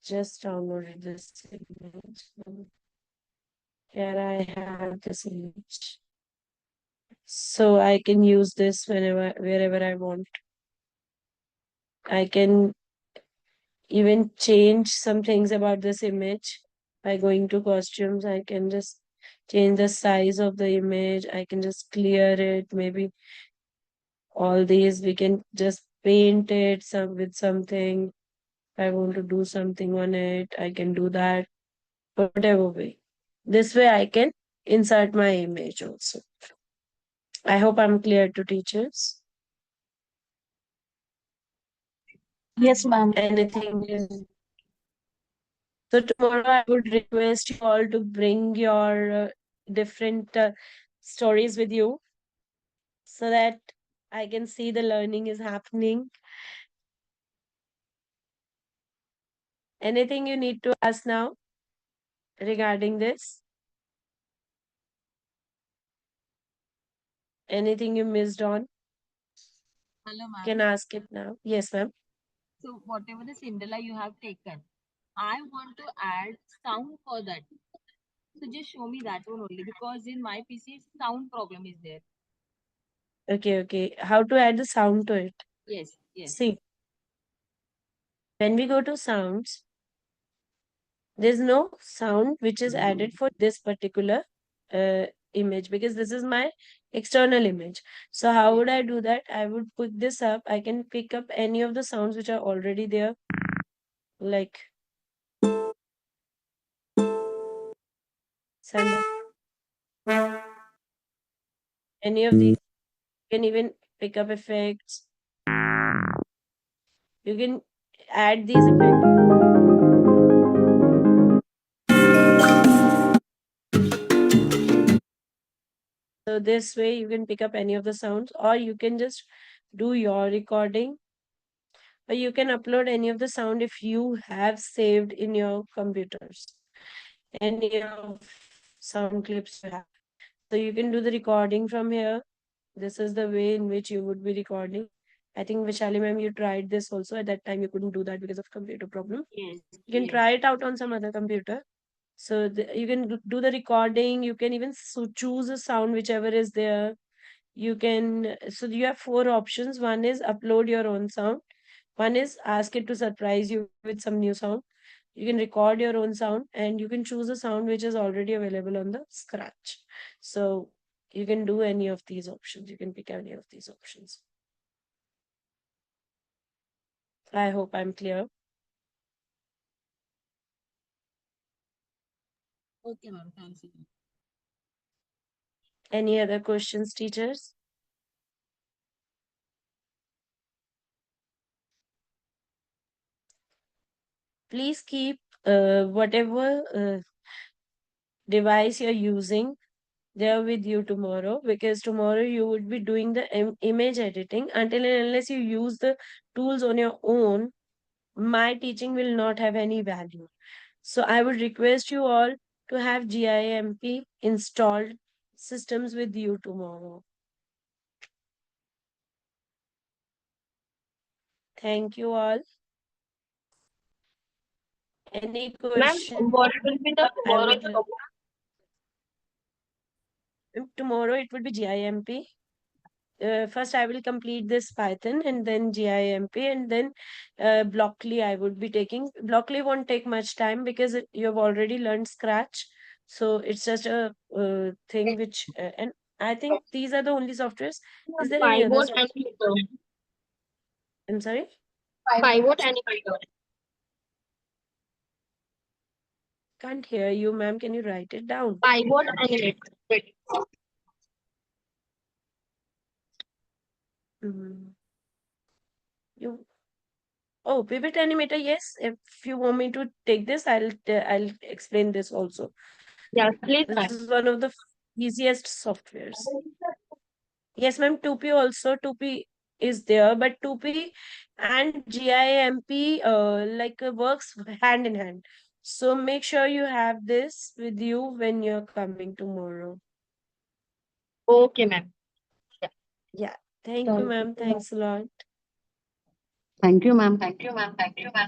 just downloaded this image. Here I have this image. So I can use this wherever I want. I can even change some things about this image by going to costumes. I can just change the size of the image. I can just clear it. Maybe all these we can just paint it with something. If I want to do something on it, I can do that. Whatever way. This way I can insert my image also. I hope I'm clear to teachers. Yes, ma'am. Anything is. So tomorrow I would request you all to bring your different stories with you so that I can see the learning is happening. Anything you need to ask now regarding this? Anything you missed on? hello, You ma'am. can ask it now. Yes, ma'am. So whatever the Cinderella you have taken, I want to add sound for that. So just show me that one only because in my PC sound problem is there. Okay, okay. How to add the sound to it? Yes, yes. See, when we go to sounds, there's no sound which is added for this particular uh, image because this is my external image. So how would I do that? I would pick this up. I can pick up any of the sounds which are already there, like Sandra. Any of these. You can even pick up effects. You can add these effects. So this way you can pick up any of the sounds, or you can just do your recording or you can upload any of the sound if you have saved in your computers, any of sound clips you have. So you can do the recording from here. This is the way in which you would be recording. I think Vishali ma'am, you tried this also. At that time, you couldn't do that because of computer problem. Yes. You can try it out on some other computer. So you can do the recording. You can even choose a sound whichever is there. You can, so you have 4 options. One is upload your own sound. One is ask it to surprise you with some new sound. You can record your own sound, and you can choose a sound which is already available on the Scratch. So you can do any of these options. You can pick any of these options. I hope I'm clear. Okay, ma'am. Thanks. Any other questions, teachers? Please keep whatever device you're using there with you tomorrow, because tomorrow you would be doing the image editing. Until and unless you use the tools on your own, my teaching will not have any value. So I would request you all to have GIMP installed systems with you tomorrow. Thank you all. Any question? What will be the I would tomorrow it will be GIMP. First I will complete this Python and then GIMP, and then Blockly I would be taking. Blockly won't take much time because you have already learned Scratch. So it's just a thing which, and I think these are the only softwares. Is there any other software? I'm sorry? Pivot animator. Can't hear you, ma'am. Can you write it down? Pivot animator. Mhm. You Oh, Pivot Animator, yes. If you want me to take this, I'll explain this also. Yes, please. This is one of the easiest softwares. Yes, ma'am. 2P also. 2P is there, but 2P and GIMP works hand in hand. So make sure you have this with you when you're coming tomorrow. Okay, ma'am. Yeah. Thank you, ma'am. Thanks a lot. Thank you, ma'am. Thank you, ma'am. Thank you, ma'am.